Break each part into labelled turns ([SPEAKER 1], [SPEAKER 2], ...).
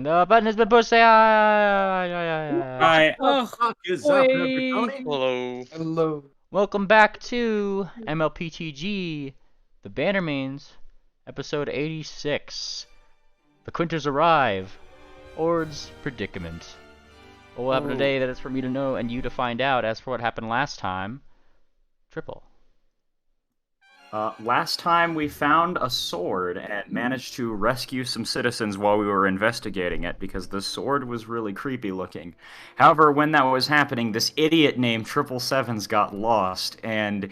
[SPEAKER 1] The button has been pushed. Say hi.
[SPEAKER 2] What the fuck is up, everybody?
[SPEAKER 3] Hello.
[SPEAKER 2] Hello.
[SPEAKER 1] Welcome back to mlptg, the Bannermanes, episode 86. The Quinters arrive. Ord's Predicament. What will happen today, that is for me to know and you to find out. As for what happened last time, Triple.
[SPEAKER 4] Last time we found a sword and managed to rescue some citizens while we were investigating it because the sword was really creepy looking. However, when that was happening, this idiot named Triple Sevens got lost and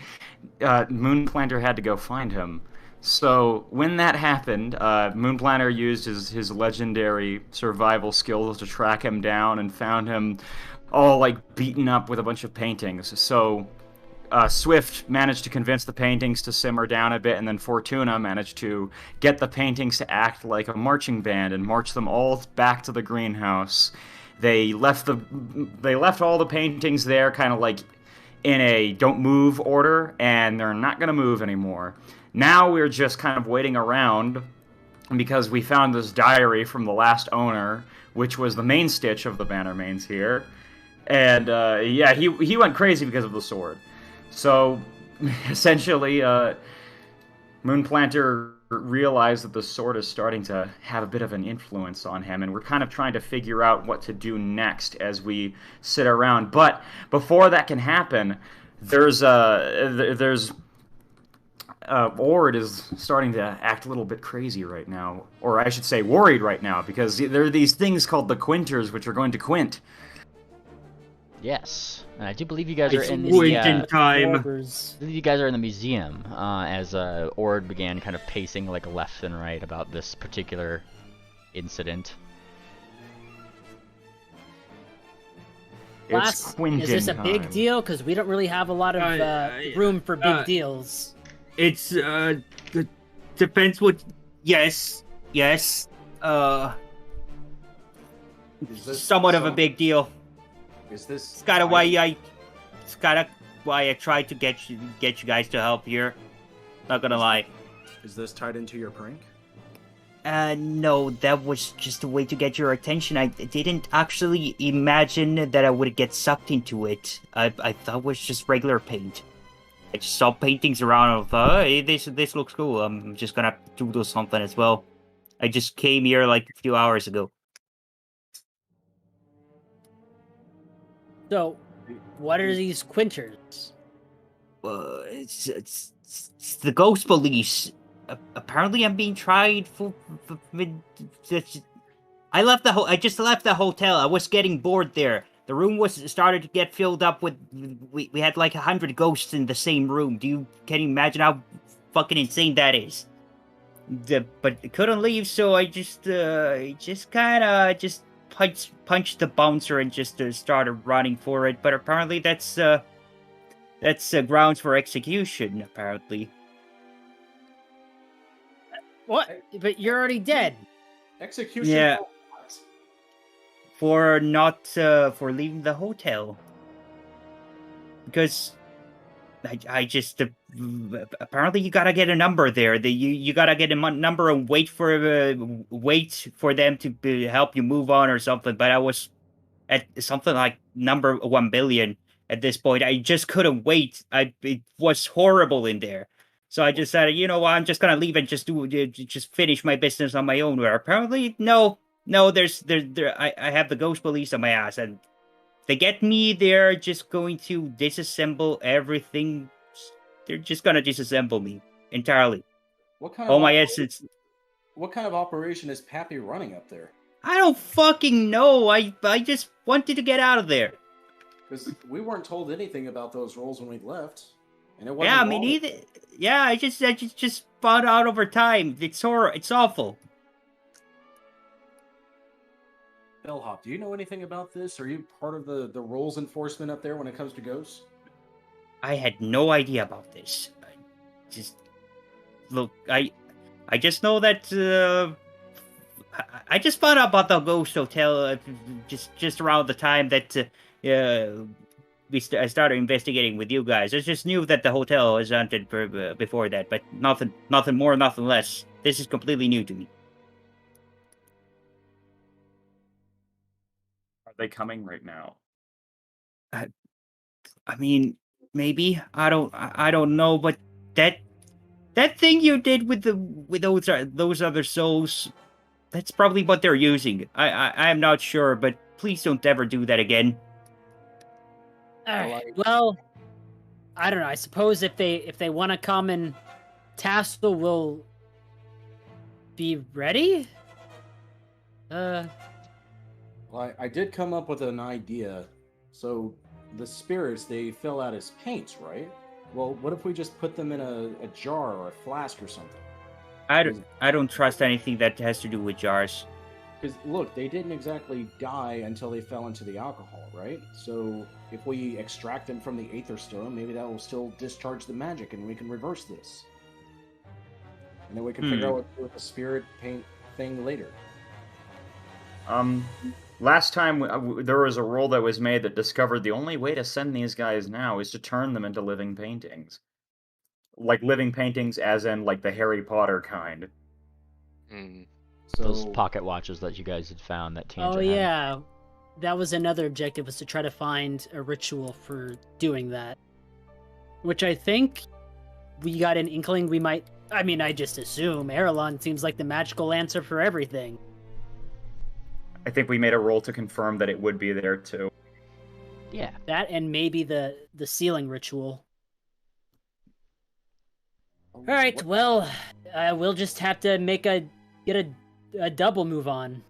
[SPEAKER 4] Moonplanter had to go find him. So when that happened, Moonplanter used his legendary survival skills to track him down and found him all like beaten up with a bunch of paintings. So Swift managed to convince the paintings to simmer down a bit, and then Fortuna managed to get the paintings to act like a marching band and march them all back to the greenhouse. They left all the paintings there, kind of like in a don't move order, and they're not gonna move anymore. Now we're just kind of waiting around because we found this diary from the last owner, which was the main stitch of the Bannermanes here, and yeah, he went crazy because of the sword. So, essentially, Moonplanter realized that the sword is starting to have a bit of an influence on him, and we're kind of trying to figure out what to do next as we sit around. But before that can happen, Ord is starting to act a little bit crazy right now, or I should say worried right now, because there are these things called the Quinters, which are going to quint.
[SPEAKER 1] Yes, and I do believe you guys are in the you guys are in the museum as Ord began kind of pacing like left and right about this particular incident.
[SPEAKER 4] It's Quintin
[SPEAKER 5] is this a big
[SPEAKER 4] time.
[SPEAKER 5] deal? Because we don't really have a lot of room for big deals.
[SPEAKER 2] It's depends what. Yes. Somewhat of a big deal.
[SPEAKER 6] Is this?
[SPEAKER 2] It's kind of why I tried to get you guys to help here. Not gonna lie.
[SPEAKER 6] Is this tied into your prank?
[SPEAKER 2] No, that was just a way to get your attention. I didn't actually imagine that I would get sucked into it. I thought it was just regular paint. I just saw paintings around and thought, hey, this looks cool. I'm just gonna doodle something as well. I just came here like a few hours ago.
[SPEAKER 5] So, what are these Quinters?
[SPEAKER 2] It's the ghost police. Apparently, I'm being tried for I just left the hotel. I was getting bored there. The room started to get filled up with. We had like 100 ghosts in the same room. Can you imagine how fucking insane that is? But I couldn't leave, so I just punched the bouncer and just started running for it. But apparently that's grounds for execution. Apparently.
[SPEAKER 5] What? But you're already dead.
[SPEAKER 6] Execution.
[SPEAKER 2] Yeah. For leaving the hotel. Because I just apparently you gotta get a number there. You gotta get a number and wait for them to help you move on or something. But I was at something like number 1 billion at this point. I just couldn't wait. It was horrible in there. So I just said, you know what, I'm just gonna leave and just finish my business on my own. Where apparently no, I have the ghost police on my ass, and they get me. They're just going to disassemble everything. They're just gonna disassemble me entirely.
[SPEAKER 6] What kind
[SPEAKER 2] All
[SPEAKER 6] of
[SPEAKER 2] my essence.
[SPEAKER 6] What kind of operation is Pappy running up there?
[SPEAKER 2] I don't fucking know. I just wanted to get out of there.
[SPEAKER 6] Because we weren't told anything about those roles when we left, and it wasn't.
[SPEAKER 2] Yeah, I mean, either. Yeah, I just found out over time. It's awful.
[SPEAKER 6] Bellhop, do you know anything about this? Are you part of the roles enforcement up there when it comes to ghosts?
[SPEAKER 2] I had no idea about this. I just know that I just found out about the ghost hotel just around the time that I started investigating with you guys. I just knew that the hotel was haunted before that, but nothing more, nothing less. This is completely new to me.
[SPEAKER 4] they coming right now?
[SPEAKER 2] I mean, maybe I don't know, but that thing you did with those other souls, that's probably what they're using. I am not sure, but please don't ever do that again.
[SPEAKER 5] Alright, well, I don't know. I suppose if they want to come and tassel, we'll be ready.
[SPEAKER 6] Well, I did come up with an idea. So the spirits, they fill out as paints, right? Well, what if we just put them in a jar or a flask or something?
[SPEAKER 2] I don't trust anything that has to do with jars.
[SPEAKER 6] Because look, they didn't exactly die until they fell into the alcohol, right? So if we extract them from the Aether Stone, maybe that will still discharge the magic, and we can reverse this. And then we can figure out what to do with the spirit paint thing later.
[SPEAKER 4] Last time there was a rule that was made that discovered the only way to send these guys now is to turn them into living paintings. Like living paintings as in like the Harry Potter kind.
[SPEAKER 6] So,
[SPEAKER 1] Those pocket watches that you guys had found that Tangent
[SPEAKER 5] Oh
[SPEAKER 1] had.
[SPEAKER 5] yeah, that was another objective, was to try to find a ritual for doing that. Which I think we got an inkling we might. I mean, I just assume Erelon seems like the magical answer for everything.
[SPEAKER 4] I think we made a roll to confirm that it would be there too.
[SPEAKER 1] Yeah.
[SPEAKER 5] That and maybe the sealing ritual. All right, well, we'll just have to get a double move on.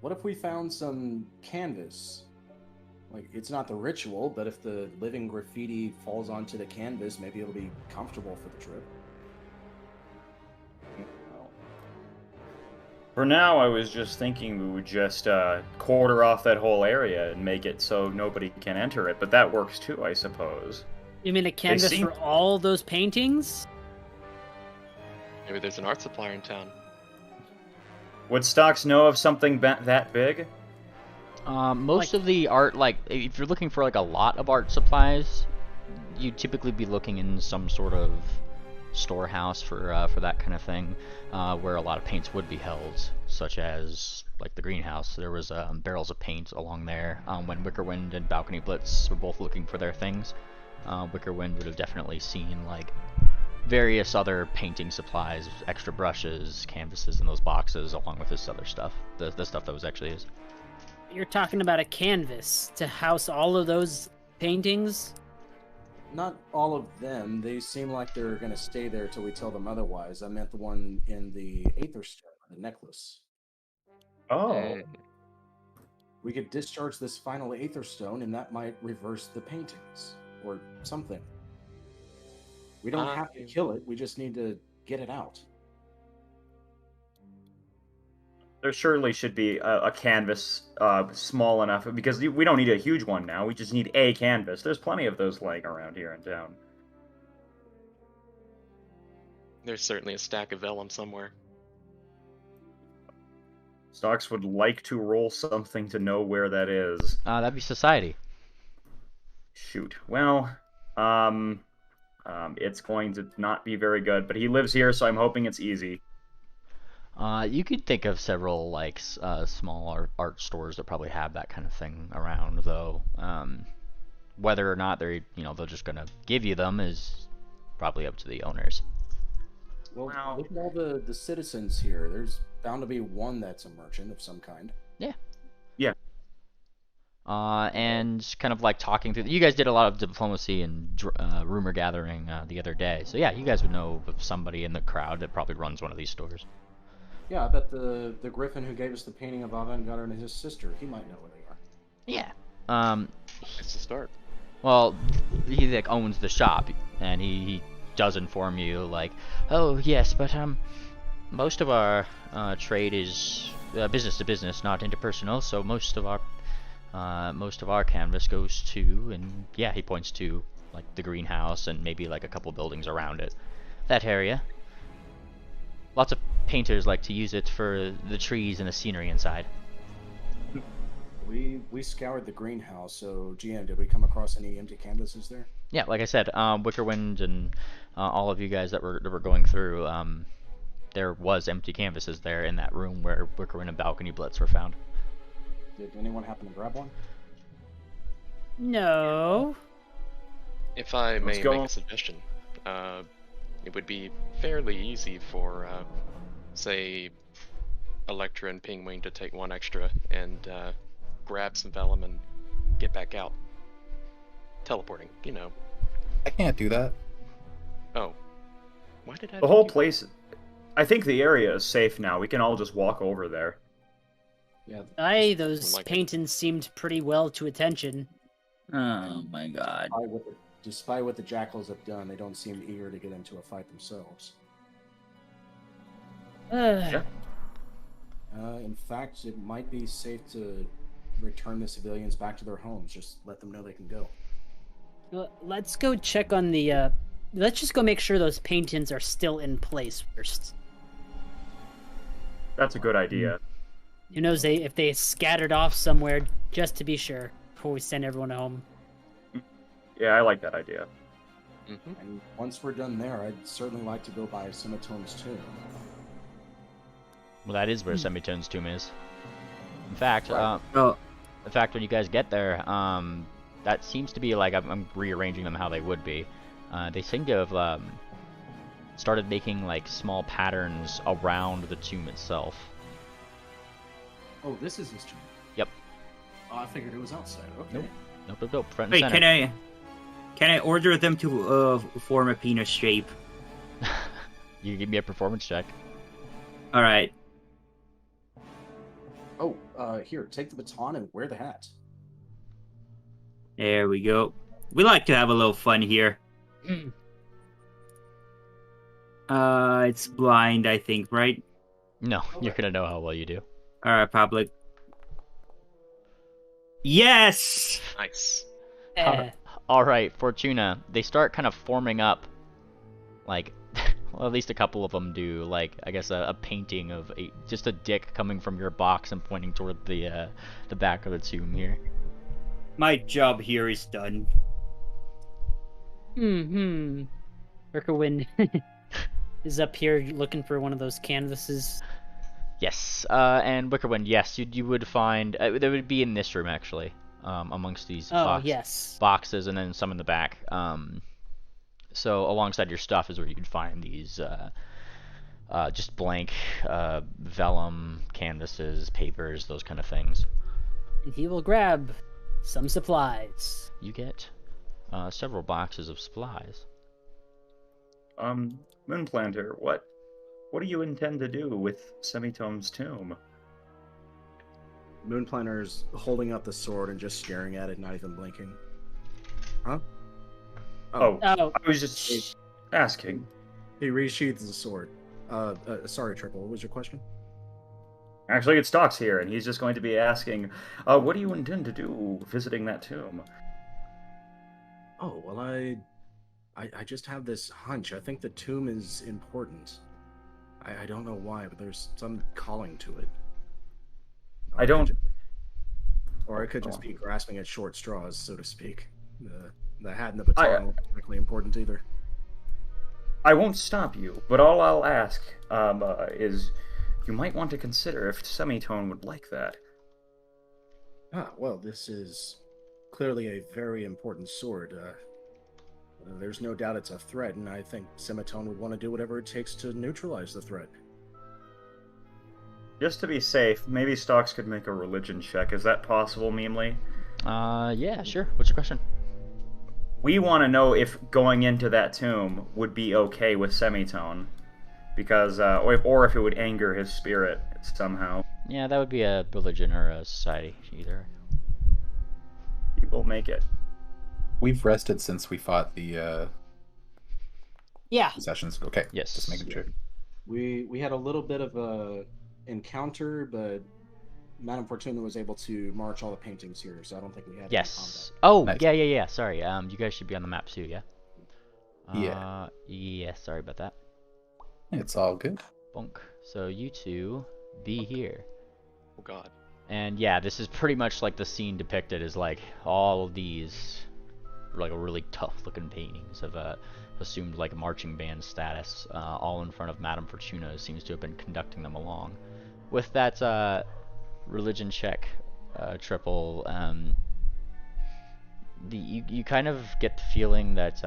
[SPEAKER 6] what if we found some canvas? Like, it's not the ritual, but if the living graffiti falls onto the canvas, maybe it'll be comfortable for the trip.
[SPEAKER 4] For now, I was just thinking we would just quarter off that whole area and make it so nobody can enter it, but that works too, I suppose.
[SPEAKER 5] You mean a canvas
[SPEAKER 4] seem-
[SPEAKER 5] for all those paintings?
[SPEAKER 3] Maybe there's an art supplier in town.
[SPEAKER 4] Would Stocks know of something that big?
[SPEAKER 1] Most of the art, like, if you're looking for like a lot of art supplies, you'd typically be looking in some sort of storehouse for that kind of thing, where a lot of paints would be held, such as like the greenhouse. There was barrels of paint along there. When Wickerwind and Balcony Blitz were both looking for their things, Wickerwind would have definitely seen like various other painting supplies, extra brushes, canvases in those boxes, along with this other stuff, the stuff that was actually his.
[SPEAKER 5] You're talking about a canvas to house all of those paintings?
[SPEAKER 6] Not all of them. They seem like they're going to stay there till we tell them otherwise. I meant the one in the Aether Stone, the necklace.
[SPEAKER 4] Oh.
[SPEAKER 6] We could discharge this final Aether Stone, and that might reverse the paintings, or something. We don't have to kill it, we just need to get it out.
[SPEAKER 4] There surely should be a canvas small enough, because we don't need a huge one now, we just need a canvas. There's plenty of those laying around here in town.
[SPEAKER 3] There's certainly a stack of vellum somewhere.
[SPEAKER 4] Stocks would like to roll something to know where that is.
[SPEAKER 1] That'd be Society.
[SPEAKER 4] Shoot. Well, it's going to not be very good, but he lives here, so I'm hoping it's easy.
[SPEAKER 1] You could think of several like small art stores that probably have that kind of thing around, though. Whether or not they're they're just gonna give you them is probably up to the owners.
[SPEAKER 6] Well, look at all the citizens here. There's bound to be one that's a merchant of some kind.
[SPEAKER 1] Yeah.
[SPEAKER 4] Yeah.
[SPEAKER 1] And kind of like talking through. You guys did a lot of diplomacy and rumor gathering the other day, so yeah, you guys would know of somebody in the crowd that probably runs one of these stores.
[SPEAKER 6] Yeah, I bet the Griffin who gave us the painting of Avant-Garde and his sister, he might know where they are.
[SPEAKER 1] Yeah.
[SPEAKER 3] It's a start.
[SPEAKER 1] Well, he like owns the shop, and he does inform you like, oh yes, but most of our trade is business to business, not interpersonal. So most of our canvas goes to, and yeah, he points to like the greenhouse and maybe like a couple buildings around it, that area. Lots of painters like to use it for the trees and the scenery inside.
[SPEAKER 6] We scoured the greenhouse, so GM, did we come across any empty canvases there?
[SPEAKER 1] Yeah, like I said, Wickerwind and all of you guys that were going through, there was empty canvases there in that room where Wickerwind and Balcony Blitz were found.
[SPEAKER 6] Did anyone happen to grab one?
[SPEAKER 5] No.
[SPEAKER 3] If I
[SPEAKER 4] Let's
[SPEAKER 3] may
[SPEAKER 4] go.
[SPEAKER 3] make a suggestion, it would be fairly easy for, say, Electra and Pingwing to take one extra and grab some vellum and get back out. Teleporting, you know.
[SPEAKER 7] I can't do that.
[SPEAKER 3] Oh. Why did I
[SPEAKER 4] The
[SPEAKER 3] think
[SPEAKER 4] whole
[SPEAKER 3] you-
[SPEAKER 4] place. I think the area is safe now. We can all just walk over there.
[SPEAKER 6] Yeah.
[SPEAKER 5] Aye, those
[SPEAKER 3] like it.
[SPEAKER 5] paintings seemed pretty well to attention.
[SPEAKER 2] Oh my god.
[SPEAKER 6] Despite what the jackals have done, they don't seem eager to get into a fight themselves.
[SPEAKER 5] Yeah.
[SPEAKER 6] In fact, it might be safe to return the civilians back to their homes. Just let them know they can go.
[SPEAKER 5] Let's go check on the. Let's just go make sure those paintings are still in place first.
[SPEAKER 4] That's a good idea.
[SPEAKER 5] Who knows if they scattered off somewhere, just to be sure, before we send everyone home.
[SPEAKER 4] Yeah, I like that idea.
[SPEAKER 3] Mhm.
[SPEAKER 6] And once we're done there, I'd certainly like to go by Semitone's tomb.
[SPEAKER 1] Well, that is where Semitone's tomb is. In fact,
[SPEAKER 6] Right.
[SPEAKER 1] when you guys get there, that seems to be like I'm rearranging them how they would be. They seem to have started making like small patterns around the tomb itself.
[SPEAKER 6] Oh, this is his tomb.
[SPEAKER 1] Yep.
[SPEAKER 6] Oh, I figured it was outside. Okay.
[SPEAKER 1] Nope. Front and
[SPEAKER 2] Wait,
[SPEAKER 1] center.
[SPEAKER 2] can I order them to form a penis shape?
[SPEAKER 1] You give me a performance check.
[SPEAKER 2] All right.
[SPEAKER 6] Oh, here, take the baton and wear the hat.
[SPEAKER 2] There we go. We like to have a little fun here. It's blind, I think, right?
[SPEAKER 1] No, you're gonna know how well you do.
[SPEAKER 2] All right, public. Yes.
[SPEAKER 3] Nice.
[SPEAKER 1] All right, Fortuna. They start kind of forming up, like, well, at least a couple of them do. Like, I guess a painting of just a dick coming from your box and pointing toward the back of the tomb here.
[SPEAKER 2] My job here is done.
[SPEAKER 5] Urkawin is up here looking for one of those canvases.
[SPEAKER 1] Yes, and Wickerwind, yes, you would find they would be in this room actually, amongst these
[SPEAKER 5] Yes.
[SPEAKER 1] boxes, and then some in the back. So alongside your stuff is where you could find these just blank vellum canvases, papers, those kind of things.
[SPEAKER 5] And he will grab some supplies.
[SPEAKER 1] You get several boxes of supplies.
[SPEAKER 4] Moonplanter, what do you intend to do with Semitone's tomb?
[SPEAKER 6] Moonplanter's holding up the sword and just staring at it, not even blinking. Huh?
[SPEAKER 4] Oh,
[SPEAKER 5] Oh,
[SPEAKER 4] I was just asking.
[SPEAKER 6] He resheathes the sword. Sorry, Triple, what was your question?
[SPEAKER 4] Actually, it's Doc's here, and he's just going to be asking, what do you intend to do visiting that tomb?
[SPEAKER 6] Oh, well, I just have this hunch. I think the tomb is important. I don't know why, but there's some calling to it.
[SPEAKER 4] I don't...
[SPEAKER 6] Or I could just be grasping at short straws, so to speak. The hat and the baton weren't exactly important either.
[SPEAKER 4] I won't stop you, but all I'll ask is you might want to consider if Semitone would like that.
[SPEAKER 6] Ah, well, this is clearly a very important sword. There's no doubt it's a threat, and I think Semitone would want to do whatever it takes to neutralize the threat.
[SPEAKER 4] Just to be safe, maybe Stocks could make a religion check. Is that possible, Meemly?
[SPEAKER 1] Yeah, sure. What's your question?
[SPEAKER 4] We want to know if going into that tomb would be okay with Semitone, because or if it would anger his spirit somehow.
[SPEAKER 1] Yeah, that would be a religion or a society, either.
[SPEAKER 4] He will make it.
[SPEAKER 7] We've rested since we fought the
[SPEAKER 5] yeah.
[SPEAKER 7] sessions. Okay.
[SPEAKER 1] Yes.
[SPEAKER 7] Just making sure.
[SPEAKER 6] We had a little bit of a encounter, but Madame Fortuna was able to march all the paintings here, so I don't think we had
[SPEAKER 1] Yes. Oh,
[SPEAKER 7] Nice.
[SPEAKER 1] yeah. Sorry. You guys should be on the map too, yeah?
[SPEAKER 7] Yeah.
[SPEAKER 1] Yeah, sorry about that.
[SPEAKER 7] It's all good.
[SPEAKER 1] Bonk. So you two be here.
[SPEAKER 3] Oh god.
[SPEAKER 1] And yeah, this is pretty much like the scene depicted is like all of these like really tough looking paintings have assumed like marching band status, all in front of Madame Fortuna, who seems to have been conducting them along. With that religion check, Triple. You kind of get the feeling that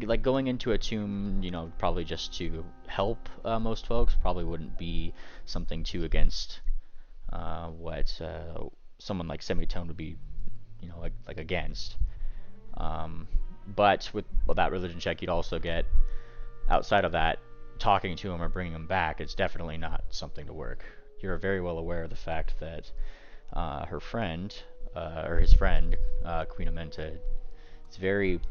[SPEAKER 1] like going into a tomb, you know, probably just to help most folks, probably wouldn't be something too against what someone like Semitone would be, you know, like against. But with that religion check, you'd also get, outside of that, talking to him or bringing him back, it's definitely not something to work. You're very well aware of the fact that her friend, or his friend, Queen Amenta, it's very,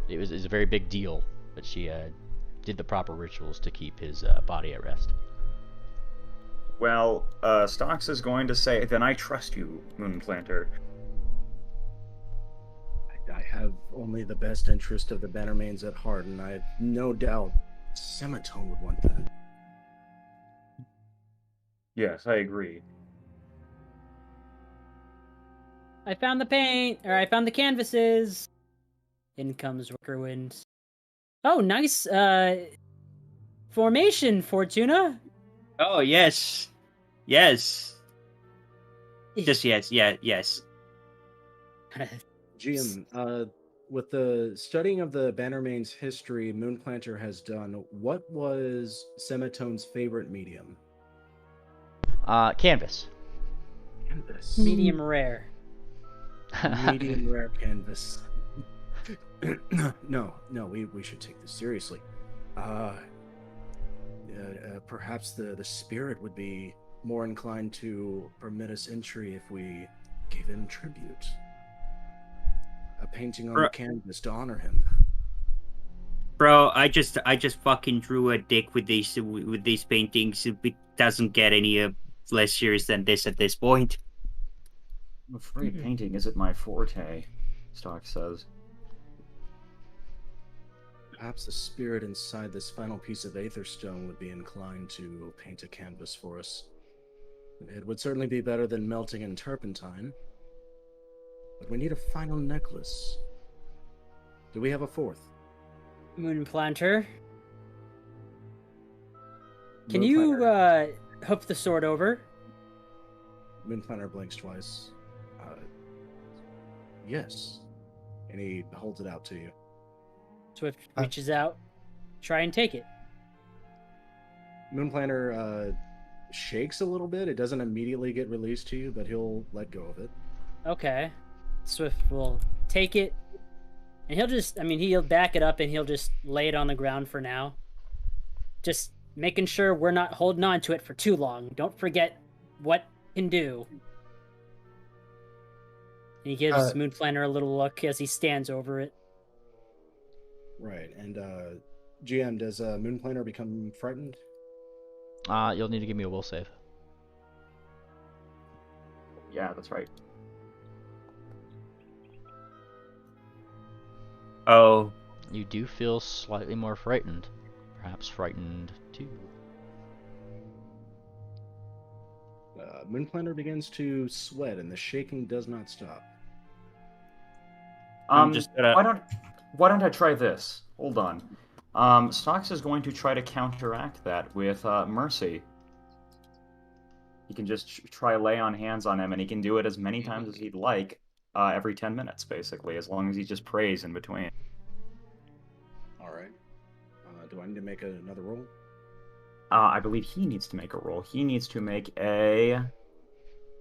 [SPEAKER 1] it's a very big deal that she did the proper rituals to keep his body at rest.
[SPEAKER 4] Well, Stocks is going to say, then I trust you, Moonplanter.
[SPEAKER 6] I have only the best interest of the Bannermanes at heart, and I have no doubt Semitone would want that.
[SPEAKER 4] Yes, I agree.
[SPEAKER 5] I found the paint, or I found the canvases. In comes Rickerwind. Oh, nice formation, Fortuna.
[SPEAKER 2] Oh, yes. Yes. Just yes, yes.
[SPEAKER 6] GM, with the studying of the Bannermane's history Moonplanter has done, what was Semitone's favorite medium?
[SPEAKER 1] Canvas.
[SPEAKER 6] Canvas.
[SPEAKER 5] Medium rare.
[SPEAKER 6] Medium rare canvas. No, we should take this seriously. Perhaps the spirit would be more inclined to permit us entry if we gave him tribute. A painting on the canvas to honor him.
[SPEAKER 2] Bro, I just fucking drew a dick with these paintings. It doesn't get any less serious than this at this point.
[SPEAKER 4] I'm afraid painting isn't my forte, Stock says.
[SPEAKER 6] Perhaps the spirit inside this final piece of Aetherstone would be inclined to paint a canvas for us. It would certainly be better than melting in turpentine. But we need a final necklace. Do we have a fourth?
[SPEAKER 5] Moonplanter. Can you hook the sword over?
[SPEAKER 6] Moonplanter blinks twice. Yes. And he holds it out to you.
[SPEAKER 5] Swift reaches out. Try and take it.
[SPEAKER 6] Moonplanter shakes a little bit. It doesn't immediately get released to you, but he'll let go of it.
[SPEAKER 5] Okay. Swift will take it. And he'll back it up and he'll just lay it on the ground for now. Just making sure we're not holding on to it for too long. Don't forget what it can do. And he gives Moonplanter a little look as he stands over it.
[SPEAKER 6] Right, and GM, does Moonplanter become frightened?
[SPEAKER 1] You'll need to give me a will save.
[SPEAKER 4] Yeah, that's right.
[SPEAKER 2] Oh.
[SPEAKER 1] You do feel slightly more frightened. Perhaps frightened too.
[SPEAKER 6] Moonplanter begins to sweat, and the shaking does not stop.
[SPEAKER 2] I'm just gonna...
[SPEAKER 4] Why don't I try this? Hold on. Stocks is going to try to counteract that with Mercy. He can just try lay on hands on him, and he can do it as many times as he'd like, every 10 minutes, basically, as long as he just prays in between.
[SPEAKER 6] All right. Do I need to make another roll?
[SPEAKER 4] I believe he needs to make a roll. He needs to make a...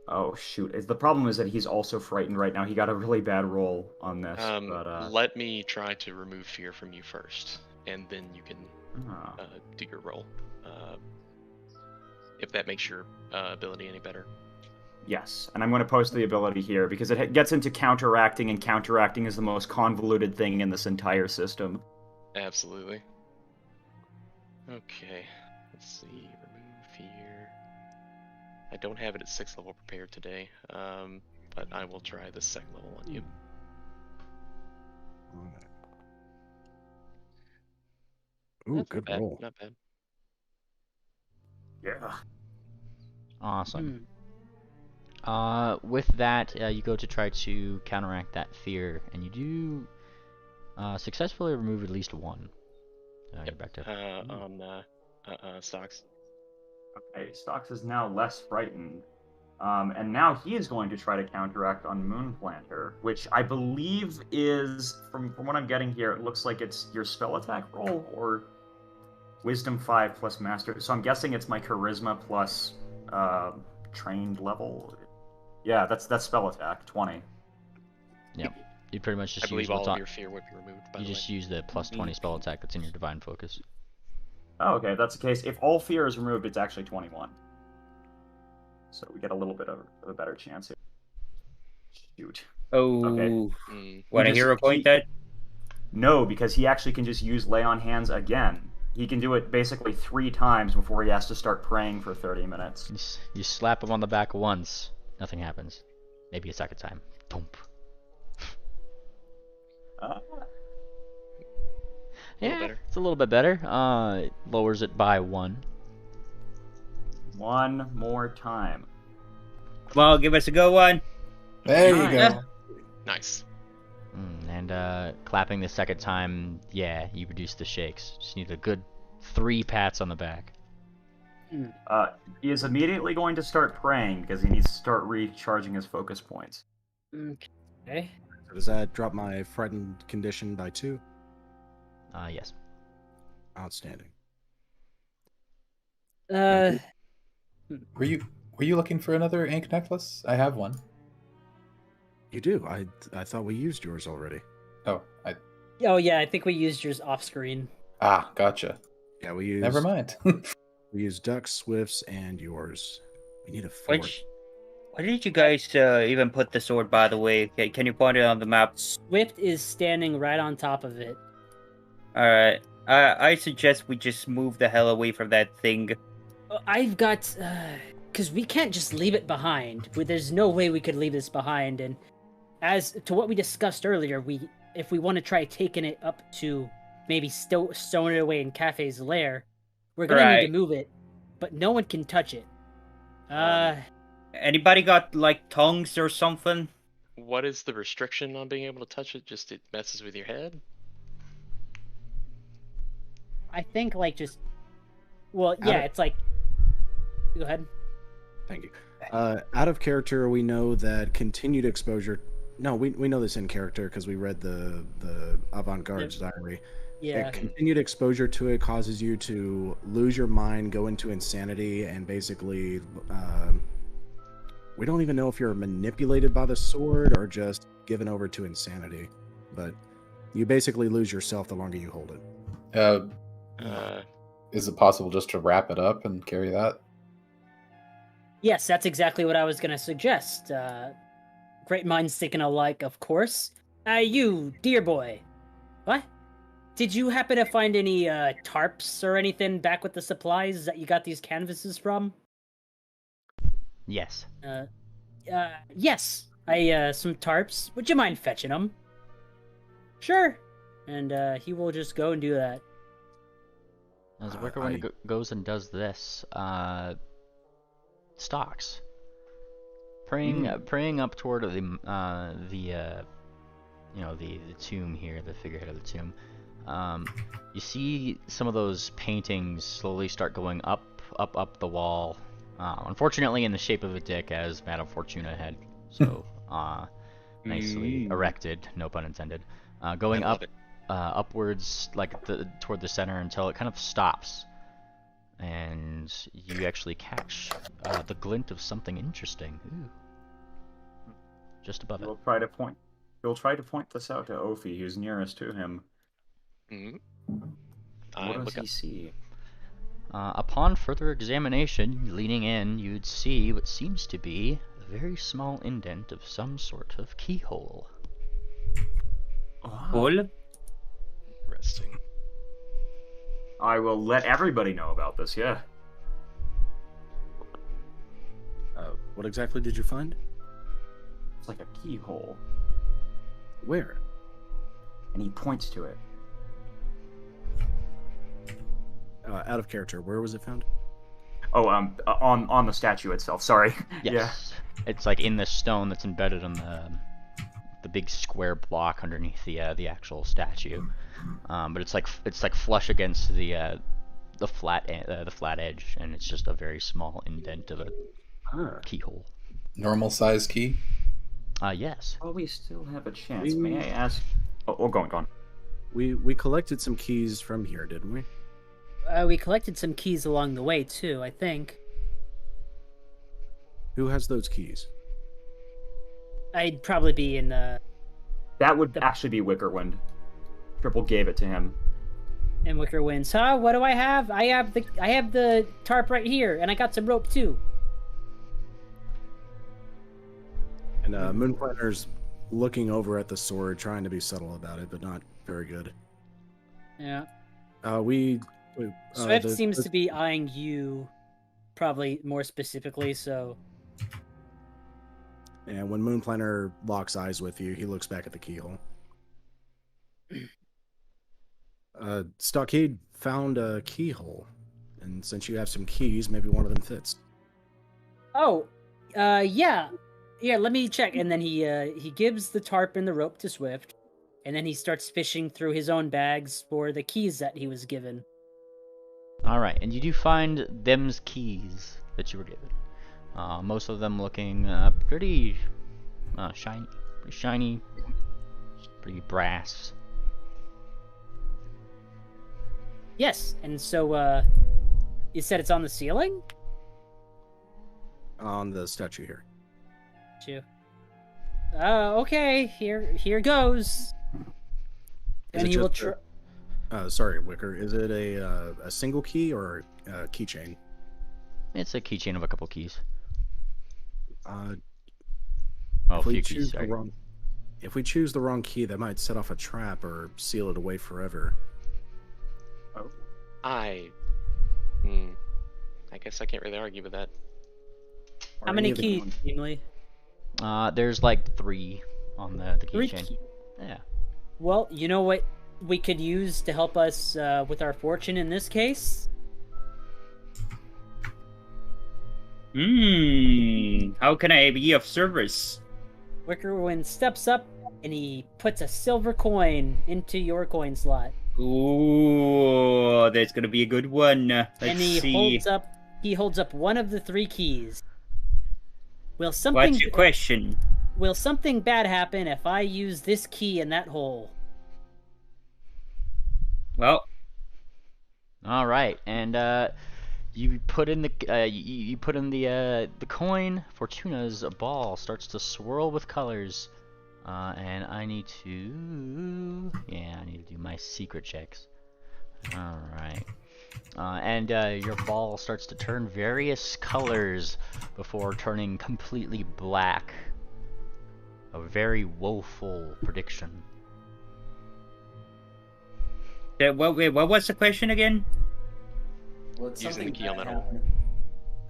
[SPEAKER 4] Oh, shoot. The problem is that he's also frightened right now. He got a really bad roll on this.
[SPEAKER 3] Let me try to remove fear from you first, and then you can do your roll. If that makes your ability any better.
[SPEAKER 4] Yes, and I'm going to post the ability here, because it gets into counteracting, and counteracting is the most convoluted thing in this entire system.
[SPEAKER 3] Absolutely. Okay, let's see. Remove fear. I don't have it at 6th level prepared today, but I will try the 2nd level on you.
[SPEAKER 6] Ooh,
[SPEAKER 3] That's
[SPEAKER 6] good
[SPEAKER 3] not bad,
[SPEAKER 6] roll.
[SPEAKER 3] not bad.
[SPEAKER 4] Yeah.
[SPEAKER 1] Awesome. With that, you go to try to counteract that fear, and you do successfully remove at least one. You're back to...
[SPEAKER 3] On Stocks.
[SPEAKER 4] Okay, Stocks is now less frightened. And now he is going to try to counteract on Moonplanter, which I believe is, from what I'm getting here, it looks like it's your spell attack roll or Wisdom 5 plus Master. So I'm guessing it's my Charisma plus trained level. Yeah, that's spell attack, 20.
[SPEAKER 1] Yep. You pretty much
[SPEAKER 3] I
[SPEAKER 1] just
[SPEAKER 3] believe
[SPEAKER 1] use what's
[SPEAKER 3] all of
[SPEAKER 1] on.
[SPEAKER 3] your fear would be removed. By
[SPEAKER 1] You
[SPEAKER 3] the
[SPEAKER 1] just
[SPEAKER 3] way.
[SPEAKER 1] use the plus 20 spell attack that's in your divine focus.
[SPEAKER 4] Oh, okay, if that's the case. If all fear is removed, it's actually 21. So we get a little bit of a better chance here. Shoot.
[SPEAKER 2] Oh,
[SPEAKER 4] Okay.
[SPEAKER 2] want a hero point that?
[SPEAKER 4] No, because he actually can just use Lay on Hands again. He can do it basically 3 times before he has to start praying for 30 minutes.
[SPEAKER 1] You slap him on the back once, nothing happens. Maybe a second time. Thump. Yeah,
[SPEAKER 3] better.
[SPEAKER 1] it's a little bit better. It lowers it by 1.
[SPEAKER 4] One more time.
[SPEAKER 2] Come on, give us a go one.
[SPEAKER 7] There you
[SPEAKER 2] Yeah.
[SPEAKER 7] go.
[SPEAKER 3] Nice.
[SPEAKER 1] And clapping the second time, yeah, you reduce the shakes. Just need a good 3 pats on the back.
[SPEAKER 4] He is immediately going to start praying because he needs to start recharging his focus points.
[SPEAKER 5] Okay.
[SPEAKER 6] So does that drop my frightened condition by 2?
[SPEAKER 1] Yes.
[SPEAKER 6] Outstanding.
[SPEAKER 7] Were you looking for another ink necklace? I have one.
[SPEAKER 6] You do. I thought we used yours already.
[SPEAKER 7] Oh,
[SPEAKER 5] Oh yeah, I think we used yours off screen.
[SPEAKER 7] Gotcha.
[SPEAKER 6] Yeah, we used.
[SPEAKER 7] Never mind.
[SPEAKER 6] We used Duck, Swift's, and yours. We need a 4th.
[SPEAKER 2] Where did you guys even put the sword, by the way? Can you point it on the map?
[SPEAKER 5] Swift is standing right on top of it.
[SPEAKER 2] Alright. I suggest we just move the hell away from that thing.
[SPEAKER 5] I've got, because we can't just leave it behind. There's no way we could leave this behind. And as to what we discussed earlier, if we want to try taking it up to maybe stowing it away in Cafe's lair, we're gonna need to move it, but no one can touch it.
[SPEAKER 2] Anybody got like tongues or something?
[SPEAKER 3] What is the restriction on being able to touch it? Just it messes with your head?
[SPEAKER 5] I think it's like. Go ahead.
[SPEAKER 6] Thank you. Out of character, we know that continued exposure. No, we know this in character because we read the avant-garde's diary.
[SPEAKER 5] Yeah.
[SPEAKER 6] Continued exposure to it causes you to lose your mind, go into insanity, and basically, we don't even know if you're manipulated by the sword or just given over to insanity. But you basically lose yourself the longer you hold it.
[SPEAKER 7] Is it possible just to wrap it up and carry that?
[SPEAKER 5] Yes, that's exactly what I was going to suggest. Great minds thinking alike, of course. You, dear boy. What? Did you happen to find any tarps or anything back with the supplies that you got these canvases from?
[SPEAKER 1] Yes.
[SPEAKER 5] Yes. Some tarps. Would you mind fetching them? Sure. And he will just go and do that.
[SPEAKER 1] As the worker when goes and does this, Stocks. Praying up toward the tomb here, the figurehead of the tomb. You see some of those paintings slowly start going up the wall. Unfortunately, in the shape of a dick, as Madame Fortuna had so nicely erected, no pun intended. Going up, upwards, like toward the center until it kind of stops, and you actually catch the glint of something interesting. Ooh. Just above it.
[SPEAKER 4] We'll try to point this out to Ophi, who's nearest to him. What does he see?
[SPEAKER 1] Upon further examination, leaning in, you'd see what seems to be a very small indent of some sort of keyhole.
[SPEAKER 2] Cool.
[SPEAKER 3] Interesting.
[SPEAKER 4] I will let everybody know about this, yeah.
[SPEAKER 6] What exactly did you find?
[SPEAKER 4] It's like a keyhole.
[SPEAKER 6] Where?
[SPEAKER 4] And he points to it.
[SPEAKER 6] Out of character, where was it found?
[SPEAKER 4] Oh, on the statue itself, sorry.
[SPEAKER 1] Yes.
[SPEAKER 4] Yeah.
[SPEAKER 1] It's like in the stone that's embedded on the big square block underneath the actual statue. But it's like flush against the the flat edge, and it's just a very small indent of a keyhole.
[SPEAKER 7] Normal size key?
[SPEAKER 1] Yes.
[SPEAKER 4] Well, we still have a chance. May I ask? Oh, go on.
[SPEAKER 8] We collected some keys from here, didn't we?
[SPEAKER 5] We collected some keys along the way too, I think.
[SPEAKER 8] Who has those keys?
[SPEAKER 5] I'd probably be in
[SPEAKER 4] That would actually be Wickerwind. Triple gave it to him.
[SPEAKER 5] Wicker Winds. Huh? What do I have? I have the tarp right here, and I got some rope too.
[SPEAKER 8] And Moonplanner's looking over at the sword, trying to be subtle about it, but not very good.
[SPEAKER 5] Yeah.
[SPEAKER 8] Swift
[SPEAKER 5] seems to be eyeing you, probably more specifically. So.
[SPEAKER 8] And when Moonplanner locks eyes with you, he looks back at the keyhole. Stockade found a keyhole, and since you have some keys, maybe one of them fits.
[SPEAKER 5] Oh, yeah. Let me check. And then he gives the tarp and the rope to Swift, and then he starts fishing through his own bags for the keys that he was given.
[SPEAKER 1] All right, and you do find them's keys that you were given. Most of them looking pretty shiny, pretty brass.
[SPEAKER 5] Yes, and so you said it's on the ceiling?
[SPEAKER 8] On the statue here.
[SPEAKER 5] Okay, here goes. And he will try.
[SPEAKER 8] Sorry, Wicker. Is it a single key or a keychain?
[SPEAKER 1] It's a keychain of a couple keys.
[SPEAKER 8] If we choose the wrong key, that might set off a trap or seal it away forever.
[SPEAKER 3] I guess I can't really argue with that.
[SPEAKER 5] How many keys, namely?
[SPEAKER 1] There's like 3 on the
[SPEAKER 5] Three
[SPEAKER 1] keychain. Yeah.
[SPEAKER 5] Well, you know what we could use to help us with our fortune in this case?
[SPEAKER 2] How can I be of service?
[SPEAKER 5] Wickerwind steps up and he puts a silver coin into your coin slot.
[SPEAKER 2] Ooh, that's gonna be a good one. Let's see.
[SPEAKER 5] He holds up one of the 3 keys. What's your
[SPEAKER 2] question?
[SPEAKER 5] Will something bad happen if I use this key in that hole?
[SPEAKER 2] Well.
[SPEAKER 1] All right, and you put in the the coin. Fortuna's ball starts to swirl with colors, and I need to do my secret checks. All right. And your ball starts to turn various colors before turning completely black. A very woeful prediction.
[SPEAKER 2] What was the question again?
[SPEAKER 6] Well, it's
[SPEAKER 3] Using the key on that
[SPEAKER 6] bad
[SPEAKER 3] hole.
[SPEAKER 6] happened.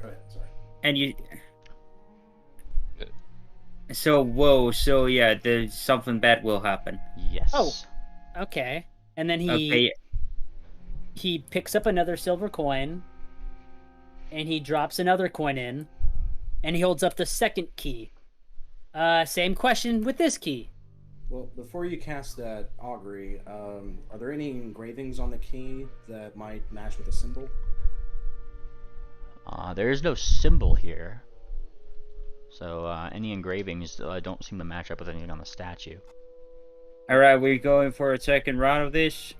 [SPEAKER 6] Go ahead, sorry.
[SPEAKER 2] And you. So yeah, there's something bad will happen.
[SPEAKER 1] Yes.
[SPEAKER 5] Oh. Okay. And then he picks up another silver coin, and he drops another coin in, and he holds up the second key. Same question with this key.
[SPEAKER 6] Well, before you cast that augury, are there any engravings on the key that might match with a symbol?
[SPEAKER 1] There is no symbol here, so any engravings don't seem to match up with anything on the statue.
[SPEAKER 2] All right, we're going for a second round of this.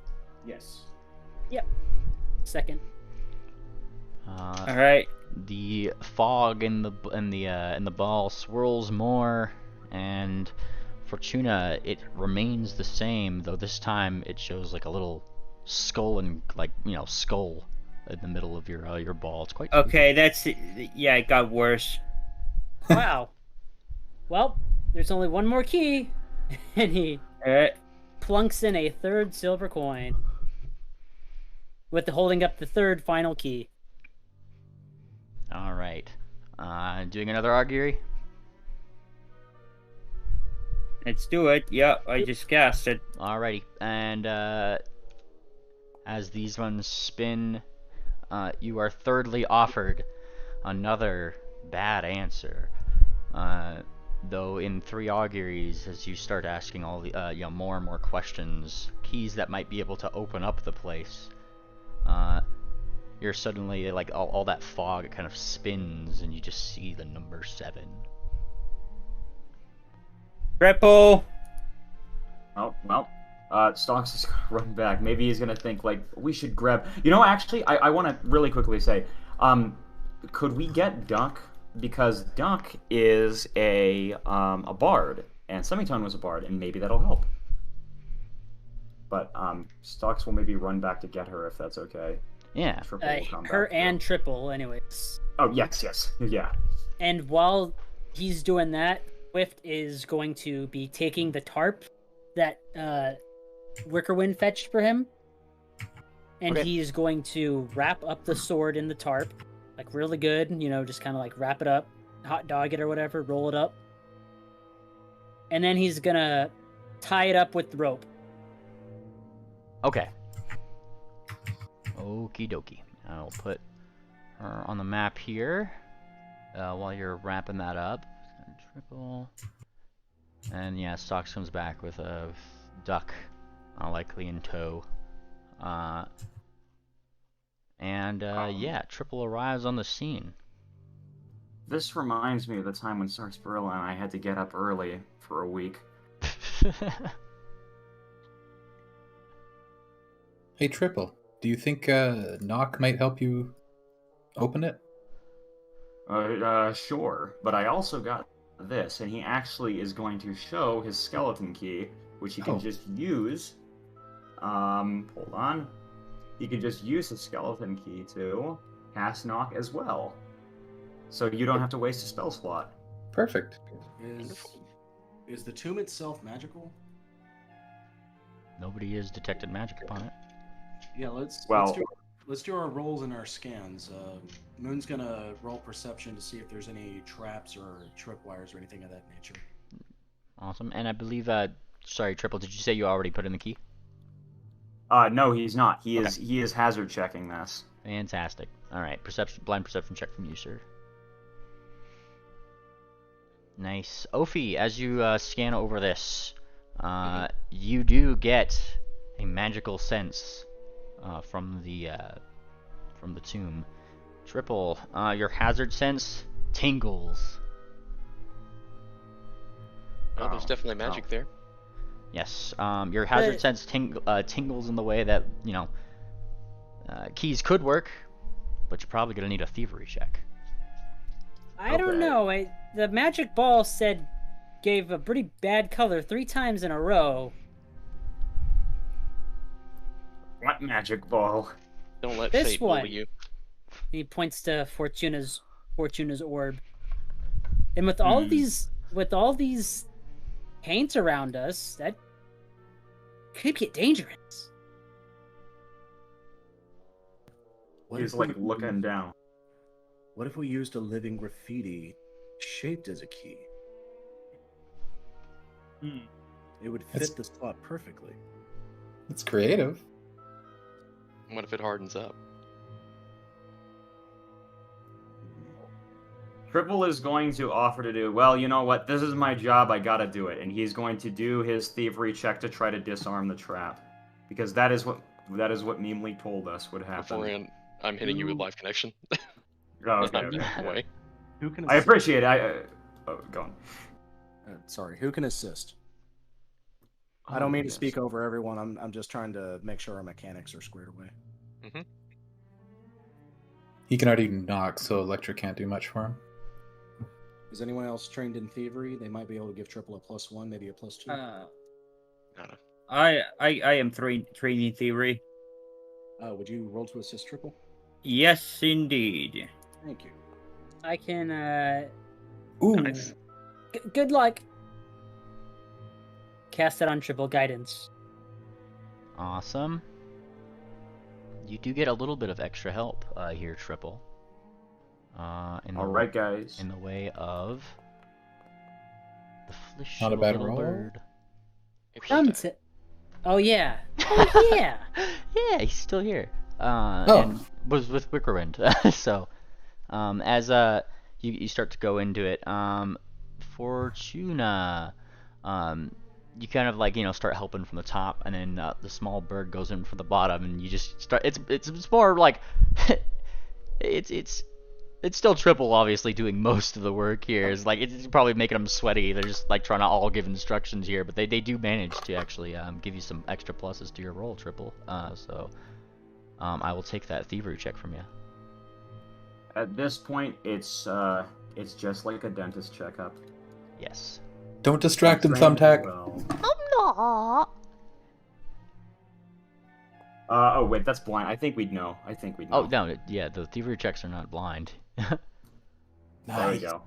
[SPEAKER 6] Yes.
[SPEAKER 5] Yep. Second.
[SPEAKER 2] All right.
[SPEAKER 1] The fog in the ball swirls more, and Fortuna, it remains the same, though this time it shows like a little skull and skull in the middle of your ball. It's quite
[SPEAKER 2] okay. It got worse.
[SPEAKER 5] Wow. Well, there's only one more key, and he plunks in a third silver coin, with holding up the third final key.
[SPEAKER 1] All right. Doing another augury.
[SPEAKER 2] Let's do it. Yep, I just cast it.
[SPEAKER 1] Alrighty, and as these ones spin, you are thirdly offered another bad answer. Though in 3 auguries, as you start asking all the more and more questions, keys that might be able to open up the place, you're suddenly like all that fog, it kind of spins, and you just see the number 7.
[SPEAKER 2] Triple.
[SPEAKER 4] Oh, well. Stonks is gonna run back. Maybe he's gonna think, like, we should grab... actually, I want to really quickly say, could we get Duck? Because Duck is a bard, and Semitone was a bard, and maybe that'll help. But Stonks will maybe run back to get her, if that's okay.
[SPEAKER 1] Yeah.
[SPEAKER 4] Triple will come
[SPEAKER 5] Her
[SPEAKER 4] back
[SPEAKER 5] and
[SPEAKER 4] too.
[SPEAKER 5] Triple, anyways.
[SPEAKER 4] Oh, yes. Yeah.
[SPEAKER 5] And while he's doing that, Swift is going to be taking the tarp that Wickerwind fetched for him, and he is going to wrap up the sword in the tarp, like really good, just kind of like wrap it up, hot dog it or whatever, roll it up, and then he's gonna tie it up with the rope.
[SPEAKER 1] Okay. Okie dokie. I'll put her on the map here while you're wrapping that up. Triple. And yeah, Stocks comes back with a Duck, likely in tow. Yeah, Triple arrives on the scene.
[SPEAKER 4] This reminds me of the time when Sarsaparilla and I had to get up early for a week.
[SPEAKER 7] Hey, Triple, do you think Knock might help you open it?
[SPEAKER 4] Sure. But I also got this, and he actually is going to show his skeleton key, which he can just use. Hold on. He can just use his skeleton key to cast Knock as well. So you don't have to waste a spell slot.
[SPEAKER 7] Perfect.
[SPEAKER 6] Is the tomb itself magical?
[SPEAKER 1] Nobody has detected magic upon it.
[SPEAKER 6] Yeah, let's do our rolls and our scans. Moon's gonna roll perception to see if there's any traps or tripwires or anything of that nature.
[SPEAKER 1] Awesome. And I believe, sorry, Triple, did you say you already put in the key?
[SPEAKER 4] No, he's not. He is hazard checking this.
[SPEAKER 1] Fantastic. All right, blind perception check from you, sir. Nice. Ophi, as you scan over this, you do get a magical sense from the tomb. Triple, your hazard sense tingles.
[SPEAKER 3] Oh, there's definitely magic there.
[SPEAKER 1] Yes. Your hazard sense tingles in the way that keys could work, but you're probably gonna need a thievery check.
[SPEAKER 5] I don't know. The magic ball gave a pretty bad color 3 times in a row.
[SPEAKER 4] What magic ball?
[SPEAKER 3] Don't let
[SPEAKER 5] This
[SPEAKER 3] fate
[SPEAKER 5] one.
[SPEAKER 3] bully you.
[SPEAKER 5] He points to Fortuna's orb. And with all these paints around us, that could get dangerous.
[SPEAKER 4] He's like looking down.
[SPEAKER 6] What if we used a living graffiti shaped as a key? It would fit the spot perfectly.
[SPEAKER 7] It's creative.
[SPEAKER 3] What if it hardens up?
[SPEAKER 4] Triple is going to offer to do, well, you know what, this is my job, I gotta do it. And he's going to do his thievery check to try to disarm the trap. Because that is what Memely told us would happen.
[SPEAKER 3] Beforehand, I'm hitting you with live connection.
[SPEAKER 4] Oh, okay,
[SPEAKER 3] I'm moving away.
[SPEAKER 6] Who can?
[SPEAKER 4] I appreciate it. Go on.
[SPEAKER 6] Sorry, who can assist? I don't mean to speak over everyone. I'm just trying to make sure our mechanics are squared away.
[SPEAKER 3] Mm-hmm.
[SPEAKER 7] He can already knock, so Electra can't do much for him.
[SPEAKER 6] Is anyone else trained in thievery? They might be able to give Triple a +1, maybe a +2.
[SPEAKER 3] No.
[SPEAKER 2] I am trained in thievery.
[SPEAKER 6] Would you roll to assist Triple?
[SPEAKER 2] Yes, indeed.
[SPEAKER 6] Thank you.
[SPEAKER 5] I can.
[SPEAKER 7] Ooh.
[SPEAKER 3] Nice.
[SPEAKER 5] Good luck. Cast it on Triple Guidance.
[SPEAKER 1] Awesome. You do get a little bit of extra help here, Triple.
[SPEAKER 4] Alright, guys.
[SPEAKER 1] In the way of the flesh
[SPEAKER 7] Not a
[SPEAKER 1] of
[SPEAKER 7] bad
[SPEAKER 1] little
[SPEAKER 7] roll.
[SPEAKER 1] bird.
[SPEAKER 5] Oh yeah. Oh yeah.
[SPEAKER 1] Yeah, he's still here. And was with Wickerwind. So, as you start to go into it, Fortuna, you kind of like start helping from the top, and then the small bird goes in from the bottom, and you just start. It's more like it's still Triple obviously doing most of the work here. It's like it's probably making them sweaty. They're just like trying to all give instructions here, but they do manage to actually give you some extra pluses to your roll, Triple. So I will take that thievery check from you.
[SPEAKER 4] At this point, it's just like a dentist checkup.
[SPEAKER 1] Yes.
[SPEAKER 7] Don't distract him,
[SPEAKER 4] Trained
[SPEAKER 7] Thumbtack.
[SPEAKER 4] well.
[SPEAKER 1] I'm not.
[SPEAKER 4] Oh wait, that's blind. I think we'd know.
[SPEAKER 1] Oh no, yeah, the thievery checks are not blind.
[SPEAKER 4] There we go.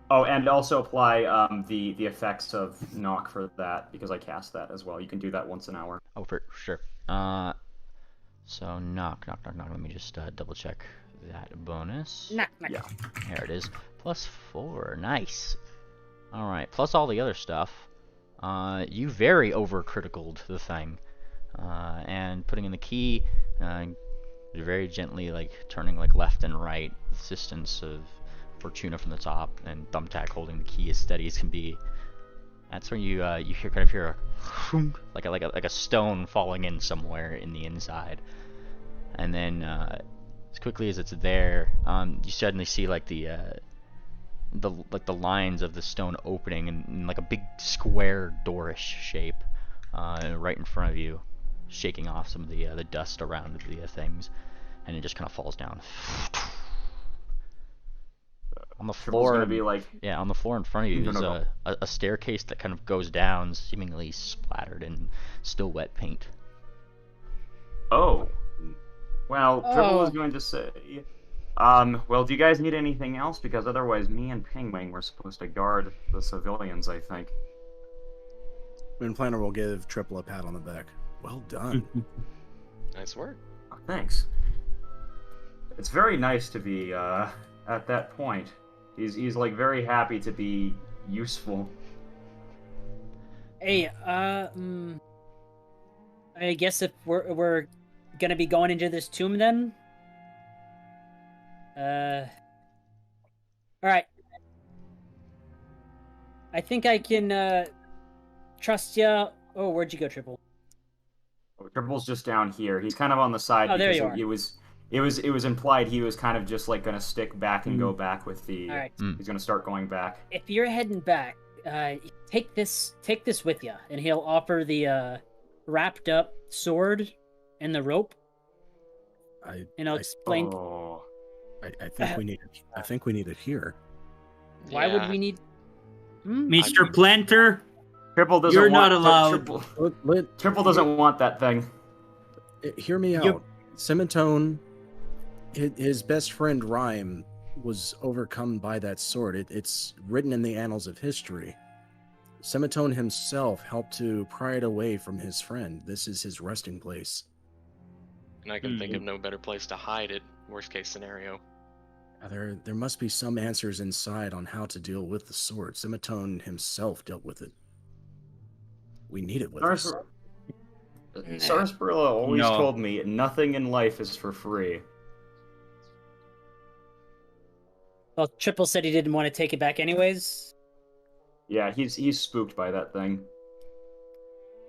[SPEAKER 4] Oh, and also apply the effects of knock for that, because I cast that as well. You can do that once an hour.
[SPEAKER 1] Oh, for sure. So knock. Let me just double check that bonus.
[SPEAKER 5] Knock.
[SPEAKER 4] Yeah.
[SPEAKER 1] There it is. +4. Nice. All right. Plus all the other stuff. You very overcriticaled the thing, and putting in the key. You're very gently like turning like left and right, assistance of Fortuna from the top, and Thumbtack holding the key as steady as can be. That's when you hear a like a stone falling in somewhere in the inside, and then as quickly as it's there, you suddenly see like the lines of the stone opening in like a big square doorish shape, right in front of you, shaking off some of the dust around the things, and it just kind of falls down. On the floor,
[SPEAKER 4] gonna be like,
[SPEAKER 1] on the floor in front of you is
[SPEAKER 4] No.
[SPEAKER 1] a staircase that kind of goes down, seemingly splattered in still wet paint.
[SPEAKER 4] oh, well, Triple was
[SPEAKER 5] Oh.
[SPEAKER 4] going to say, well, do you guys need anything else? Because otherwise, me and Pingwing were supposed to guard the civilians, I think.
[SPEAKER 8] Moon Planner will give Triple a pat on the back. Well done.
[SPEAKER 3] Nice work.
[SPEAKER 4] Oh, thanks. It's very nice to be at that point. He's like very happy to be useful.
[SPEAKER 5] Hey, I guess if we're gonna be going into this tomb then. All right. I think I can trust ya. Oh, where'd you go, Triple?
[SPEAKER 4] Triple's just down here. He's kind of on the side
[SPEAKER 5] Oh, there
[SPEAKER 4] because
[SPEAKER 5] you are.
[SPEAKER 4] it was implied he was kind of just like gonna stick back and go back with the.
[SPEAKER 5] All right.
[SPEAKER 4] He's gonna start going back.
[SPEAKER 5] If you're heading back, take this with you, and he'll offer the wrapped up sword and the rope, and I'll explain
[SPEAKER 4] Oh,
[SPEAKER 8] I think we need it. I think we need it here.
[SPEAKER 5] why would
[SPEAKER 3] Yeah.
[SPEAKER 5] we need.
[SPEAKER 2] Mr. Planter,
[SPEAKER 4] Triple doesn't.
[SPEAKER 2] You're
[SPEAKER 4] want
[SPEAKER 2] not allowed.
[SPEAKER 4] Triple doesn't want that thing.
[SPEAKER 8] Hear me out. Semitone, his best friend Rhyme, was overcome by that sword. It's written in the annals of history. Semitone himself helped to pry it away from his friend. This is his resting place.
[SPEAKER 3] And I can think of no better place to hide it, worst case scenario.
[SPEAKER 8] There must be some answers inside on how to deal with the sword. Semitone himself dealt with it. We need it with us.
[SPEAKER 4] Sarsaparilla always
[SPEAKER 2] No.
[SPEAKER 4] told me nothing in life is for free.
[SPEAKER 5] Well, Triple said he didn't want to take it back anyways.
[SPEAKER 4] Yeah, he's spooked by that thing.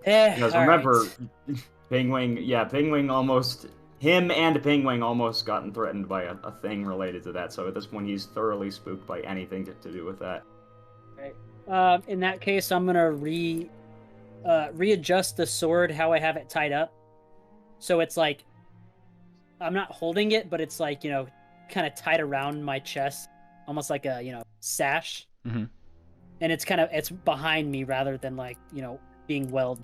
[SPEAKER 4] Because
[SPEAKER 5] All
[SPEAKER 4] remember,
[SPEAKER 5] right.
[SPEAKER 4] Pingwing almost, him and Pingwing almost gotten threatened by a thing related to that. So at this point, he's thoroughly spooked by anything to do with that.
[SPEAKER 5] In that case, I'm gonna readjust the sword how I have it tied up, so it's like I'm not holding it, but it's like kind of tied around my chest, almost like a sash.
[SPEAKER 1] Mm-hmm.
[SPEAKER 5] And it's behind me rather than like being weld.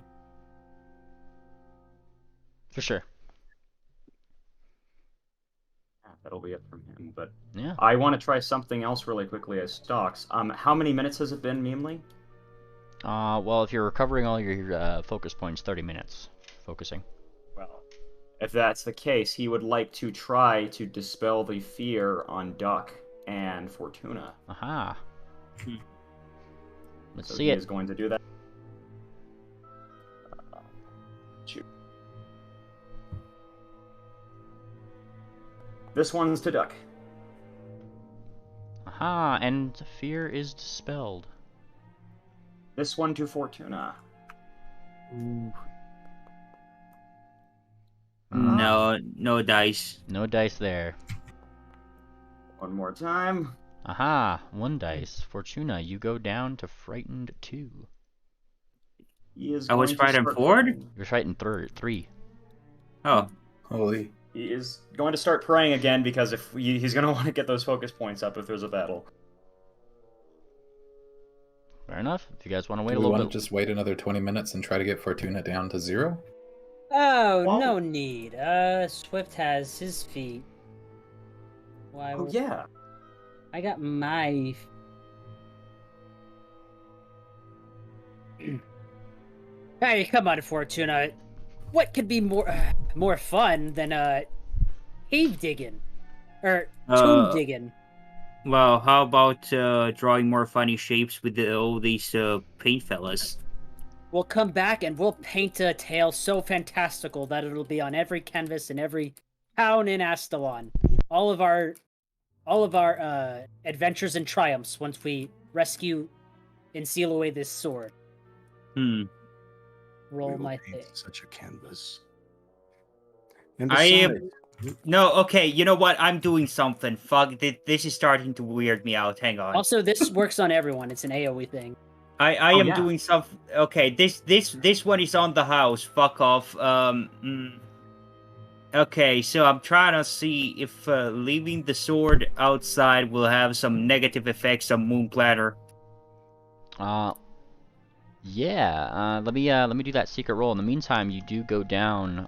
[SPEAKER 1] For sure.
[SPEAKER 4] That'll be it from him. But
[SPEAKER 1] Yeah.
[SPEAKER 4] I want to try something else really quickly as stocks. How many minutes has it been, Meemly?
[SPEAKER 1] Well, if you're recovering all your focus points, 30 minutes focusing.
[SPEAKER 4] Well, if that's the case, he would like to try to dispel the fear on Duck and Fortuna.
[SPEAKER 1] Aha. Let's
[SPEAKER 4] So
[SPEAKER 1] see
[SPEAKER 4] he
[SPEAKER 1] it.
[SPEAKER 4] is going to do that. Shoot. This one's to Duck.
[SPEAKER 1] Aha, and fear is dispelled.
[SPEAKER 4] This one to Fortuna.
[SPEAKER 2] No dice.
[SPEAKER 1] No dice there.
[SPEAKER 4] One more time.
[SPEAKER 1] Aha, 1 dice. Fortuna, you go down to frightened 2.
[SPEAKER 4] He is
[SPEAKER 2] I was
[SPEAKER 4] going to
[SPEAKER 2] frightened
[SPEAKER 4] start
[SPEAKER 2] forward?
[SPEAKER 4] praying.
[SPEAKER 1] You're frightened 3.
[SPEAKER 2] Oh,
[SPEAKER 7] Holy.
[SPEAKER 4] He is going to start praying again because he's going to want to get those focus points up if there's a battle.
[SPEAKER 1] Fair enough. If you guys want to wait
[SPEAKER 7] Do
[SPEAKER 1] a
[SPEAKER 7] we
[SPEAKER 1] little
[SPEAKER 7] want
[SPEAKER 1] bit.
[SPEAKER 7] to just wait another 20 minutes and try to get Fortuna down to 0?
[SPEAKER 5] Oh,
[SPEAKER 4] Well-
[SPEAKER 5] no need. Swift has his feet. Why?
[SPEAKER 4] Oh yeah.
[SPEAKER 5] I got my. Hey, come on, Fortuna. What could be more fun than cave digging or tomb digging?
[SPEAKER 2] well, how about drawing more funny shapes with all these paint fellas?
[SPEAKER 5] We'll come back and we'll paint a tale so fantastical that it'll be on every canvas in every town in Astalon. All of our adventures and triumphs once we rescue and seal away this sword. Roll
[SPEAKER 8] We will
[SPEAKER 5] my
[SPEAKER 8] paint
[SPEAKER 5] thing.
[SPEAKER 8] such a canvas. And
[SPEAKER 2] I am.
[SPEAKER 8] besides,
[SPEAKER 2] No, okay, you know what? I'm doing something. Fuck, this is starting to weird me out. Hang on.
[SPEAKER 5] Also, this works on everyone. It's an AoE thing.
[SPEAKER 2] I
[SPEAKER 4] Oh,
[SPEAKER 2] am
[SPEAKER 4] yeah.
[SPEAKER 2] doing something. Okay, this one is on the house. Fuck off. Okay, so I'm trying to see if leaving the sword outside will have some negative effects on Moon Platter.
[SPEAKER 1] Yeah. Let me do that secret roll. In the meantime, you do go down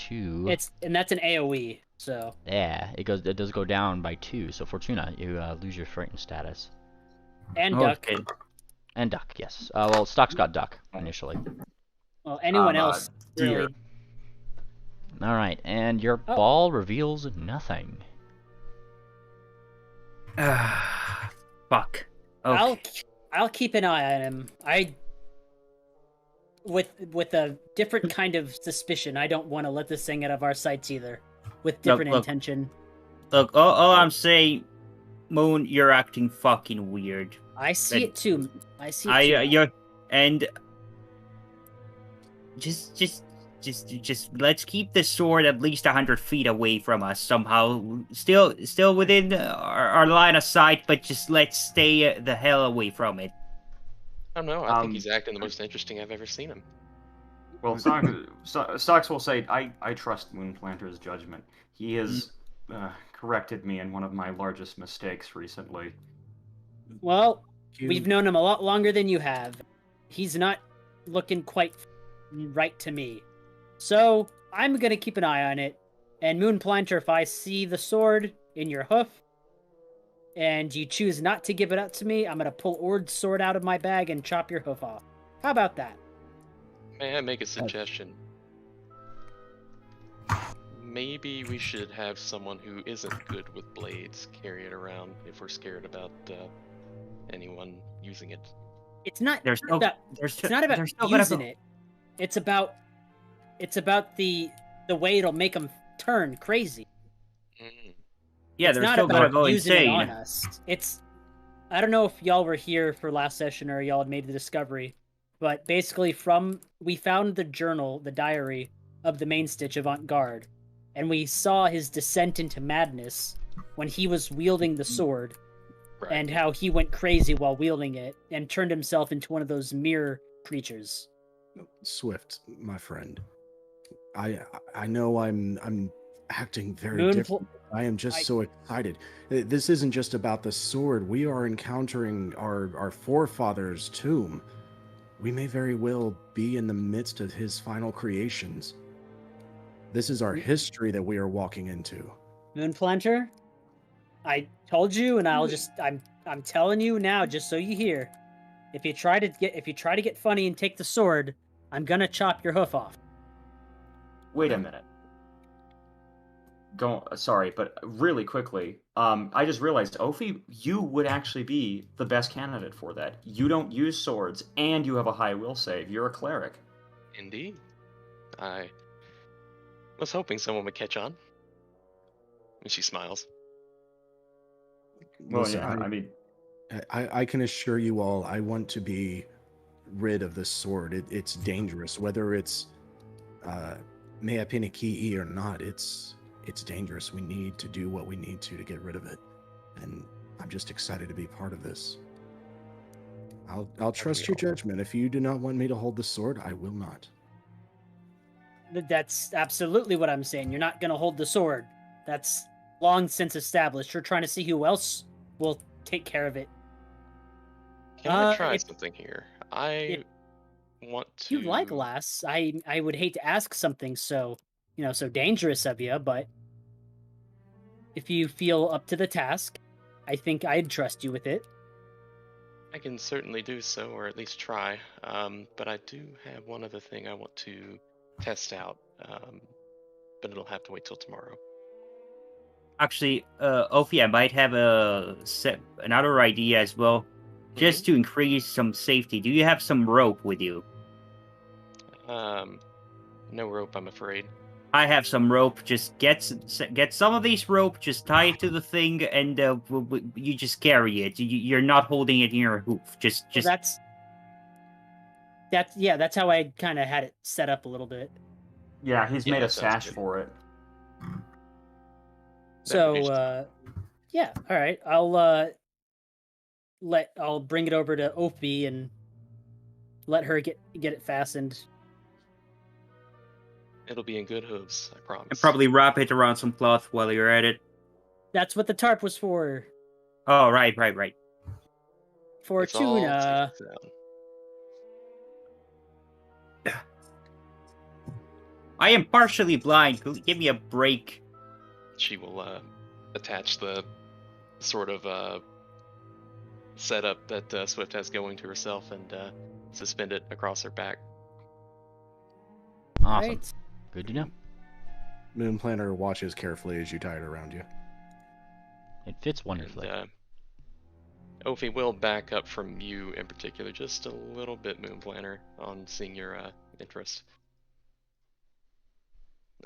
[SPEAKER 1] to.
[SPEAKER 5] And that's an AoE. So
[SPEAKER 1] Yeah, it does go down by 2. So Fortuna, you lose your frightened status.
[SPEAKER 5] and duck.
[SPEAKER 2] Okay.
[SPEAKER 1] And duck, yes. Well, Stock's got duck initially.
[SPEAKER 5] Well, anyone else
[SPEAKER 4] deer.
[SPEAKER 5] really?
[SPEAKER 1] All right, and your
[SPEAKER 5] Oh.
[SPEAKER 1] ball reveals nothing.
[SPEAKER 2] Fuck. Okay.
[SPEAKER 5] I'll keep an eye on him. With a different kind of suspicion. I don't want to let this thing out of our sights either. With different
[SPEAKER 2] look.
[SPEAKER 5] intention.
[SPEAKER 2] Look, all I'm saying, Moon, you're acting fucking weird.
[SPEAKER 5] I see it too. I see it too.
[SPEAKER 2] You're and just let's keep the sword at least 100 feet away from us somehow. Still within our line of sight, but just let's stay the hell away from it.
[SPEAKER 3] I don't know. I think he's acting the most interesting I've ever seen him.
[SPEAKER 4] Well, Stocks will say, I trust Moonplanter's judgment. He has corrected me in one of my largest mistakes recently.
[SPEAKER 5] Well, we've known him a lot longer than you have. He's not looking quite right to me. So, I'm gonna keep an eye on it. And Moonplanter, if I see the sword in your hoof, and you choose not to give it up to me, I'm gonna pull Ord's sword out of my bag and chop your hoof off. How about that?
[SPEAKER 3] May I make a suggestion? Maybe we should have someone who isn't good with blades carry it around if we're scared about anyone using it.
[SPEAKER 5] It's not
[SPEAKER 2] There's no,
[SPEAKER 5] about,
[SPEAKER 2] there's
[SPEAKER 5] it's not about
[SPEAKER 2] there's no gonna
[SPEAKER 5] using
[SPEAKER 2] go-
[SPEAKER 5] it. It's about the way it'll make them turn crazy.
[SPEAKER 3] Mm.
[SPEAKER 2] Yeah,
[SPEAKER 5] It's
[SPEAKER 2] they're
[SPEAKER 5] not
[SPEAKER 2] still gonna
[SPEAKER 5] about
[SPEAKER 2] go
[SPEAKER 5] using it on
[SPEAKER 2] insane.
[SPEAKER 5] us. It's I don't know if y'all were here for last session or y'all had made the discovery, but basically we found the journal, the diary of the main stitch avant-garde, and we saw his descent into madness when he was wielding the sword,
[SPEAKER 3] Right.
[SPEAKER 5] and how he went crazy while wielding it and turned himself into one of those mirror creatures.
[SPEAKER 8] Swift, my friend, I know I'm acting very
[SPEAKER 5] Moonpl-
[SPEAKER 8] different. I am just so excited. This isn't just about the sword. We are encountering our forefather's tomb. We may very well be in the midst of his final creations. This is our history that we are walking into.
[SPEAKER 5] Moonplanter, I told you, and I'm telling you now, just so you hear. If you try to get funny and take the sword, I'm gonna chop your hoof off.
[SPEAKER 4] Wait a minute. Sorry, but really quickly, I just realized, Ophi, you would actually be the best candidate for that. You don't use swords, and you have a high will save. You're a cleric.
[SPEAKER 3] Indeed. I was hoping someone would catch on. And she smiles.
[SPEAKER 4] Well,
[SPEAKER 8] Listen,
[SPEAKER 4] yeah, I mean,
[SPEAKER 8] I can assure you all, I want to be rid of this sword. It's dangerous, whether it's mlptg or not. It's dangerous. We need to do what we need to get rid of it, and I'm just excited to be part of this. I'll trust your judgment. If you do not want me to hold the sword, I will not.
[SPEAKER 5] That's absolutely what I'm saying. You're not going to hold the sword. That's long since established. You're trying to see who else will take care of it.
[SPEAKER 3] Can I try
[SPEAKER 5] if-
[SPEAKER 3] something here? I want
[SPEAKER 5] If
[SPEAKER 3] to.
[SPEAKER 5] you'd like, Lass, I would hate to ask something so dangerous of you, but if you feel up to the task, I think I'd trust you with it.
[SPEAKER 3] I can certainly do so, or at least try. But I do have one other thing I want to test out. But it'll have to wait till tomorrow.
[SPEAKER 2] Actually, Ophi, I might have another idea as well, just to increase some safety. Do you have some rope with you?
[SPEAKER 3] No rope, I'm afraid.
[SPEAKER 2] I have some rope. Just get some of these rope. Just tie it to the thing, and you just carry it. You're not holding it in your hoof. Just.
[SPEAKER 5] That's how I kind of had it set up a little bit.
[SPEAKER 4] Yeah, he's
[SPEAKER 3] Yeah,
[SPEAKER 4] made a
[SPEAKER 3] that sounds
[SPEAKER 4] sash
[SPEAKER 3] good.
[SPEAKER 4] for it.
[SPEAKER 5] So, yeah, all right. I'll bring it over to Ophi and let her get it fastened.
[SPEAKER 3] It'll be in good hooves, I promise.
[SPEAKER 2] And probably wrap it around some cloth while you're at it.
[SPEAKER 5] That's what the tarp was for.
[SPEAKER 2] Oh, right.
[SPEAKER 5] For
[SPEAKER 3] It's all
[SPEAKER 5] tuna.
[SPEAKER 3] safe and sound.
[SPEAKER 2] I am partially blind. Give me a break.
[SPEAKER 3] She will attach the sort of setup that Swift has going to herself and suspend it across her back.
[SPEAKER 1] Awesome.
[SPEAKER 5] Right.
[SPEAKER 1] Good to know.
[SPEAKER 8] Moon Planner watches carefully as you tie it around you.
[SPEAKER 1] It fits wonderfully.
[SPEAKER 3] And, Ophi will back up from you in particular, just a little bit, Moon Planner, on seeing your interest.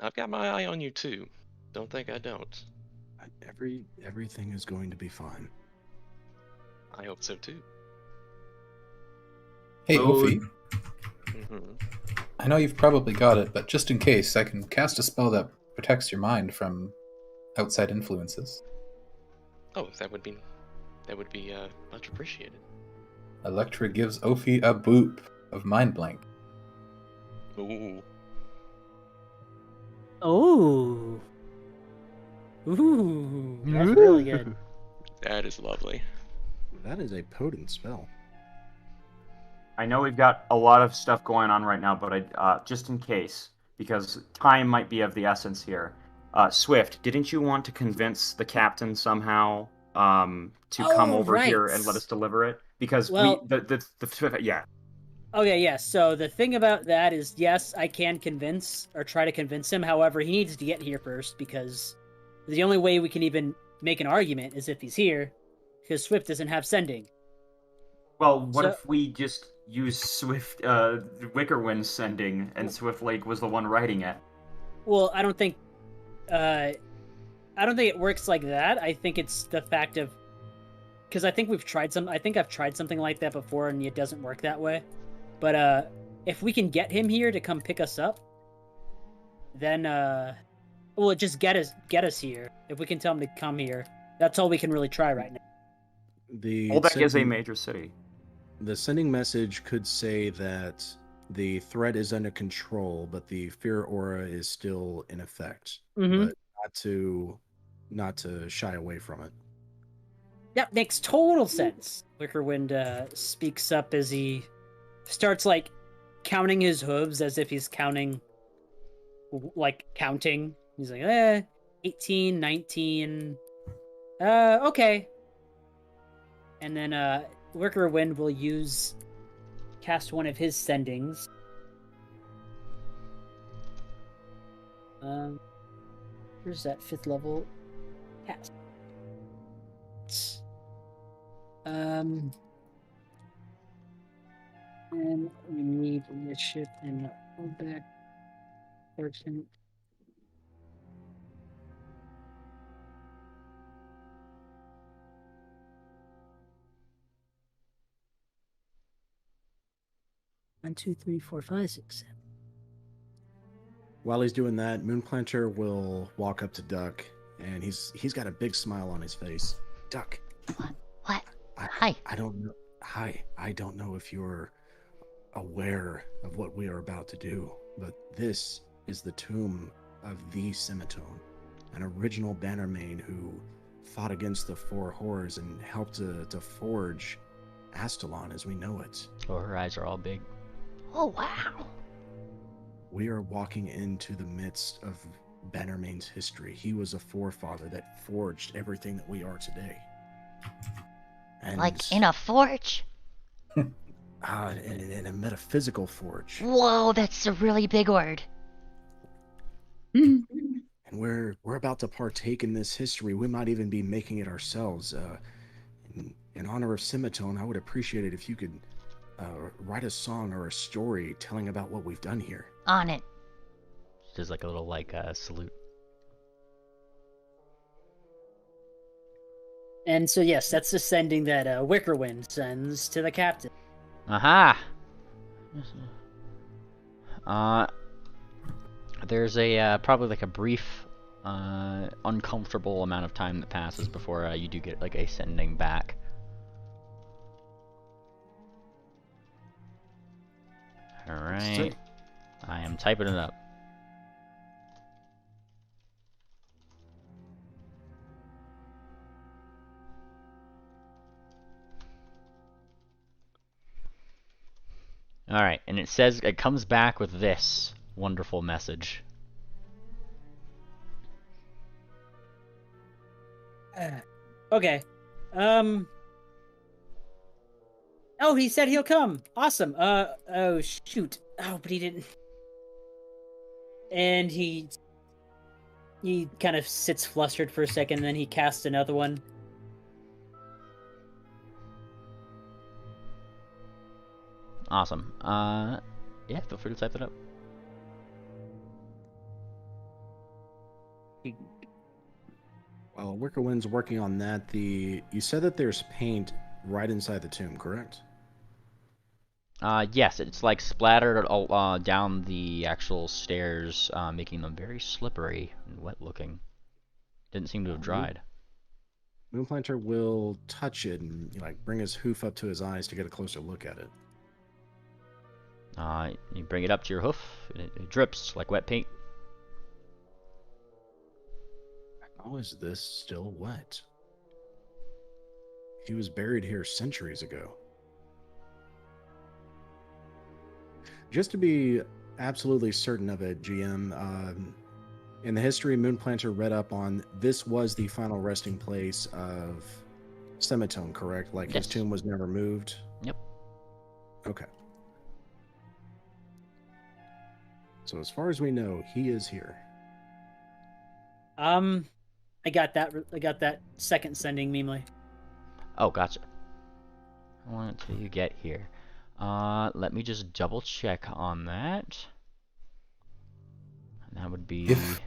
[SPEAKER 3] I've got my eye on you too. Don't think I don't.
[SPEAKER 8] Everything is going to be fine.
[SPEAKER 3] I hope so too.
[SPEAKER 7] Hey,
[SPEAKER 4] Oh.
[SPEAKER 7] Ophi,
[SPEAKER 3] hmm
[SPEAKER 7] I know you've probably got it, but just in case, I can cast a spell that protects your mind from outside influences.
[SPEAKER 3] Oh, that would be much appreciated.
[SPEAKER 7] Electra gives Ophi a boop of mind blank.
[SPEAKER 3] Ooh,
[SPEAKER 5] Oh. Ooh. That's really good.
[SPEAKER 3] that is lovely.
[SPEAKER 8] That is a potent spell.
[SPEAKER 4] I know we've got a lot of stuff going on right now, but I just in case, because time might be of the essence here. Swift, didn't you want to convince the captain somehow to come
[SPEAKER 5] Oh,
[SPEAKER 4] over here
[SPEAKER 5] right.
[SPEAKER 4] and let us deliver it? Because
[SPEAKER 5] Well-
[SPEAKER 4] the Swift, yeah.
[SPEAKER 5] Okay, yeah. So the thing about that is, yes, I can convince or try to convince him. However, he needs to get here first because the only way we can even make an argument is if he's here, because Swift doesn't have sending.
[SPEAKER 4] Well, what
[SPEAKER 5] So-
[SPEAKER 4] if we just use Swift Wickerwind sending, and Swift Lake was the one writing it?
[SPEAKER 5] Well, I don't think it works like that. I think it's the fact of because I think I've tried something like that before, and it doesn't work that way. But if we can get him here to come pick us up, then just get us here. If we can tell him to come here, that's all we can really try right now.
[SPEAKER 4] Olbeck is a major city.
[SPEAKER 8] The sending message could say that the threat is under control, but the fear aura is still in effect.
[SPEAKER 5] Mhm.
[SPEAKER 8] But not to shy away from it.
[SPEAKER 5] That makes total sense. Wickerwind speaks up as he starts like counting his hooves as if he's counting. He's like, 18, 19. Okay. And then Wickerwind will cast one of his sendings. Where's that 5th level cast? And we need initiative and back person. 1, 2, 3, 4, 5, 6, 7.
[SPEAKER 8] While he's doing that, Moonplanter will walk up to Duck, and he's got a big smile on his face. Duck.
[SPEAKER 1] What? Hi.
[SPEAKER 8] I don't know. Hi. I don't know if you're aware of what we are about to do, but this is the tomb of the Semitone, an original Bannermane who fought against the Four Horrors and helped to forge Astalon as we know it.
[SPEAKER 1] Oh, her eyes are all big. Oh, wow.
[SPEAKER 8] We are walking into the midst of Bannermane's history. He was a forefather that forged everything that we are today. And,
[SPEAKER 1] Like in a forge?
[SPEAKER 8] in a metaphysical forge.
[SPEAKER 1] Whoa, that's a really big word.
[SPEAKER 8] And we're about to partake in this history. We might even be making it ourselves. In honor of Semitone, I would appreciate it if you could write a song or a story telling about what we've done here.
[SPEAKER 1] On it. Just like a little salute.
[SPEAKER 5] And so, yes, that's the sending that Wickerwind sends to the captain.
[SPEAKER 1] Aha! There's a probably like a brief, uncomfortable amount of time that passes before you do get like a sending back. Alright. I am typing it up. Alright, and it says, it comes back with this wonderful message.
[SPEAKER 5] Okay. Oh, he said he'll come. Awesome. Oh, shoot. Oh, but he didn't. And he kind of sits flustered for a second, and then he casts another one.
[SPEAKER 1] Awesome. Yeah, feel free to type that up.
[SPEAKER 8] While Wickerwind's working on that, you said that there's paint right inside the tomb, correct?
[SPEAKER 1] Yes, it's like splattered down the actual stairs, making them very slippery and wet looking. Didn't seem to have dried.
[SPEAKER 8] Moonplanter will touch it and bring his hoof up to his eyes to get a closer look at it.
[SPEAKER 1] You bring it up to your hoof, and it drips like wet paint.
[SPEAKER 8] How is this still wet? He was buried here centuries ago. Just to be absolutely certain of it, GM, in the history Moonplanter read up on, this was the final resting place of Semitone, correct? Like
[SPEAKER 1] Yes.
[SPEAKER 8] His tomb was never moved?
[SPEAKER 1] Yep.
[SPEAKER 8] Okay. So as far as we know, he is here.
[SPEAKER 5] I got that second sending, Memely.
[SPEAKER 1] Oh, gotcha. I want it till you get here. Let me just double check on that. And that would be...
[SPEAKER 7] If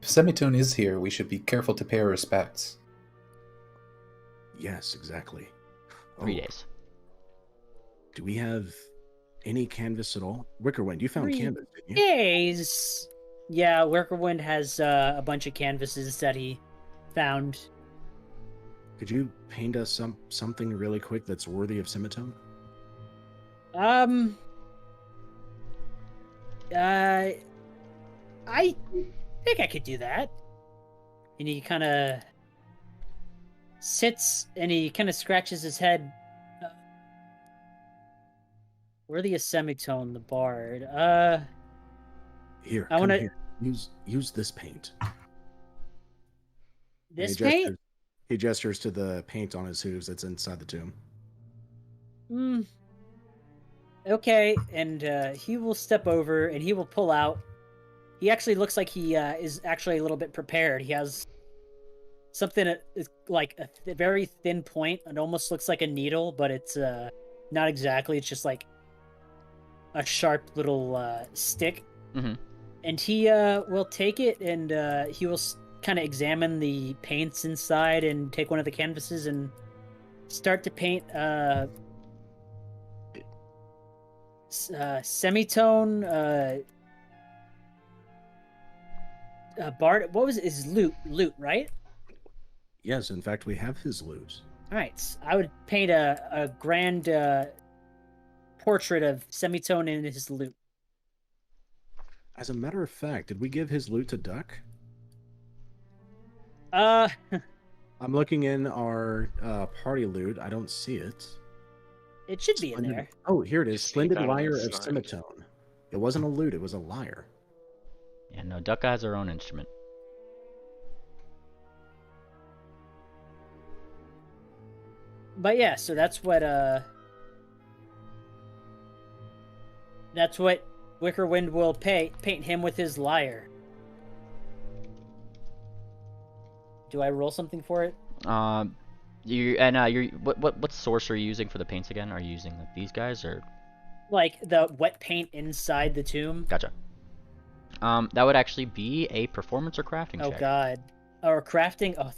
[SPEAKER 7] Semitone is here, we should be careful to pay our respects.
[SPEAKER 8] Yes, exactly.
[SPEAKER 1] 3 days.
[SPEAKER 8] Do we have any canvas at all? Wickerwind, you found
[SPEAKER 5] 3
[SPEAKER 8] canvas, didn't you?
[SPEAKER 5] days. Yeah, Wickerwind has a bunch of canvases that he found.
[SPEAKER 8] Could you paint us something really quick that's worthy of Semitone?
[SPEAKER 5] I think I could do that. And he kind of sits and he kind of scratches his head. Worthy of Semitone, the bard.
[SPEAKER 8] Here,
[SPEAKER 5] I wanna-
[SPEAKER 8] here. Use this paint.
[SPEAKER 5] This
[SPEAKER 8] And
[SPEAKER 5] paint?
[SPEAKER 8] He gestures to the paint on his hooves that's inside the tomb.
[SPEAKER 5] Okay, and he will step over and he will pull out. He actually looks like he is actually a little bit prepared. He has something like a very thin point. It almost looks like a needle, but it's not exactly. It's just like a sharp little stick.
[SPEAKER 1] Mm-hmm.
[SPEAKER 5] And he will take it and he will kind of examine the paints inside and take one of the canvases and start to paint Semitone, Bart. What was it? His loot, right?
[SPEAKER 8] Yes, in fact, we have his loot.
[SPEAKER 5] All right. I would paint a grand portrait of Semitone in his loot.
[SPEAKER 8] As a matter of fact, did we give his loot to Duck?
[SPEAKER 5] Uh,
[SPEAKER 8] I'm looking in our party loot. I don't see it.
[SPEAKER 5] it should be in
[SPEAKER 8] Splendid-
[SPEAKER 5] there.
[SPEAKER 8] Oh, here it is.
[SPEAKER 3] You see
[SPEAKER 8] Splendid
[SPEAKER 3] that
[SPEAKER 8] Lyre of
[SPEAKER 3] inside.
[SPEAKER 8] Semitone. It wasn't a lute, it was a lyre.
[SPEAKER 1] Yeah, no, Ducka has her own instrument.
[SPEAKER 5] But yeah, so that's what Wickerwind will paint him with his lyre. Do I roll something for it?
[SPEAKER 1] What source are you using for the paints again? Are you using like these guys or?
[SPEAKER 5] Like the wet paint inside the tomb?
[SPEAKER 1] Gotcha. That would actually be a performance or crafting
[SPEAKER 5] Oh
[SPEAKER 1] check.
[SPEAKER 5] god. Or crafting? Oh,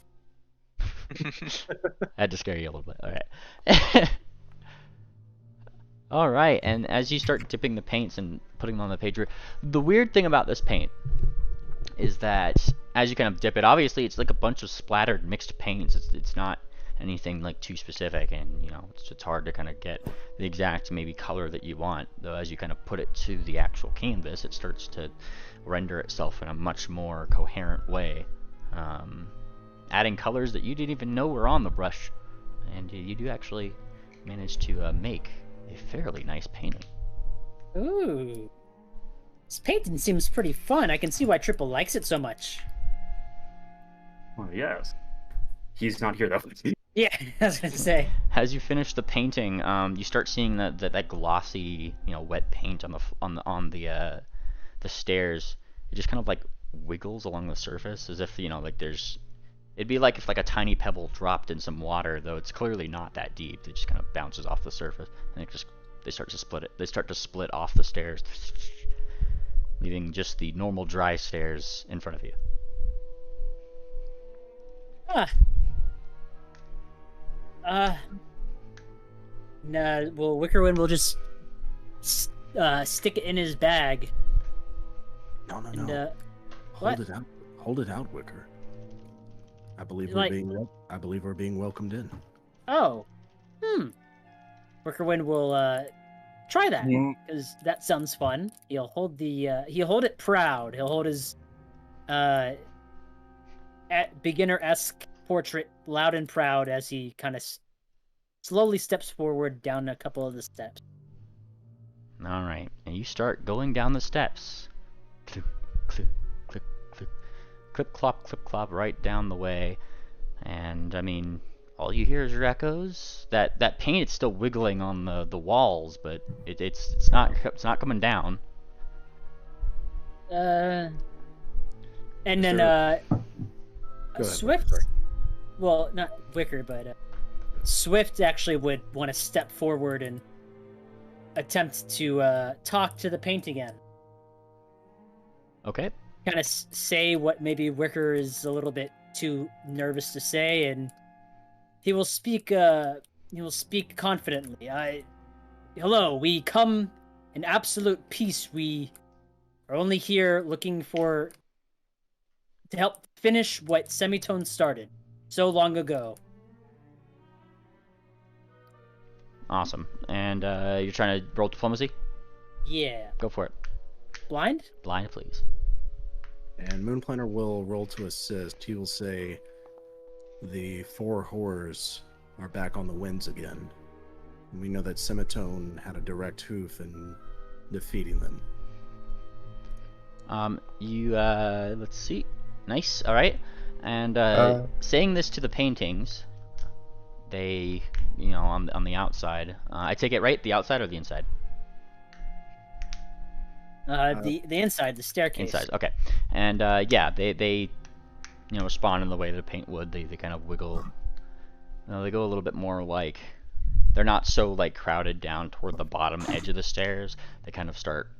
[SPEAKER 1] I had to scare you a little bit. Alright. Alright, and as you start dipping the paints and putting them on the page, the weird thing about this paint is that as you kind of dip it, obviously it's like a bunch of splattered mixed paints. It's not anything like too specific, and you know it's hard to kind of get the exact maybe color that you want. Though as you kind of put it to the actual canvas, it starts to render itself in a much more coherent way. Adding colors that you didn't even know were on the brush, and you do actually manage to make a fairly nice painting.
[SPEAKER 5] ooh. This painting seems pretty fun. I can see why Triple likes it so much.
[SPEAKER 4] Well, yes. He's not here though.
[SPEAKER 5] Yeah, I was gonna say.
[SPEAKER 1] As you finish the painting, you start seeing that glossy, wet paint on the stairs. It just kind of like wiggles along the surface as if like there's. It'd be like if like a tiny pebble dropped in some water, though it's clearly not that deep. It just kind of bounces off the surface, and they start to split it. They start to split off the stairs, leaving just the normal dry stairs in front of you.
[SPEAKER 5] Nah, well, Wickerwind will just stick it in his bag.
[SPEAKER 8] No.
[SPEAKER 5] And,
[SPEAKER 8] Hold
[SPEAKER 5] what?
[SPEAKER 8] it out. Hold it out, Wicker. I believe
[SPEAKER 5] Like-
[SPEAKER 8] we're being welcomed in.
[SPEAKER 5] Oh. Wickerwind will try that, because that sounds fun. He'll hold it proud. He'll hold his beginner-esque portrait loud and proud as he kind of slowly steps forward down a couple of the steps.
[SPEAKER 1] All right, and you start going down the steps. Click, click, click, click, clip clop, right down the way. And I mean, all you hear is your echoes. That paint is still wiggling on the walls, but it's not coming down.
[SPEAKER 5] And then
[SPEAKER 8] Go ahead,
[SPEAKER 5] Swift.
[SPEAKER 8] sorry.
[SPEAKER 5] Well, not Wicker, but Swift actually would want to step forward and attempt to talk to the paint again.
[SPEAKER 1] Okay.
[SPEAKER 5] Kind of say what maybe Wicker is a little bit too nervous to say, and he will speak. He will speak confidently. Hello, we come in absolute peace. We are only here looking to help finish what Semitone started so long ago.
[SPEAKER 1] Awesome. And you're trying to roll diplomacy?
[SPEAKER 5] Yeah.
[SPEAKER 1] Go for it.
[SPEAKER 5] Blind?
[SPEAKER 1] Blind, please.
[SPEAKER 8] And Moonplanner will roll to assist. He will say, "The four horrors are back on the winds again. We know that Semitone had a direct hoof in defeating them."
[SPEAKER 1] Let's see. Nice. All right. And saying this to the paintings, they, on the outside. I take it right, the outside or the inside?
[SPEAKER 5] The inside, the staircase.
[SPEAKER 1] Inside. Okay. And yeah, they respond in the way that a paint would. They kind of wiggle. They go a little bit more like they're not so like crowded down toward the bottom edge of the stairs. They kind of start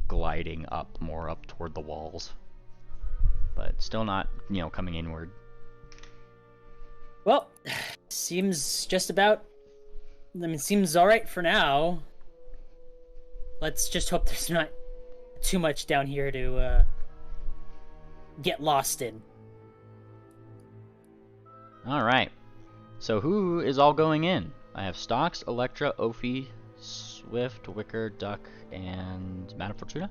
[SPEAKER 1] gliding more up toward the walls, but still not coming inward.
[SPEAKER 5] Well, seems just about. I mean, seems all right for now. let's just hope there's not too much down here to get lost in.
[SPEAKER 1] All right. So who is all going in? I have Stocks, Electra, Ophi, Swift, Wicker, Duck, and Madame Fortuna.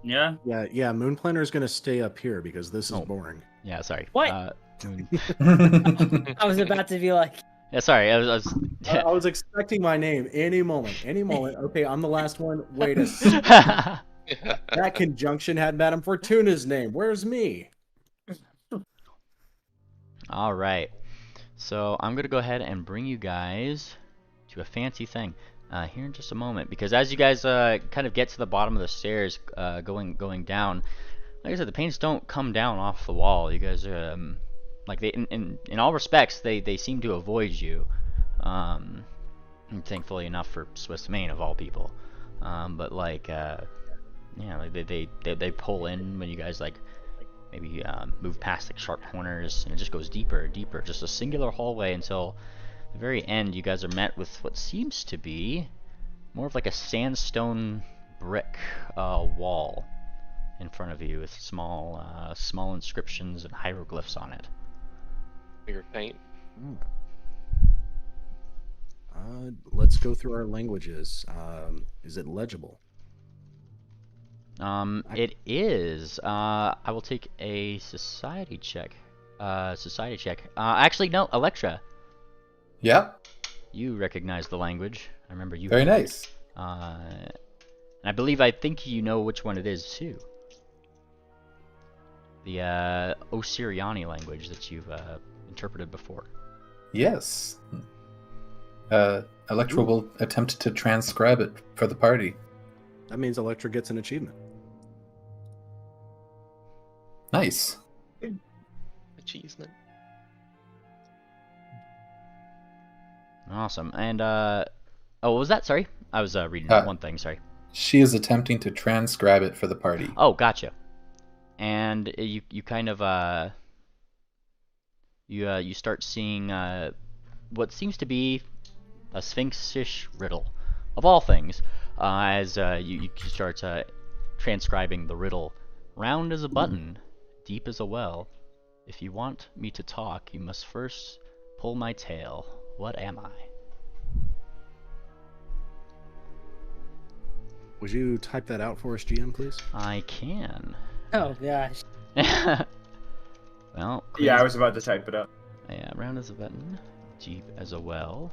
[SPEAKER 2] Yeah.
[SPEAKER 8] Yeah. Moon Planner is gonna stay up here because this is boring.
[SPEAKER 1] Yeah, sorry.
[SPEAKER 5] What? I was about to be like,
[SPEAKER 1] Yeah, sorry. I was
[SPEAKER 8] I was expecting my name any moment. Okay, I'm the last one. Wait a second. That conjunction had Madame Fortuna's name. Where's me?
[SPEAKER 1] All right. So I'm gonna go ahead and bring you guys to a fancy thing here in just a moment, because as you guys kind of get to the bottom of the stairs, going down, like I said, the paints don't come down off the wall. You guys are like they in all respects they seem to avoid you. And thankfully enough for Swiss Main of all people. But like yeah, like they pull in when you guys like maybe move past like sharp corners, and it just goes deeper and deeper, just a singular hallway until the very end. You guys are met with what seems to be more of like a sandstone brick wall in front of you with small inscriptions and hieroglyphs on it.
[SPEAKER 3] Bigger paint.
[SPEAKER 8] Let's go through our languages. Is it legible?
[SPEAKER 1] It is. I will take a society check. Actually, no, Electra.
[SPEAKER 7] Yeah.
[SPEAKER 1] You recognize the language. I remember you.
[SPEAKER 7] Very nice.
[SPEAKER 1] And I think you know which one it is too. The Osiriani language that you've interpreted before.
[SPEAKER 7] Yes. Electra will attempt to transcribe it for the party.
[SPEAKER 8] That means Electra gets an achievement.
[SPEAKER 7] Nice.
[SPEAKER 3] Achievement.
[SPEAKER 1] Awesome. And oh, what was that? Sorry, I was reading one thing. Sorry.
[SPEAKER 7] She is attempting to transcribe it for the party.
[SPEAKER 1] Oh, gotcha. And you kind of you start seeing what seems to be a sphinx-ish riddle, of all things, as you start transcribing the riddle. Round as a button, deep as a well. If you want me to talk, you must first pull my tail. What am I?
[SPEAKER 8] Would you type that out for us, GM, please?
[SPEAKER 1] I can.
[SPEAKER 5] oh gosh.
[SPEAKER 1] Well,
[SPEAKER 4] Yeah, I was about to type it up.
[SPEAKER 1] yeah, round as a button, deep as a well.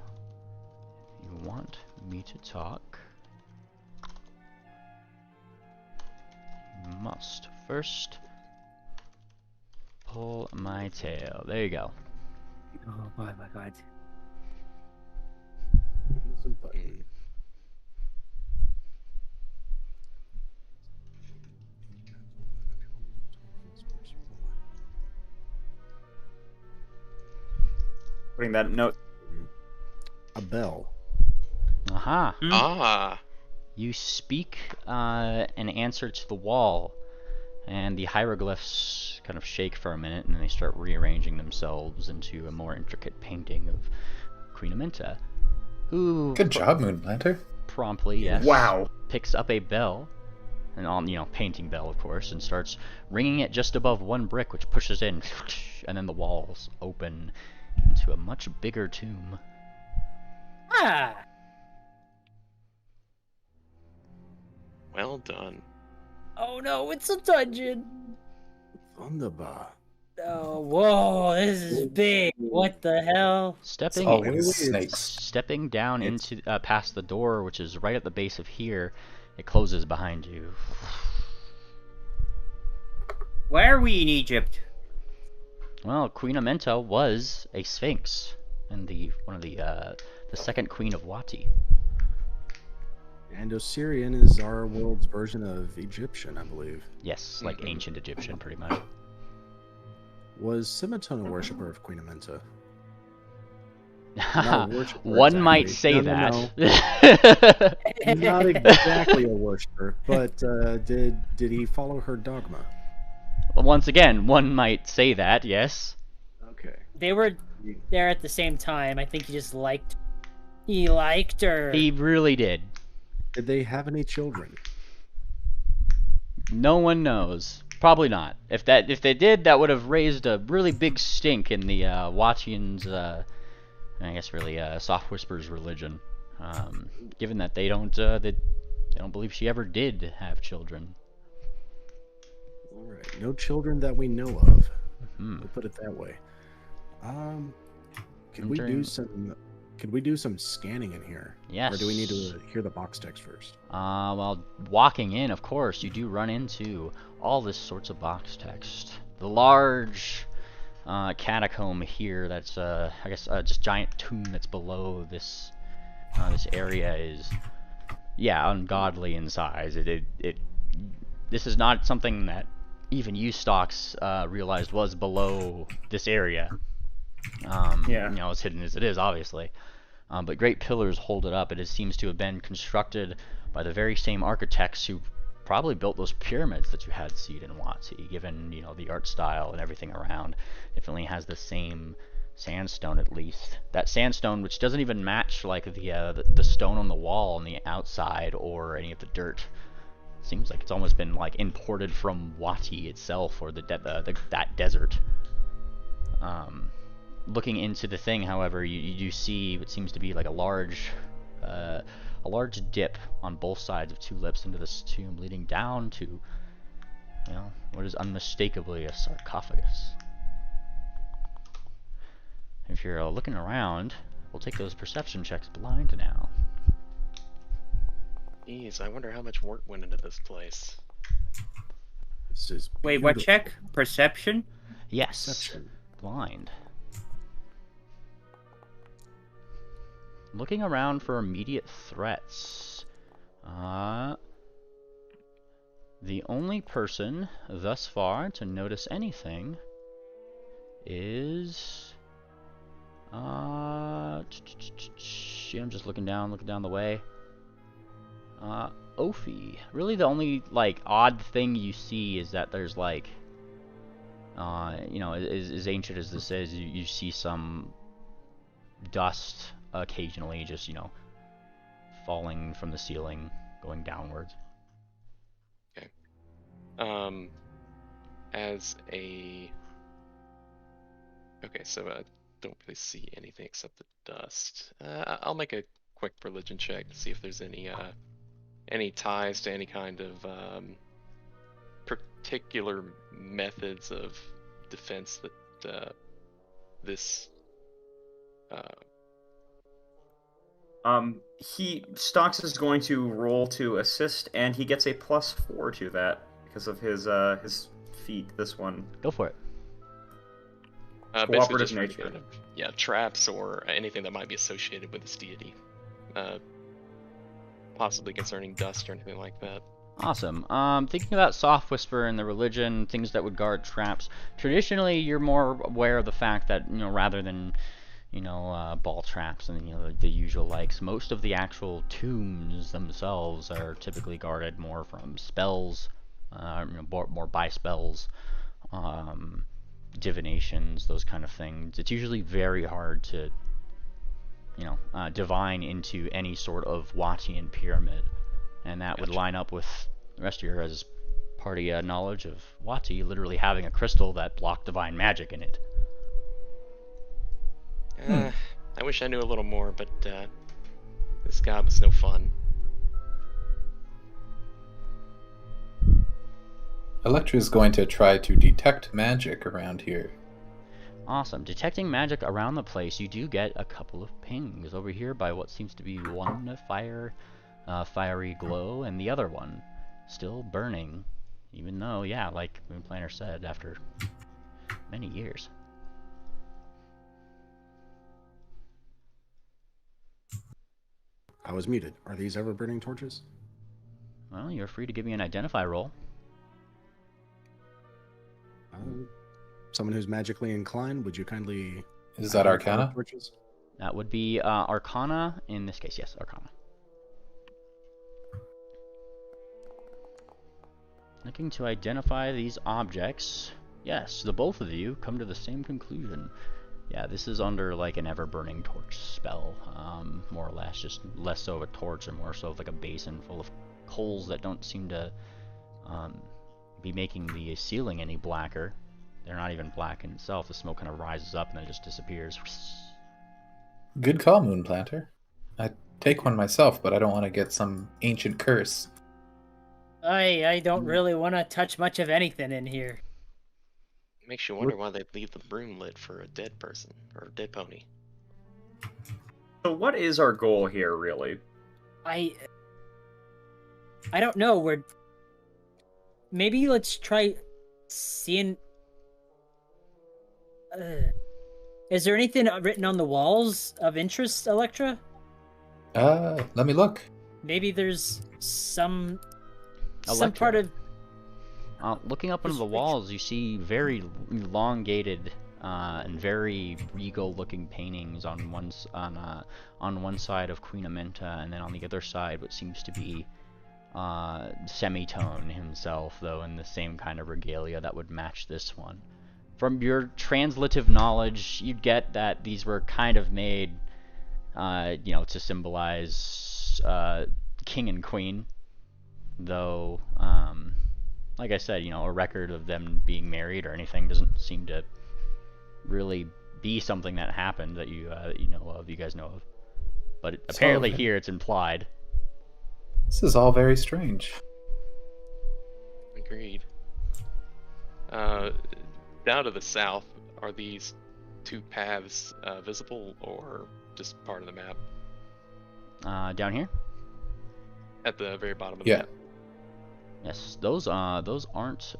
[SPEAKER 1] If you want me to talk, you must first pull my tail. There you go.
[SPEAKER 5] Oh my god.
[SPEAKER 8] It's a button.
[SPEAKER 4] Putting that note.
[SPEAKER 8] A bell.
[SPEAKER 1] Aha.
[SPEAKER 3] Ah.
[SPEAKER 1] You speak an answer to the wall, and the hieroglyphs kind of shake for a minute, and then they start rearranging themselves into a more intricate painting of Queen Aminta, who
[SPEAKER 7] Good job, Moonplanter.
[SPEAKER 1] promptly, yes,
[SPEAKER 4] Wow.
[SPEAKER 1] picks up a bell, an painting bell, of course, and starts ringing it just above one brick, which pushes in, and then the walls open into a much bigger tomb.
[SPEAKER 5] Ah.
[SPEAKER 3] Well done.
[SPEAKER 5] Oh no, it's a dungeon.
[SPEAKER 8] Wunderbar.
[SPEAKER 5] Oh, whoa, this is big. What the hell?
[SPEAKER 1] Stepping
[SPEAKER 7] always snakes.
[SPEAKER 1] Stepping down into past the door, which is right at the base of here, it closes behind you.
[SPEAKER 2] Why are we in Egypt?
[SPEAKER 1] Well, Queen Amenta was a sphinx, and the second queen of Wati.
[SPEAKER 8] And Osirian is our world's version of Egyptian, I believe.
[SPEAKER 1] Yes, like ancient Egyptian, pretty much.
[SPEAKER 8] Was Simatone a worshiper of Queen Aminta? Not a worshiper,
[SPEAKER 1] One might
[SPEAKER 8] exactly.
[SPEAKER 1] say
[SPEAKER 8] No.
[SPEAKER 1] that.
[SPEAKER 8] Not exactly a worshiper, but did he follow her dogma?
[SPEAKER 1] Once again, one might say that, yes.
[SPEAKER 8] Okay.
[SPEAKER 5] They were there at the same time. I think he just liked. He liked her.
[SPEAKER 1] He really did.
[SPEAKER 8] Did they have any children?
[SPEAKER 1] No one knows. Probably not. If they did, that would have raised a really big stink in the Wachians, I guess really Soft Whisper's religion. Given that they don't believe she ever did have children.
[SPEAKER 8] All right, no children that we know of.
[SPEAKER 1] Hmm.
[SPEAKER 8] We'll put it that way. Can we do some scanning in here?
[SPEAKER 1] Yes.
[SPEAKER 8] Or do we need to hear the box text first?
[SPEAKER 1] Well, walking in, of course, you do run into all this sorts of box text. The large catacomb here that's, I guess, just giant tomb that's below this this area is, yeah, ungodly in size. This is not something that even you Stocks realized was below this area.
[SPEAKER 2] Yeah.
[SPEAKER 1] You know, as hidden as it is, obviously. But great pillars hold it up. It seems to have been constructed by the very same architects who probably built those pyramids that you had seen in Watsi, given, you know, the art style and everything around. Definitely has the same sandstone, at least. That sandstone, which doesn't even match like the stone on the wall on the outside or any of the dirt. Seems like it's almost been like imported from Wati itself, or that desert. Looking into the thing, however, you do see what seems to be like a large dip on both sides of two lips into this tomb, leading down to, you know, what is unmistakably a sarcophagus. If you're looking around, we'll take those perception checks blind now.
[SPEAKER 3] Jeez, I wonder how much work went into this place.
[SPEAKER 8] This is
[SPEAKER 2] Wait, what
[SPEAKER 8] beautiful.
[SPEAKER 2] check? Perception?
[SPEAKER 1] Yes,
[SPEAKER 8] Perception.
[SPEAKER 1] blind. Looking around for immediate threats. The only person thus far to notice anything is I'm just looking down the way. Ophi. Really, the only like odd thing you see is that there's like, you know, as ancient as this is, you see some dust occasionally, just, you know, falling from the ceiling, going downwards.
[SPEAKER 3] Okay. Okay, so don't really see anything except the dust. I'll make a quick religion check to see if there's any ties to any kind of particular methods of defense that this
[SPEAKER 4] Stocks is going to roll to assist, and he gets a +4 to that because of his feat. This one.
[SPEAKER 1] Go for it.
[SPEAKER 3] basically
[SPEAKER 4] Cooperative
[SPEAKER 3] just for any
[SPEAKER 4] nature.
[SPEAKER 3] kind of, traps or anything that might be associated with this deity, possibly concerning dust or anything like that.
[SPEAKER 1] Awesome. Thinking about Soft Whisper and the religion, things that would guard traps. Traditionally, you're more aware of the fact that, you know, rather than, you know, ball traps and, you know, the usual likes, most of the actual tombs themselves are typically guarded more from spells, you know, more by spells, divinations, those kind of things. It's usually very hard to, you know, divine into any sort of Watian pyramid. And that would line up with the rest of your as party knowledge of Wati literally having a crystal that blocked divine magic in it.
[SPEAKER 3] I wish I knew a little more, but this god was no fun.
[SPEAKER 7] Electra is going to try to detect magic around here.
[SPEAKER 1] Awesome. Detecting magic around the place, you do get a couple of pings over here by what seems to be one fiery glow, and the other one still burning, even though, yeah, like Moonplanner said, after many years.
[SPEAKER 8] I was muted. Are these ever burning torches?
[SPEAKER 1] Well, you're free to give me an identify roll.
[SPEAKER 8] Someone who's magically inclined, would you kindly...
[SPEAKER 7] Is that Arcana?
[SPEAKER 8] Torches?
[SPEAKER 1] That would be Arcana in this case. Yes, Arcana. Looking to identify these objects. Yes, the both of you come to the same conclusion. Yeah, this is under like an ever-burning torch spell, more or less. Just less so of a torch and more so of like a basin full of coals that don't seem to be making the ceiling any blacker. They're not even black in itself. The smoke kind of rises up and then it just disappears.
[SPEAKER 7] Good call, Moonplanter. I'd take one myself, but I don't want to get some ancient curse.
[SPEAKER 5] I don't really want to touch much of anything in here.
[SPEAKER 3] Makes you wonder why they'd leave the room lit for a dead person or a dead pony.
[SPEAKER 4] So what is our goal here, really?
[SPEAKER 5] I don't know. Maybe let's try seeing. Is there anything written on the walls of interest, Electra?
[SPEAKER 7] Let me look.
[SPEAKER 5] Maybe there's some
[SPEAKER 1] Electra.
[SPEAKER 5] part of.
[SPEAKER 1] Looking up into the walls, you see very elongated and very regal-looking paintings on one side of Queen Amenta, and then on the other side, what seems to be Semitone himself, though in the same kind of regalia that would match this one. From your translative knowledge, you'd get that these were kind of made, to symbolize king and queen, though. Like I said, a record of them being married or anything doesn't seem to really be something that happened that you guys know of. But apparently here it's implied.
[SPEAKER 7] This is all very strange.
[SPEAKER 3] Agreed. Down to the south, are these two paths visible or just part of the map?
[SPEAKER 1] Down here?
[SPEAKER 3] At the very bottom of the map.
[SPEAKER 1] Yes, those aren't.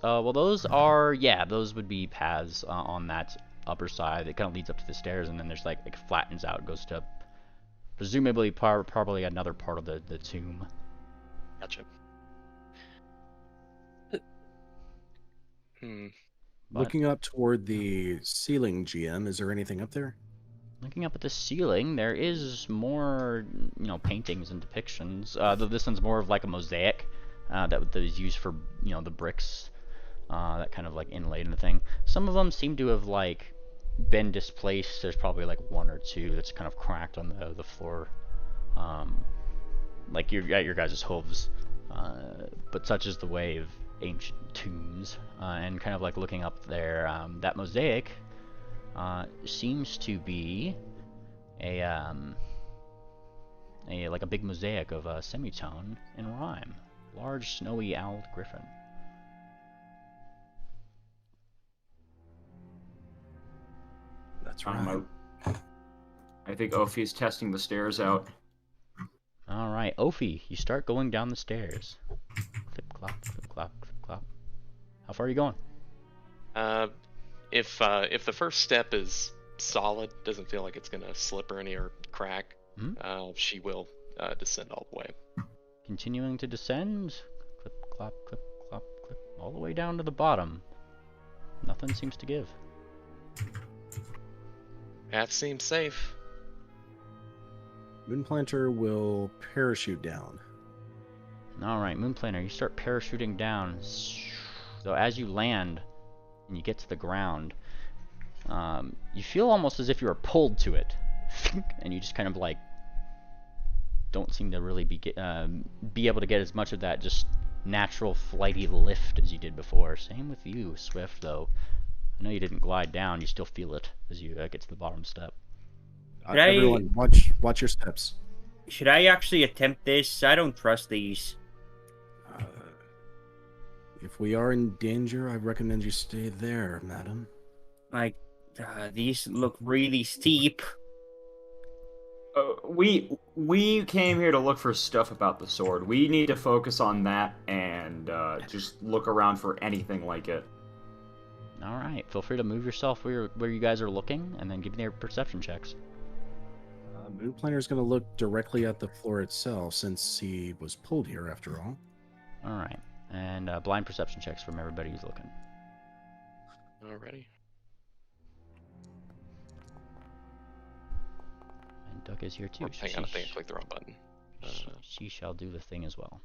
[SPEAKER 1] Well, those are. Yeah, those would be paths on that upper side. It kind of leads up to the stairs, and then there's like it flattens out, goes to presumably probably another part of the tomb.
[SPEAKER 3] Gotcha.
[SPEAKER 8] Looking up toward the ceiling, GM, is there anything up there?
[SPEAKER 1] Looking up at the ceiling, there is more, paintings and depictions. Though this one's more of like a mosaic. That is used for the bricks that kind of like inlaid in the thing. Some of them seem to have like been displaced. There's probably like one or two that's kind of cracked on the floor, like your guys' hooves. But such is the way of ancient tombs. And kind of like looking up there, that mosaic seems to be a big mosaic of a semitone in rhyme. Large, snowy owled griffin.
[SPEAKER 8] That's right.
[SPEAKER 4] I think Ophi's testing the stairs out.
[SPEAKER 1] Alright, Ophi, you start going down the stairs. Clip clop, clip clop, clip clop. How far are you going?
[SPEAKER 3] If the first step is solid, doesn't feel like it's gonna slip or crack, she will descend all the way.
[SPEAKER 1] Continuing to descend, clip, clop, all the way down to the bottom. Nothing seems to give.
[SPEAKER 3] Path seems safe.
[SPEAKER 8] Moonplanter will parachute down.
[SPEAKER 1] Alright, Moonplanter, you start parachuting down. So as you land and you get to the ground, you feel almost as if you were pulled to it. And you just kind of like don't seem to really be able to get as much of that just natural flighty lift as you did before. Same with you, Swift, though. I know you didn't glide down, you still feel it as you get to the bottom step.
[SPEAKER 8] Everyone, watch your steps.
[SPEAKER 2] Should I actually attempt this? I don't trust these.
[SPEAKER 8] If we are in danger, I recommend you stay there, madam.
[SPEAKER 2] Like, these look really steep.
[SPEAKER 4] We came here to look for stuff about the sword. We need to focus on that and just look around for anything like it.
[SPEAKER 1] Alright, feel free to move yourself where you guys are looking, and then give me their perception checks.
[SPEAKER 8] Moonplanter is going to look directly at the floor itself, since he was pulled here after all.
[SPEAKER 1] Alright, and blind perception checks from everybody who's looking.
[SPEAKER 3] Alrighty.
[SPEAKER 1] And Duck is here too.
[SPEAKER 3] Hang on, I think I clicked the wrong button.
[SPEAKER 1] She shall do the thing as well.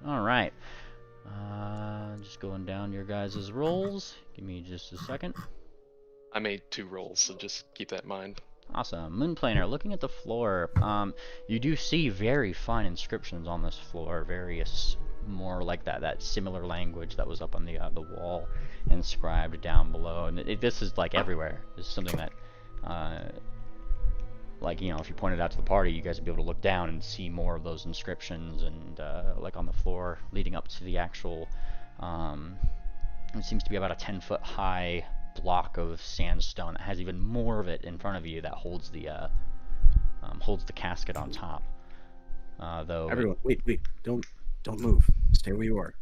[SPEAKER 1] All right. Just going down your guys' rolls. Give me just a second.
[SPEAKER 3] I made 2 rolls, so just keep that in mind.
[SPEAKER 1] Awesome. Moonplaner, looking at the floor, you do see very fine inscriptions on this floor, various more like that similar language that was up on the wall inscribed down below. And this is like everywhere. This is something that, like, you know, if you pointed out to the party, you guys would be able to look down and see more of those inscriptions and, like on the floor leading up to the actual, it seems to be about a 10-foot high block of sandstone that has even more of it in front of you that holds the casket on top. Though
[SPEAKER 8] Everyone, wait, don't move. Stay where you are.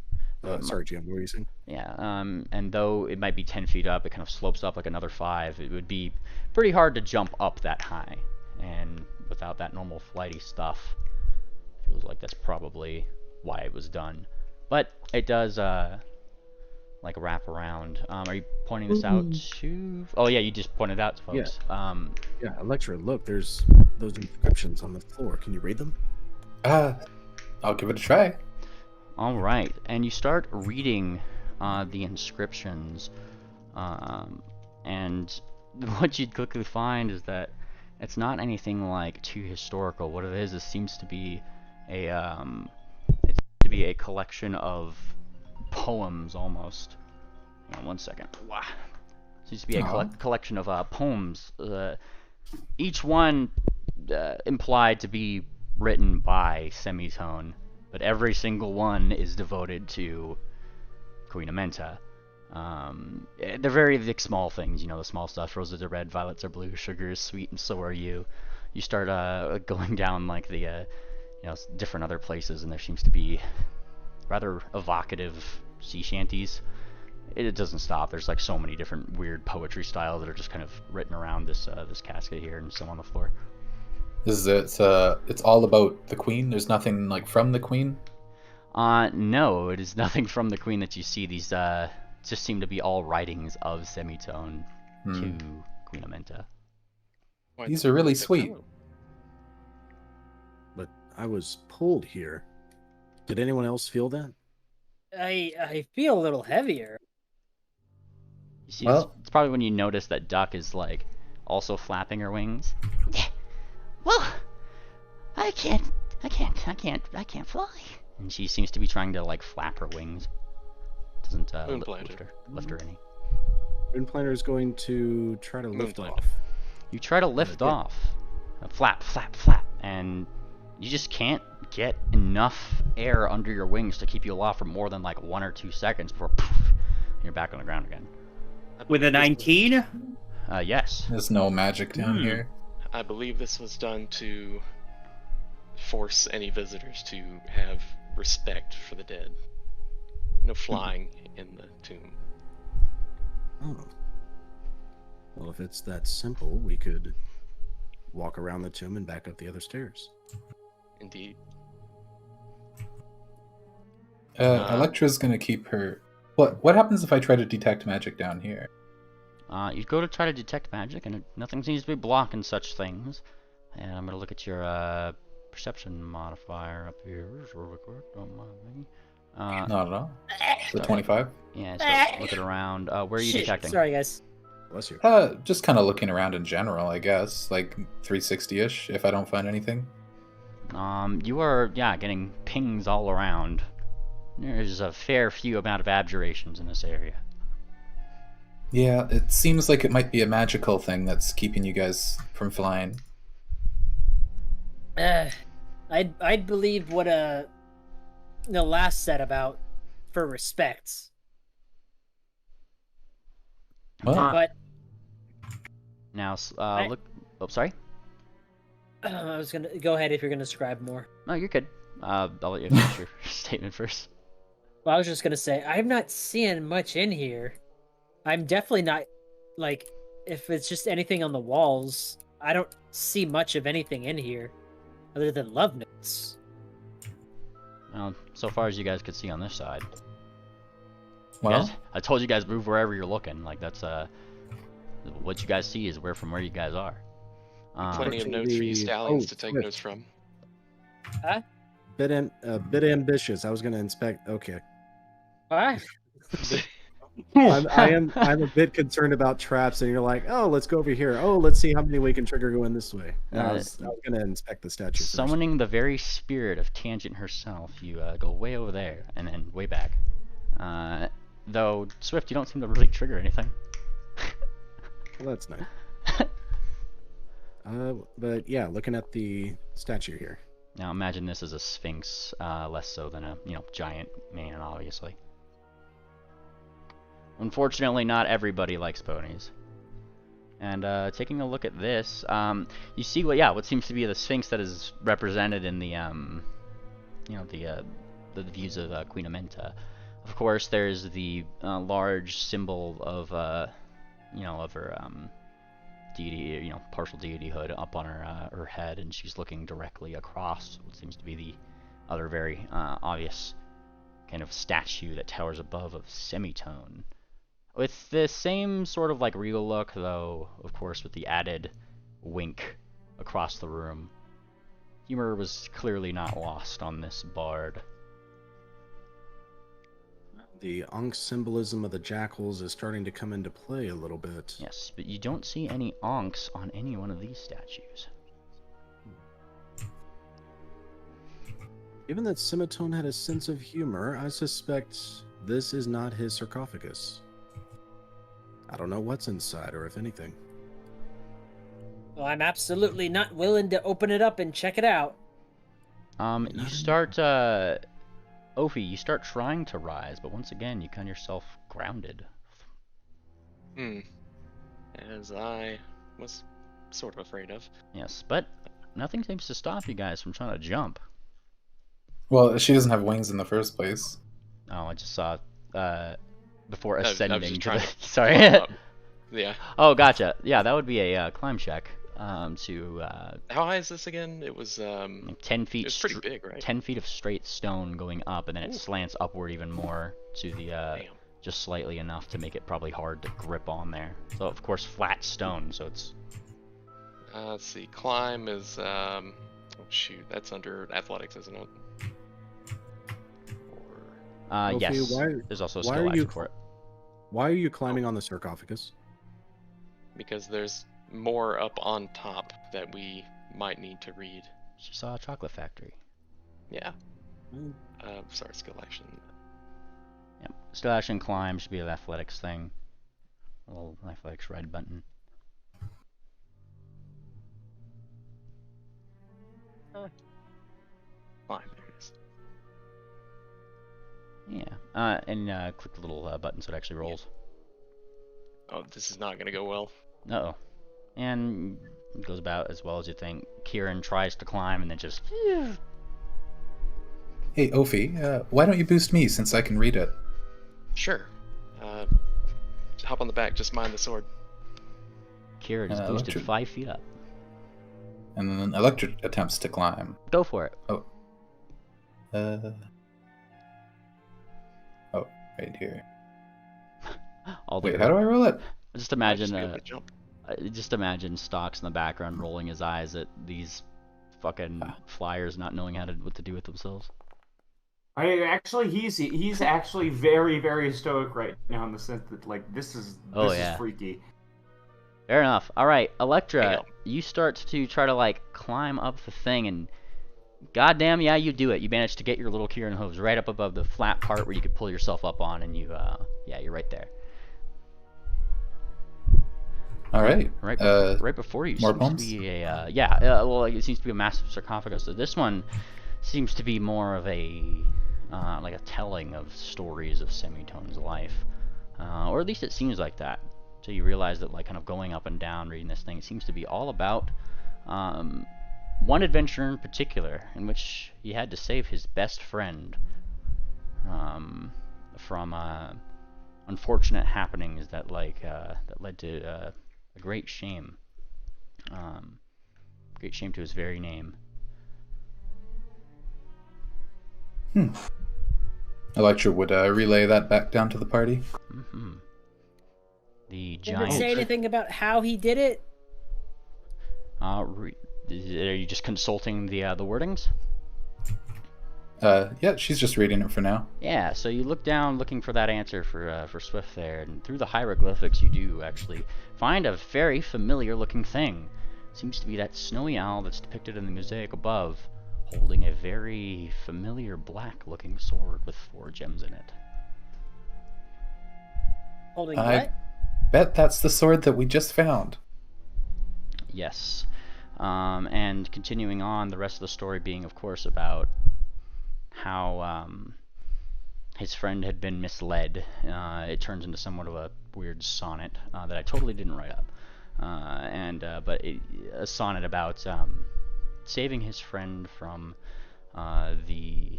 [SPEAKER 8] Sorry, Jim, what were you saying?
[SPEAKER 1] Yeah, and though it might be 10 feet up, it kind of slopes up like another 5. It would be pretty hard to jump up that high, and without that normal flighty stuff, feels like that's probably why it was done. But it does like wrap around. Are you pointing this out to? Oh yeah, you just pointed out to folks.
[SPEAKER 8] Yeah, Electra, look, there's those inscriptions on the floor. Can you read them?
[SPEAKER 7] I'll give it a try.
[SPEAKER 1] All right, and you start reading the inscriptions, and what you'd quickly find is that it's not anything like too historical. What it is seems to be a collection of poems almost. Hold on one second. Wow. Seems to be a collection of poems. Each one implied to be written by Semitone, but every single one is devoted to Queen Amenta. They're very like, small things, you know, the small stuff. Roses are red, violets are blue, sugar is sweet, and so are you. You start going down like the you know, different other places, and there seems to be rather evocative sea shanties. It doesn't stop. There's like so many different weird poetry styles that are just kind of written around this this casket here and some on the floor.
[SPEAKER 7] It's all about the queen. There's nothing like from the queen.
[SPEAKER 1] No, it is nothing from the queen that you see. These just seem to be all writings of Semitone to Queen Amenta.
[SPEAKER 7] These are really sweet.
[SPEAKER 8] But I was pulled here. Did anyone else feel that?
[SPEAKER 5] I feel a little heavier.
[SPEAKER 1] You see, it's probably when you notice that Duck is like also flapping her wings. Well, I can't fly. And she seems to be trying to like flap her wings. Doesn't lift her any.
[SPEAKER 8] Moonplaner is going to try to lift off.
[SPEAKER 1] You try to lift off, flap, flap, flap, and you just can't get enough air under your wings to keep you aloft for more than like 1 or 2 seconds before poof, you're back on the ground again.
[SPEAKER 2] With a 19?
[SPEAKER 1] Yes.
[SPEAKER 7] There's no magic down here.
[SPEAKER 3] I believe this was done to force any visitors to have respect for the dead. No flying in the tomb.
[SPEAKER 8] Oh. Well, if it's that simple, we could walk around the tomb and back up the other stairs.
[SPEAKER 3] Indeed.
[SPEAKER 7] Electra's gonna keep her... What happens if I try to detect magic down here?
[SPEAKER 1] You go to try to detect magic, and nothing seems to be blocking such things. And I'm gonna look at your perception modifier up here. Don't mind me.
[SPEAKER 7] Not at all. The 25?
[SPEAKER 1] Yeah, so looking around. Where are you detecting?
[SPEAKER 5] Sorry, guys.
[SPEAKER 8] Bless you.
[SPEAKER 7] Just kind of looking around in general, I guess. Like 360-ish, if I don't find anything.
[SPEAKER 1] You are, getting pings all around. There's a fair few amount of abjurations in this area.
[SPEAKER 7] Yeah, it seems like it might be a magical thing that's keeping you guys from flying.
[SPEAKER 5] I'd believe what the last set about for respect.
[SPEAKER 7] Well,
[SPEAKER 5] But
[SPEAKER 1] now, look. Oh, sorry.
[SPEAKER 5] I was gonna go ahead if you're gonna describe more.
[SPEAKER 1] No, you're good. I'll let you finish your statement first.
[SPEAKER 5] Well, I was just gonna say I'm not seeing much in here. I'm definitely not like if it's just anything on the walls. I don't see much of anything in here other than love notes.
[SPEAKER 1] Well, so far as you guys could see on this side.
[SPEAKER 7] well,
[SPEAKER 1] I told you guys move wherever you're looking. Like that's what you guys see is from where you guys are.
[SPEAKER 3] Plenty of notes for you stallions to take notes from.
[SPEAKER 5] Huh?
[SPEAKER 8] a bit ambitious. I was going to inspect. Okay.
[SPEAKER 5] What?
[SPEAKER 8] I'm a bit concerned about traps, and you're like, oh, let's go over here. Oh, let's see how many we can trigger going this way. No, I was going to inspect the statue first.
[SPEAKER 1] Summoning the very spirit of Tangent herself, you go way over there and then way back. Though Swift, you don't seem to really trigger anything.
[SPEAKER 8] Well, that's nice. But yeah, looking at the statue here.
[SPEAKER 1] Now imagine this as a sphinx, less so than a giant man, obviously. Unfortunately, not everybody likes ponies. And taking a look at this, you see what seems to be the sphinx that is represented in the the views of Queen Amenta. Of course, there's the large symbol of of her deity, partial deityhood up on her head, and she's looking directly across what seems to be the other very obvious kind of statue that towers above of Semitone. With the same sort of like regal look, though, of course, with the added wink across the room. Humor was clearly not lost on this bard.
[SPEAKER 8] The Ankh symbolism of the jackals is starting to come into play a little bit.
[SPEAKER 1] Yes, but you don't see any Ankhs on any one of these statues.
[SPEAKER 8] Given that Semitone had a sense of humor, I suspect this is not his sarcophagus. I don't know what's inside or if anything.
[SPEAKER 5] Well, I'm absolutely not willing to open it up and check it out.
[SPEAKER 1] You start, Ophi, you start trying to rise, but once again, you find yourself grounded.
[SPEAKER 3] As I was sort of afraid of.
[SPEAKER 1] Yes, but nothing seems to stop you guys from trying to jump.
[SPEAKER 7] Well, she doesn't have wings in the first place.
[SPEAKER 1] Oh, I just saw, before
[SPEAKER 3] I was
[SPEAKER 1] ascending
[SPEAKER 3] just
[SPEAKER 1] to
[SPEAKER 3] trying
[SPEAKER 1] the...
[SPEAKER 3] to
[SPEAKER 1] Sorry.
[SPEAKER 3] Yeah.
[SPEAKER 1] Oh, gotcha. Yeah, that would be a climb check. To
[SPEAKER 3] How high is this again? It was
[SPEAKER 1] 10 feet.
[SPEAKER 3] It's pretty big, right?
[SPEAKER 1] 10 feet of straight stone going up, and then it slants upward even more to the
[SPEAKER 3] Damn.
[SPEAKER 1] just slightly enough to make it probably hard to grip on there. So of course flat stone, so it's.
[SPEAKER 3] Let's see. Climb is oh shoot, that's under athletics, isn't it? Or...
[SPEAKER 1] yes. There's also a skill action for it.
[SPEAKER 8] Why are you climbing on the sarcophagus?
[SPEAKER 3] Because there's more up on top that we might need to read.
[SPEAKER 1] She saw a chocolate factory.
[SPEAKER 3] Yeah. Sorry, skill action.
[SPEAKER 1] Yep. Skill action climb should be an athletics thing. A little athletics red button.
[SPEAKER 3] Climb, there it is.
[SPEAKER 1] Yeah. And click the little button so it actually rolls.
[SPEAKER 3] Oh, this is not gonna go well.
[SPEAKER 1] Uh-oh. And it goes about as well as you think. Kieran tries to climb and then just...
[SPEAKER 7] Hey, Ophi, why don't you boost me since I can read it?
[SPEAKER 3] Sure. Hop on the back, just mind the sword.
[SPEAKER 1] Kieran is boosted
[SPEAKER 7] Electric.
[SPEAKER 1] 5 feet up.
[SPEAKER 7] And then Electric attempts to climb.
[SPEAKER 1] Go for it.
[SPEAKER 7] Oh, right here. Wait, how do I roll it?
[SPEAKER 1] Just imagine,
[SPEAKER 3] Just be able to jump.
[SPEAKER 1] just imagine Stocks in the background rolling his eyes at these fucking flyers not knowing what to do with themselves.
[SPEAKER 4] He's actually very, very stoic right now in the sense that like this is freaky.
[SPEAKER 1] Fair enough. All right, Electra,
[SPEAKER 3] Damn.
[SPEAKER 1] you start to try to like climb up the thing, and goddamn, yeah, you do it. You manage to get your little Kieran hooves right up above the flat part where you could pull yourself up on, and you're right there.
[SPEAKER 7] All right.
[SPEAKER 1] Right before you
[SPEAKER 7] more
[SPEAKER 1] seems
[SPEAKER 7] bones?
[SPEAKER 1] to be a it seems to be a massive sarcophagus. So this one seems to be more of a like a telling of stories of Semitone's life, or at least it seems like that. So you realize that like kind of going up and down reading this thing, it seems to be all about one adventure in particular in which he had to save his best friend from unfortunate happenings that that led to a great shame. Great shame to his very name.
[SPEAKER 7] Electra would relay that back down to the party.
[SPEAKER 1] Mm-hmm. The
[SPEAKER 5] Did it
[SPEAKER 1] giant.
[SPEAKER 5] say anything about how he did it?
[SPEAKER 1] Are you just consulting the wordings?
[SPEAKER 7] Yeah, she's just reading it for now.
[SPEAKER 1] Yeah, so you look down looking for that answer for Swift there, and through the hieroglyphics you do actually find a very familiar looking thing. Seems to be that snowy owl that's depicted in the mosaic above, holding a very familiar black looking sword with 4 gems in it.
[SPEAKER 5] Holding
[SPEAKER 7] I
[SPEAKER 5] what?
[SPEAKER 7] bet that's the sword that we just found.
[SPEAKER 1] Yes. And continuing on, the rest of the story being, of course, about how his friend had been misled. It turns into somewhat of a weird sonnet that I totally didn't write up. But a sonnet about saving his friend from the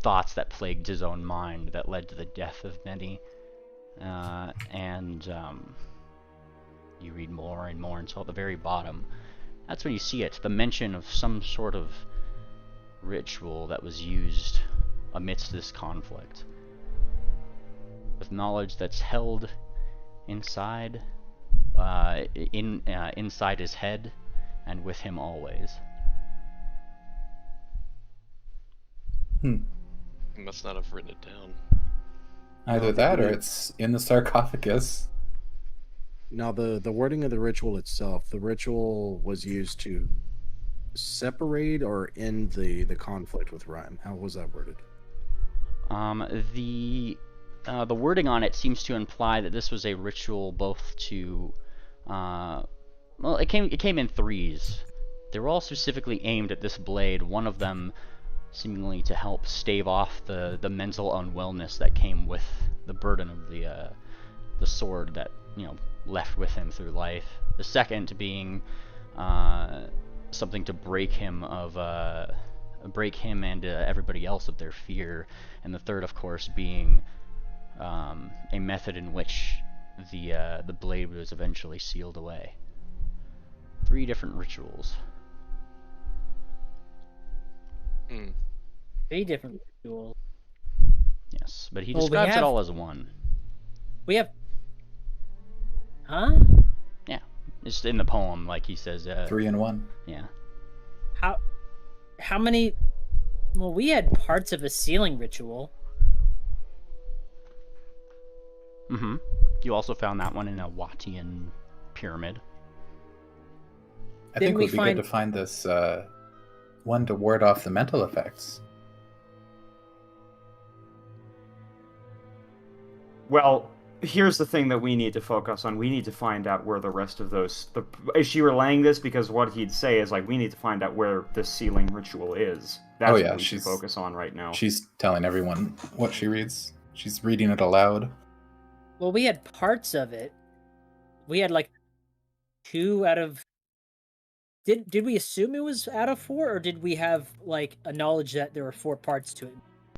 [SPEAKER 1] thoughts that plagued his own mind that led to the death of many. You read more and more until at the very bottom. That's when you see it, the mention of some sort of ritual that was used amidst this conflict, with knowledge that's held inside inside his head and with him always.
[SPEAKER 3] He must not have written it down.
[SPEAKER 7] Either that or it's in the sarcophagus.
[SPEAKER 8] Now, the wording of the ritual itself, the ritual was used to separate or end the conflict with Rhyme. How was that worded?
[SPEAKER 1] The wording on it seems to imply that this was a ritual both to, well, it came in 3s. They were all specifically aimed at this blade. One of them seemingly to help stave off the mental unwellness that came with the burden of the sword that left with him through life. The second being something to break him and everybody else of their fear, and the third, of course, being a method in which the blade was eventually sealed away. 3 different rituals.
[SPEAKER 5] 3 different rituals.
[SPEAKER 1] Yes, but he
[SPEAKER 5] Well,
[SPEAKER 1] describes it all as one.
[SPEAKER 5] We have... Huh?
[SPEAKER 1] Yeah, it's in the poem, like he says.
[SPEAKER 7] 3 in 1.
[SPEAKER 1] Yeah.
[SPEAKER 5] How many... Well, we had parts of a sealing ritual.
[SPEAKER 1] Mm-hmm. You also found that one in a Watian pyramid.
[SPEAKER 7] I think it
[SPEAKER 5] we
[SPEAKER 7] would be good to find this one to ward off the mental effects.
[SPEAKER 4] Well, here's the thing that we need to focus on. We need to find out where the rest of those... Is she relaying this? Because what he'd say is, like, we need to find out where the sealing ritual is. That's what we should focus on right now.
[SPEAKER 7] She's telling everyone what she reads. She's reading it aloud.
[SPEAKER 5] Well, we had parts of it. We had, like, 2 out of... Did we assume it was out of 4, or did we have, like, a knowledge that there were 4 parts to it?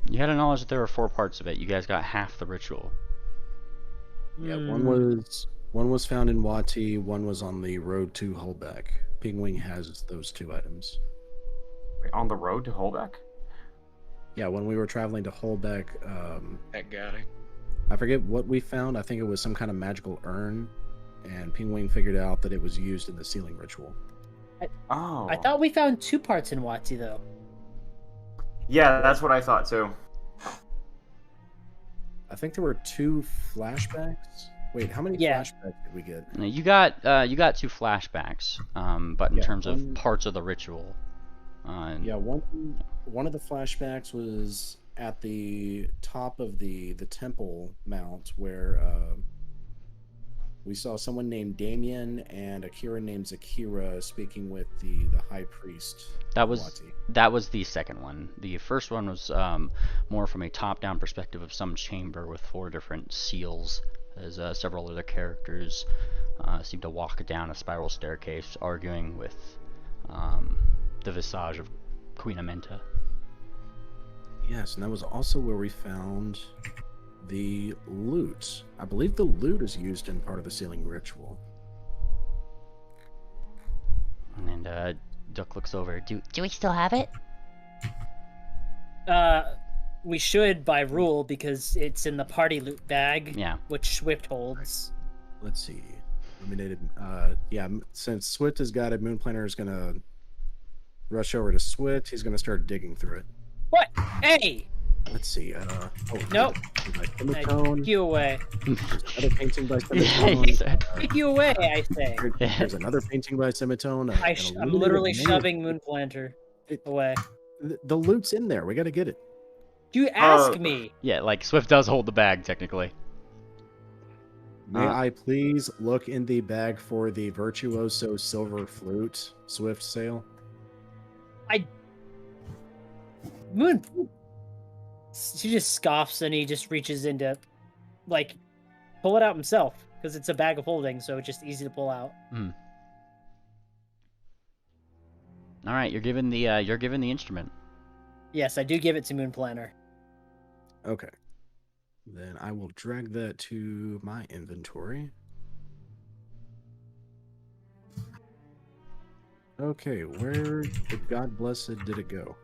[SPEAKER 1] You had a knowledge that there were 4 parts of it. You guys got half the ritual.
[SPEAKER 8] Yeah, one was found in Wati, one was on the road to Holbeck. Pingwing has those 2 items.
[SPEAKER 4] On the road to Holbeck?
[SPEAKER 8] Yeah, when we were traveling to Holbeck,
[SPEAKER 3] That guy.
[SPEAKER 8] I forget what we found. I think it was some kind of magical urn, and Pingwing figured out that it was used in the sealing ritual.
[SPEAKER 5] I thought we found 2 parts in Wati, though.
[SPEAKER 4] Yeah, that's what I thought too.
[SPEAKER 8] I think there were 2 flashbacks. Wait, how many flashbacks did we get?
[SPEAKER 1] You got 2 flashbacks, but in terms of parts of the ritual.
[SPEAKER 8] Yeah, one of the flashbacks was at the top of the temple mount where we saw someone named Damien and Akira named Zakira speaking with the high priest.
[SPEAKER 1] That was the second one. The first one was more from a top-down perspective of some chamber with 4 different seals, as several other characters seem to walk down a spiral staircase, arguing with the visage of Queen Amenta.
[SPEAKER 8] Yes, and that was also where we found the lute. I believe the lute is used in part of the sealing ritual.
[SPEAKER 1] And Duck looks over. Do we still have it?
[SPEAKER 5] We should by rule because it's in the party loot bag.
[SPEAKER 1] Yeah.
[SPEAKER 5] Which Swift holds.
[SPEAKER 8] Let's see. Eliminated. Yeah, since Swift has got it, Moonplaner is gonna Rush over to Swift. He's going to start digging through it.
[SPEAKER 5] What? Hey!
[SPEAKER 8] Let's see.
[SPEAKER 5] Nope.
[SPEAKER 8] By
[SPEAKER 5] I
[SPEAKER 8] Semitone.
[SPEAKER 5] kick you away.
[SPEAKER 8] There's another painting by
[SPEAKER 1] Yeah,
[SPEAKER 8] Semitone.
[SPEAKER 1] you said.
[SPEAKER 5] Kick you away, I say.
[SPEAKER 8] There's another painting by Semitone.
[SPEAKER 5] I'm literally shoving Moon Planter away.
[SPEAKER 8] The loot's in there. We got to get it.
[SPEAKER 5] You ask me.
[SPEAKER 1] Yeah, like Swift does hold the bag technically.
[SPEAKER 8] May I please look in the bag for the Virtuoso Silver Flute Swift sale?
[SPEAKER 5] Moon. She just scoffs and he just reaches into, like, pull it out himself because it's a bag of holding, so it's just easy to pull out.
[SPEAKER 1] All right, you're given the instrument.
[SPEAKER 5] Yes, I do give it to Moon Planner.
[SPEAKER 8] Okay. Then I will drag that to my inventory. Okay, where the God Blessed did it go?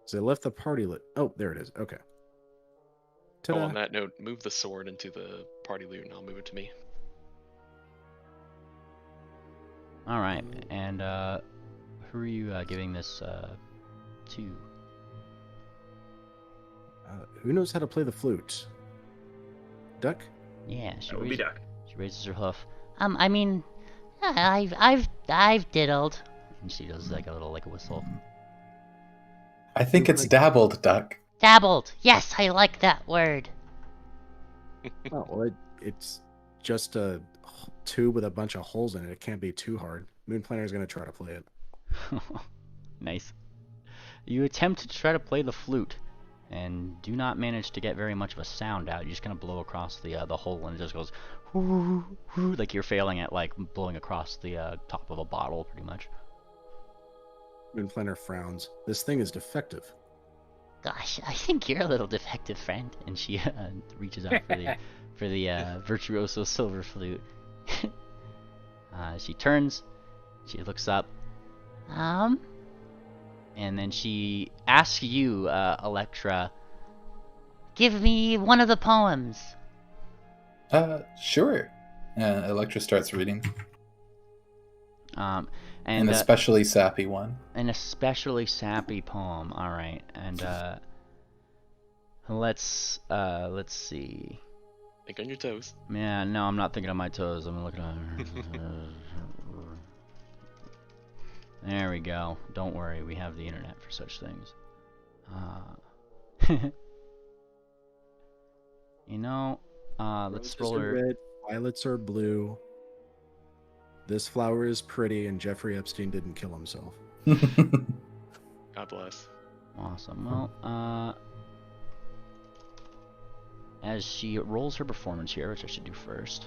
[SPEAKER 8] So they left the party lit. Oh, there it is. Okay.
[SPEAKER 3] Oh,
[SPEAKER 8] Ta-da.
[SPEAKER 3] on that note, move the sword into the party loot and I'll move it to me.
[SPEAKER 1] All right, and who are you giving this to?
[SPEAKER 8] Who knows how to play the flute? Duck?
[SPEAKER 1] Yeah,
[SPEAKER 4] That would be Duck.
[SPEAKER 1] she raises her hoof. I mean, I've diddled. And she does like a little whistle.
[SPEAKER 7] I think it's dabbled, Duck.
[SPEAKER 9] Dabbled. Yes, I like that word.
[SPEAKER 8] Oh, well, it's just a tube with a bunch of holes in it. It can't be too hard. Moon Planner is going to try to play it.
[SPEAKER 1] Nice. You attempt to try to play the flute, and do not manage to get very much of a sound out. You just kind of blow across the hole, and it just goes whoo, whoo, like you're failing at like blowing across the top of a bottle, pretty much.
[SPEAKER 8] Moon Planner frowns. This thing is defective.
[SPEAKER 9] Gosh, I think you're a little defective, friend.
[SPEAKER 1] And she reaches out for the virtuoso silver flute. She turns, she looks up, and then she asks you, Electra,
[SPEAKER 9] Give me one of the poems.
[SPEAKER 7] Sure. Electra starts reading.
[SPEAKER 1] and
[SPEAKER 7] An especially sappy one.
[SPEAKER 1] an especially sappy poem. All right, and let's see.
[SPEAKER 3] Think on your toes.
[SPEAKER 1] Yeah, no, I'm not thinking on my toes. I'm looking at. There we go. Don't worry, we have the internet for such things. You know, let's
[SPEAKER 8] Roses
[SPEAKER 1] roll
[SPEAKER 8] are
[SPEAKER 1] her.
[SPEAKER 8] red, violets are blue. This flower is pretty, and Jeffrey Epstein didn't kill himself.
[SPEAKER 3] God bless.
[SPEAKER 1] Awesome. Well, as she rolls her performance here, which I should do first.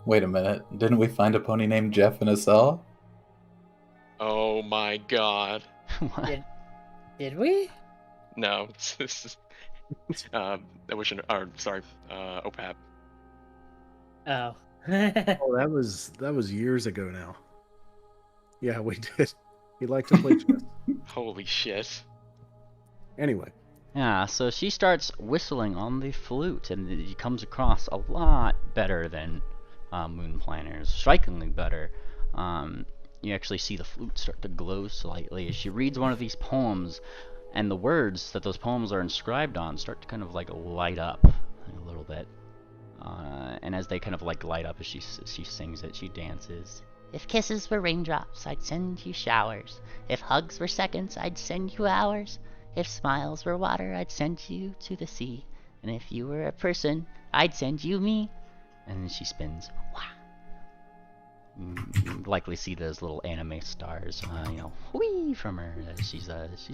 [SPEAKER 7] Wait a minute. Didn't we find a pony named Jeff in a cell?
[SPEAKER 3] Oh my god.
[SPEAKER 1] What?
[SPEAKER 5] Did we?
[SPEAKER 3] No, this is. I wish. Sorry. OPAP.
[SPEAKER 5] Oh.
[SPEAKER 8] Oh, that was years ago now. Yeah, we did. He liked to play chess.
[SPEAKER 3] Holy shit.
[SPEAKER 8] Anyway,
[SPEAKER 1] Yeah, so she starts whistling on the flute, and it comes across a lot better than Moon Planner's, strikingly better. You actually see the flute start to glow slightly as she reads one of these poems, and the words that those poems are inscribed on start to kind of like light up a little bit. And as they kind of like light up as she sings it, she dances.
[SPEAKER 9] If kisses were raindrops, I'd send you showers. If hugs were seconds, I'd send you hours. If smiles were water, I'd send you to the sea. And if you were a person, I'd send you me.
[SPEAKER 1] And then she spins. Wow. You likely see those little anime stars, whee from her. She's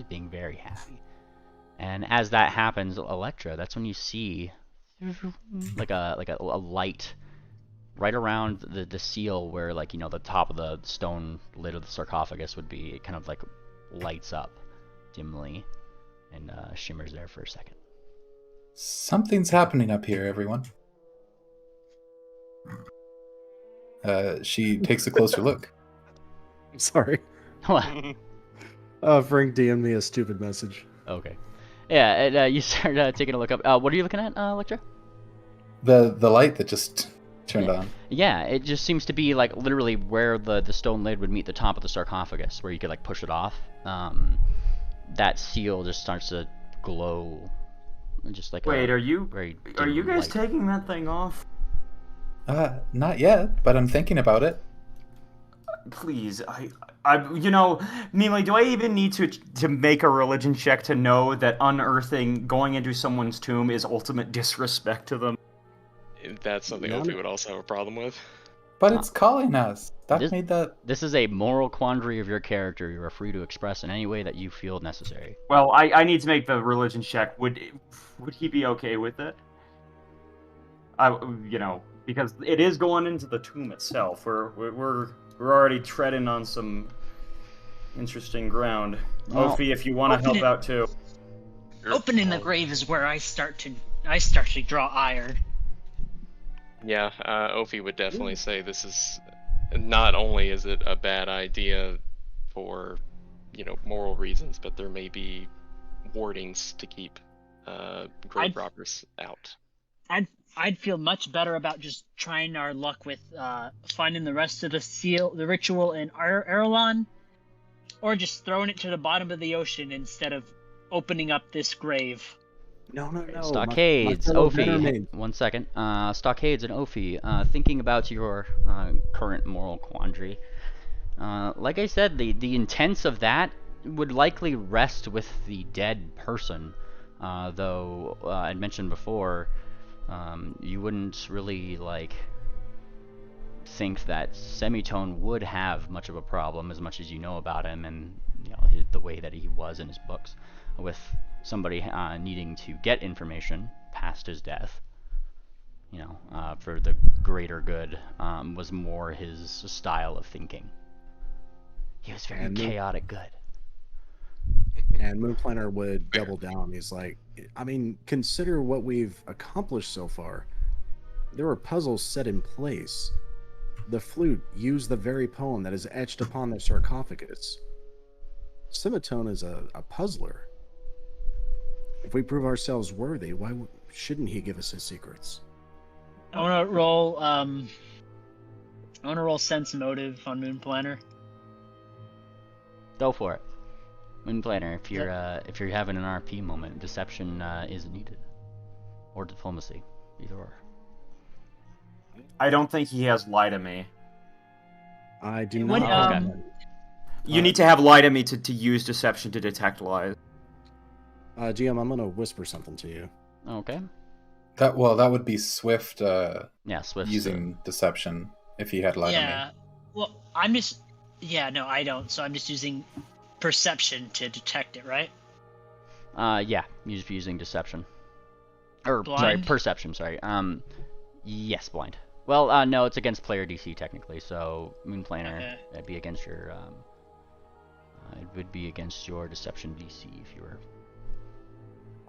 [SPEAKER 1] being very happy. And as that happens, Electra, that's when you see like a light right around the seal where the top of the stone lid of the sarcophagus would be. It kind of like lights up dimly and shimmers there for a second.
[SPEAKER 7] Something's happening up here, everyone. She takes a closer look.
[SPEAKER 8] I'm sorry.
[SPEAKER 1] What?
[SPEAKER 8] Frank DM'd me a stupid message.
[SPEAKER 1] Okay. Yeah, and you start taking a look up. What are you looking at, Electra?
[SPEAKER 7] The light that just turned on.
[SPEAKER 1] Yeah, it just seems to be like literally where the stone lid would meet the top of the sarcophagus, where you could like push it off. That seal just starts to glow, just like
[SPEAKER 4] Wait,
[SPEAKER 1] a
[SPEAKER 4] are you
[SPEAKER 1] very
[SPEAKER 4] guys
[SPEAKER 1] dim light.
[SPEAKER 4] taking that thing off?
[SPEAKER 7] Not yet, but I'm thinking about it.
[SPEAKER 4] Please, Mealy, do I even need to make a religion check to know that unearthing, going into someone's tomb is ultimate disrespect to them?
[SPEAKER 3] That's something
[SPEAKER 8] No,
[SPEAKER 3] Opie
[SPEAKER 8] no.
[SPEAKER 3] would also have a problem with.
[SPEAKER 7] But it's calling us. That
[SPEAKER 1] This-
[SPEAKER 7] made that.
[SPEAKER 1] This is a moral quandary of your character. You are free to express in any way that you feel necessary.
[SPEAKER 4] Well, I need to make the religion check. Would he be okay with it? Because it is going into the tomb itself. We're already treading on some interesting ground.
[SPEAKER 1] Well,
[SPEAKER 4] Ophi, if you want to
[SPEAKER 10] open
[SPEAKER 4] help
[SPEAKER 10] it.
[SPEAKER 4] out too.
[SPEAKER 10] Opening the grave is where I start to draw ire.
[SPEAKER 3] Yeah, Ophi would definitely say this is not only is it a bad idea for, moral reasons, but there may be wardings to keep grave robbers out.
[SPEAKER 10] I'd feel much better about just trying our luck with finding the rest of the ritual in Erelon, or just throwing it to the bottom of the ocean instead of opening up this grave.
[SPEAKER 8] No.
[SPEAKER 1] Stockades,
[SPEAKER 8] my fellow
[SPEAKER 1] Ophi.
[SPEAKER 8] Bannermanes.
[SPEAKER 1] 1 second. Stockades and Ophi. Thinking about your current moral quandary. Like I said, the intents of that would likely rest with the dead person. Though I'd mentioned before, you wouldn't really think that Semitone would have much of a problem, as much as you know about him and the way that he was in his books, with somebody needing to get information past his death, for the greater good, was more his style of thinking. He was very chaotic good.
[SPEAKER 8] And Moonplanner would double down. He's like, consider what we've accomplished so far. There were puzzles set in place. The flute used the very poem that is etched upon the sarcophagus. Semitone is a puzzler. If we prove ourselves worthy, why shouldn't he give us his secrets?
[SPEAKER 10] I want to roll. Sense motive on Moonplanner.
[SPEAKER 1] Go for it. Moonplanner, if you're having an RP moment, deception is needed, or diplomacy, either or.
[SPEAKER 4] I don't think he has lie to me.
[SPEAKER 8] I do
[SPEAKER 10] When,
[SPEAKER 8] not.
[SPEAKER 1] Okay.
[SPEAKER 4] You need to have lie to me to use deception to detect lies.
[SPEAKER 8] GM, I'm gonna whisper something to you.
[SPEAKER 1] Okay.
[SPEAKER 7] That would be Swift.
[SPEAKER 1] Yeah, Swift.
[SPEAKER 7] Using deception if he had lied on me.
[SPEAKER 10] Yeah. Well, I'm just. Yeah, no, I don't. So I'm just using perception to detect it, right?
[SPEAKER 1] Yeah, you're just using deception. Or
[SPEAKER 10] Blind?
[SPEAKER 1] sorry, perception. Sorry. Yes, blind. Well, no, it's against player DC technically. So Moonplaner,
[SPEAKER 10] Okay.
[SPEAKER 1] it'd be against your. It would be against your deception DC if you were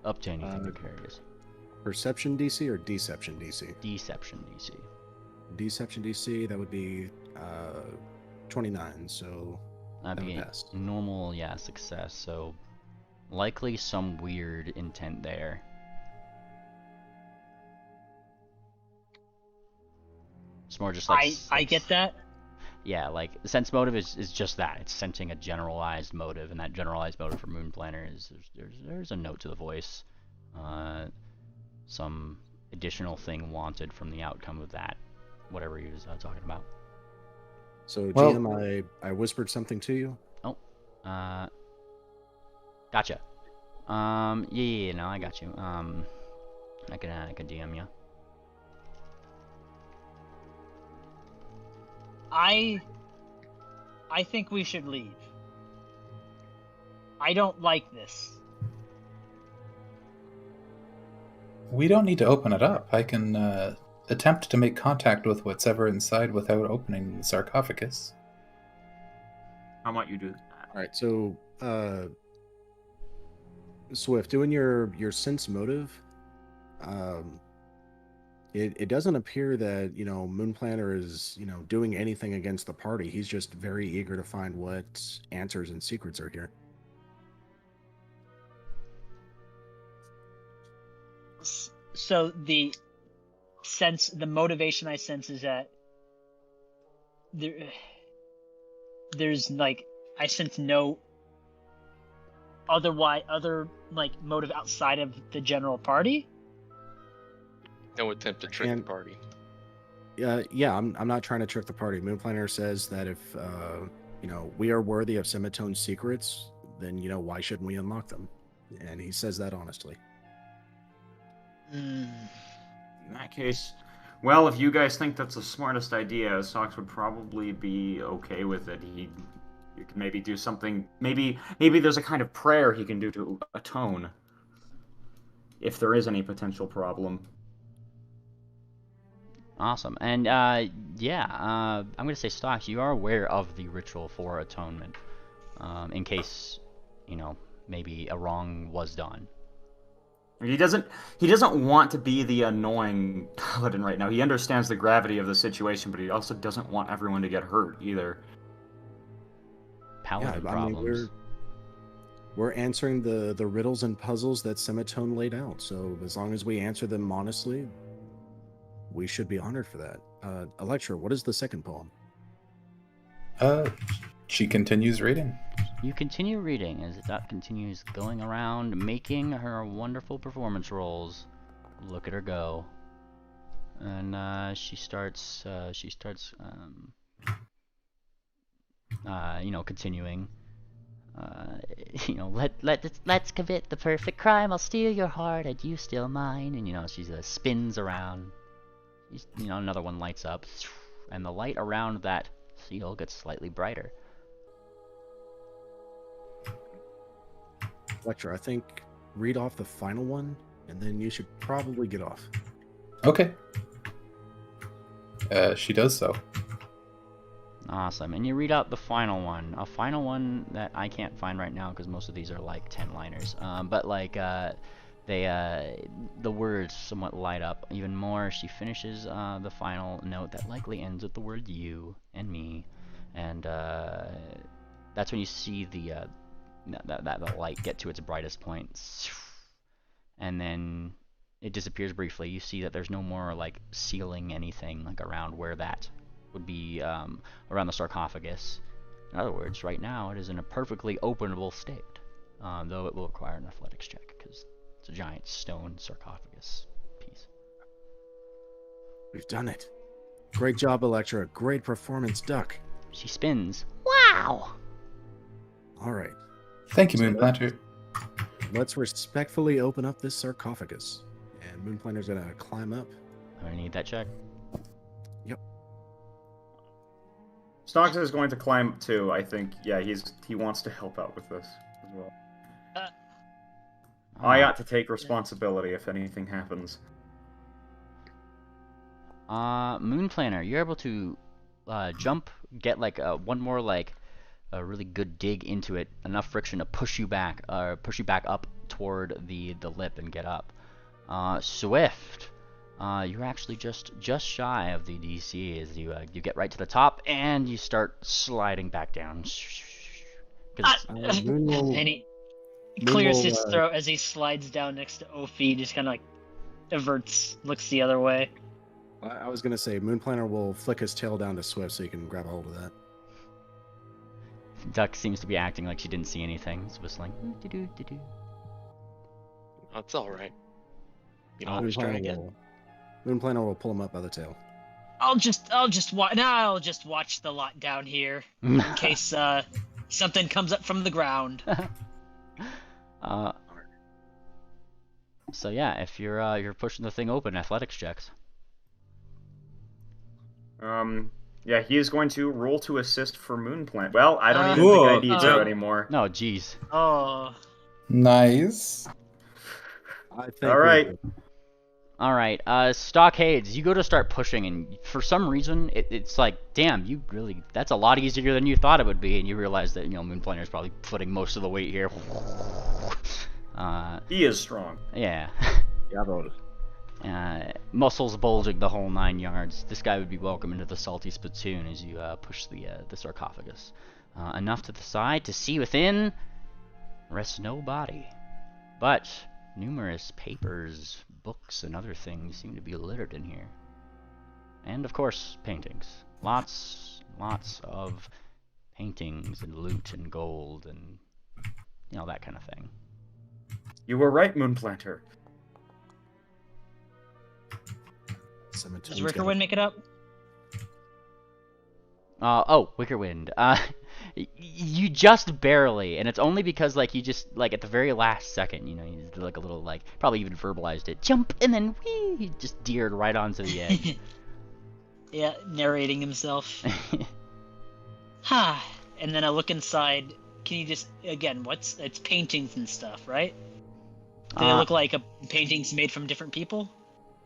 [SPEAKER 1] up to anything precarious.
[SPEAKER 8] Perception DC or Deception DC?
[SPEAKER 1] Deception DC.
[SPEAKER 8] Deception DC, that would be 29, so
[SPEAKER 1] That'd
[SPEAKER 8] that
[SPEAKER 1] be
[SPEAKER 8] would pass.
[SPEAKER 1] normal, yeah, success. So likely some weird intent there. It's more just like
[SPEAKER 10] I get that.
[SPEAKER 1] yeah, like sense motive is just that. It's sensing a generalized motive, and that generalized motive for Moonplanner is there's a note to the voice, some additional thing wanted from the outcome of that, whatever he was talking about.
[SPEAKER 8] So
[SPEAKER 7] Well-
[SPEAKER 8] GM, I whispered something to you.
[SPEAKER 1] Gotcha. Yeah, no, I got you. I can DM you.
[SPEAKER 10] I think we should leave. I don't like this.
[SPEAKER 7] We don't need to open it up. I can attempt to make contact with what's ever inside without opening the sarcophagus.
[SPEAKER 4] How might you do that?
[SPEAKER 8] All right, so Swift, doing your sense motive, it doesn't appear that Moonplanner is doing anything against the party. He's just very eager to find what answers and secrets are here.
[SPEAKER 10] So sense, the motivation I sense is that there's like, I sense no other like motive outside of the general party.
[SPEAKER 3] No attempt to trick the party.
[SPEAKER 8] Yeah, I'm not trying to trick the party. Moonplaner says that if we are worthy of Semitone's secrets, then why shouldn't we unlock them? And he says that honestly.
[SPEAKER 4] In that case, well, if you guys think that's the smartest idea, Sox would probably be okay with it. You can maybe do something. Maybe there's a kind of prayer he can do to atone, if there is any potential problem.
[SPEAKER 1] Awesome. And I'm gonna say, Stocks, you are aware of the ritual for atonement, in case maybe a wrong was done.
[SPEAKER 4] He doesn't want to be the annoying paladin right now. He understands the gravity of the situation, but he also doesn't want everyone to get hurt either.
[SPEAKER 1] Paladin problems.
[SPEAKER 8] I mean, we're answering the riddles and puzzles that Semitone laid out. So as long as we answer them honestly, we should be honored for that. Electra, what is the second poem?
[SPEAKER 7] She continues reading.
[SPEAKER 1] You continue reading as Dot continues going around making her wonderful performance rolls. Look at her go. And she starts continuing.
[SPEAKER 9] Let's commit the perfect crime. I'll steal your heart and you steal mine.
[SPEAKER 1] And she spins around. Another one lights up, and the light around that seal gets slightly brighter.
[SPEAKER 8] Electra, I think read off the final one, and then you should probably get off.
[SPEAKER 7] Okay. She does so.
[SPEAKER 1] Awesome. And you read out the final one. A final one that I can't find right now because most of these are like 10-liners. But the words somewhat light up even more. She finishes the final note that likely ends with the word you and me. And that's when you see the light get to its brightest point. And then it disappears briefly. You see that there's no more like sealing anything like around where that would be around the sarcophagus. In other words, right now it is in a perfectly openable state, though it will require an athletics check because it's a giant stone sarcophagus piece.
[SPEAKER 8] We've done it. Great job, Electra. Great performance, Duck.
[SPEAKER 1] She spins.
[SPEAKER 9] Wow!
[SPEAKER 8] All right.
[SPEAKER 7] Thank you, Moonplanter.
[SPEAKER 8] Let's respectfully open up this sarcophagus. And Moonplanter's going to climb up.
[SPEAKER 1] I'm going to need that check.
[SPEAKER 8] Yep.
[SPEAKER 4] Stocks is going to climb up too, I think. Yeah, he wants to help out with this as well. I ought to take responsibility if anything happens.
[SPEAKER 1] Moonplanter, you're able to jump, get like one more like a really good dig into it, enough friction to push you back up toward the lip and get up. Swift, you're actually just shy of the DC as you get right to the top and you start sliding back down.
[SPEAKER 10] And he clears his throat as he slides down next to Ophi, just kind of like averts, looks the other way.
[SPEAKER 8] I was going to say, Moonplanter will flick his tail down to Swift so you can grab a hold of that.
[SPEAKER 1] Duck seems to be acting like she didn't see anything. She's whistling.
[SPEAKER 3] That's alright. You know, always trying again.
[SPEAKER 8] Moonplanter will pull him up by the tail.
[SPEAKER 10] I'll just watch the lot down here in case something comes up from the ground.
[SPEAKER 1] So yeah, if you're pushing the thing open, athletics checks.
[SPEAKER 4] Yeah, he is going to roll to assist for Moonplant. Well, I don't even think I need to anymore.
[SPEAKER 1] No, jeez.
[SPEAKER 10] Oh.
[SPEAKER 7] Nice.
[SPEAKER 4] All right.
[SPEAKER 1] Stockades, you go to start pushing, and for some reason, it's like, damn, that's a lot easier than you thought it would be, and you realize that, Moonplanter is probably putting most of the weight here.
[SPEAKER 4] He is strong.
[SPEAKER 1] Yeah.
[SPEAKER 8] Yeah, voted.
[SPEAKER 1] Muscles bulging the whole 9 yards. This guy would be welcome into the salty spittoon as you push the sarcophagus. Enough to the side to see within rests no body. But Numerous papers, books, and other things seem to be littered in here. And of course, paintings. Lots of paintings and loot and gold and, you know, that kind of thing.
[SPEAKER 4] You were right, Moonplanter.
[SPEAKER 10] Does Rickerwind make it up?
[SPEAKER 1] Wickerwind. You just barely, and it's only because, like, you just, like, at the very last second, you know, you did, like, a little, like, probably even verbalized it, jump, and then, whee, he just deered right onto the edge.
[SPEAKER 10] Yeah, narrating himself. Ha! And then I look inside. Can you just, again, it's paintings and stuff, right? Do they look like paintings made from different people?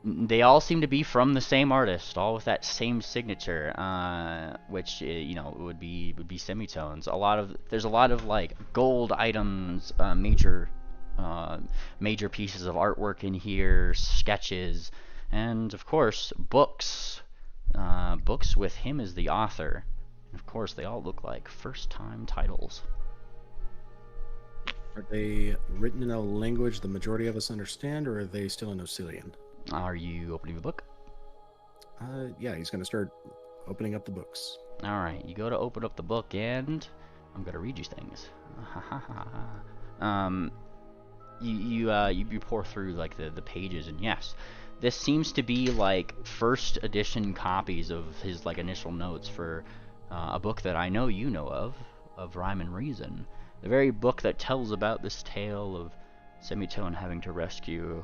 [SPEAKER 1] They all seem to be from the same artist, all with that same signature, which, you know, would be semitones. There's a lot of, like, gold items, major pieces of artwork in here, sketches, and of course books. Books with him as the author. And of course, they all look like first-time titles.
[SPEAKER 8] Are they written in a language the majority of us understand, or are they still in Oscillian?
[SPEAKER 1] Are you opening the book?
[SPEAKER 8] Yeah, he's going to start opening up the books.
[SPEAKER 1] Alright, you go to open up the book, and I'm going to read you things. You pour through, like, the pages, and yes, this seems to be, like, first edition copies of his, like, initial notes for a book that I know you know of Rhyme and Reason. The very book that tells about this tale of Semitone having to rescue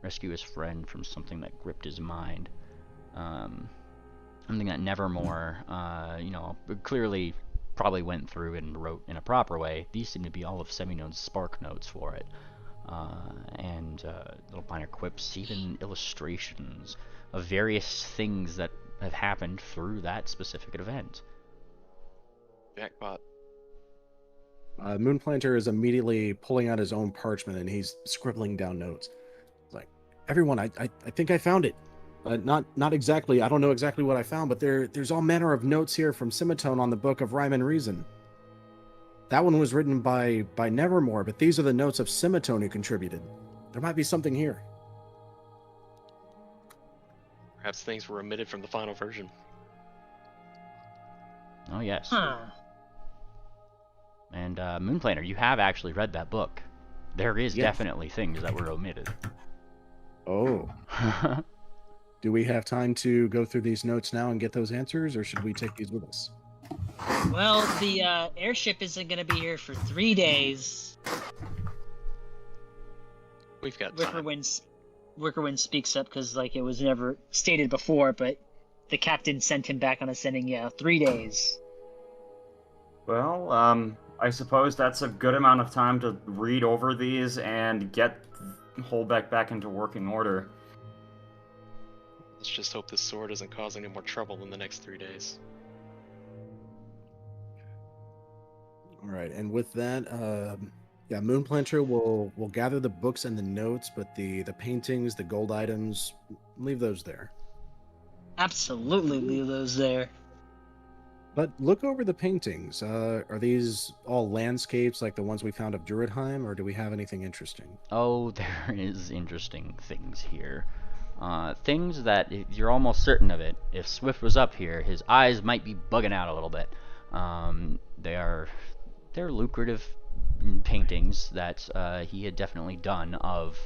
[SPEAKER 1] his friend from something that gripped his mind. Something that Nevermore, you know, clearly probably went through and wrote in a proper way. These seem to be all of Semitone's spark notes for it. And little minor quips, even illustrations of various things that have happened through that specific event.
[SPEAKER 3] Jackpot.
[SPEAKER 8] Moonplanter is immediately pulling out his own parchment and he's scribbling down notes. It's like, everyone, I think I found it. Not exactly. I don't know exactly what I found, but there's all manner of notes here from Semitone on the book of Rhyme and Reason. That one was written by Nevermore, but these are the notes of Semitone who contributed. There might be something here.
[SPEAKER 3] Perhaps things were omitted from the final version.
[SPEAKER 1] Oh, yes.
[SPEAKER 10] Huh.
[SPEAKER 1] And Moonplaner, you have actually read that book. There is
[SPEAKER 8] Yes.
[SPEAKER 1] definitely things that were omitted.
[SPEAKER 8] Oh. Do we have time to go through these notes now and get those answers, or should we take these with us?
[SPEAKER 10] Well, the airship isn't going to be here for 3 days.
[SPEAKER 3] We've got time.
[SPEAKER 10] Wickerwind speaks up because, like, it was never stated before, but the captain sent him back on a sending, 3 days.
[SPEAKER 4] Well, I suppose that's a good amount of time to read over these and get Holbeck back into working order.
[SPEAKER 3] Let's just hope this sword doesn't cause any more trouble in the next 3 days.
[SPEAKER 8] All right, and with that, Moonplanter will gather the books and the notes, but the paintings, the gold items, leave those there.
[SPEAKER 10] Absolutely leave those there.
[SPEAKER 8] But look over the paintings. Are these all landscapes like the ones we found of Druidheim, or do we have anything interesting?
[SPEAKER 1] Oh, there is interesting things here. Things that you're almost certain of it. If Swift was up here, his eyes might be bugging out a little bit. They're lucrative paintings that he had definitely done of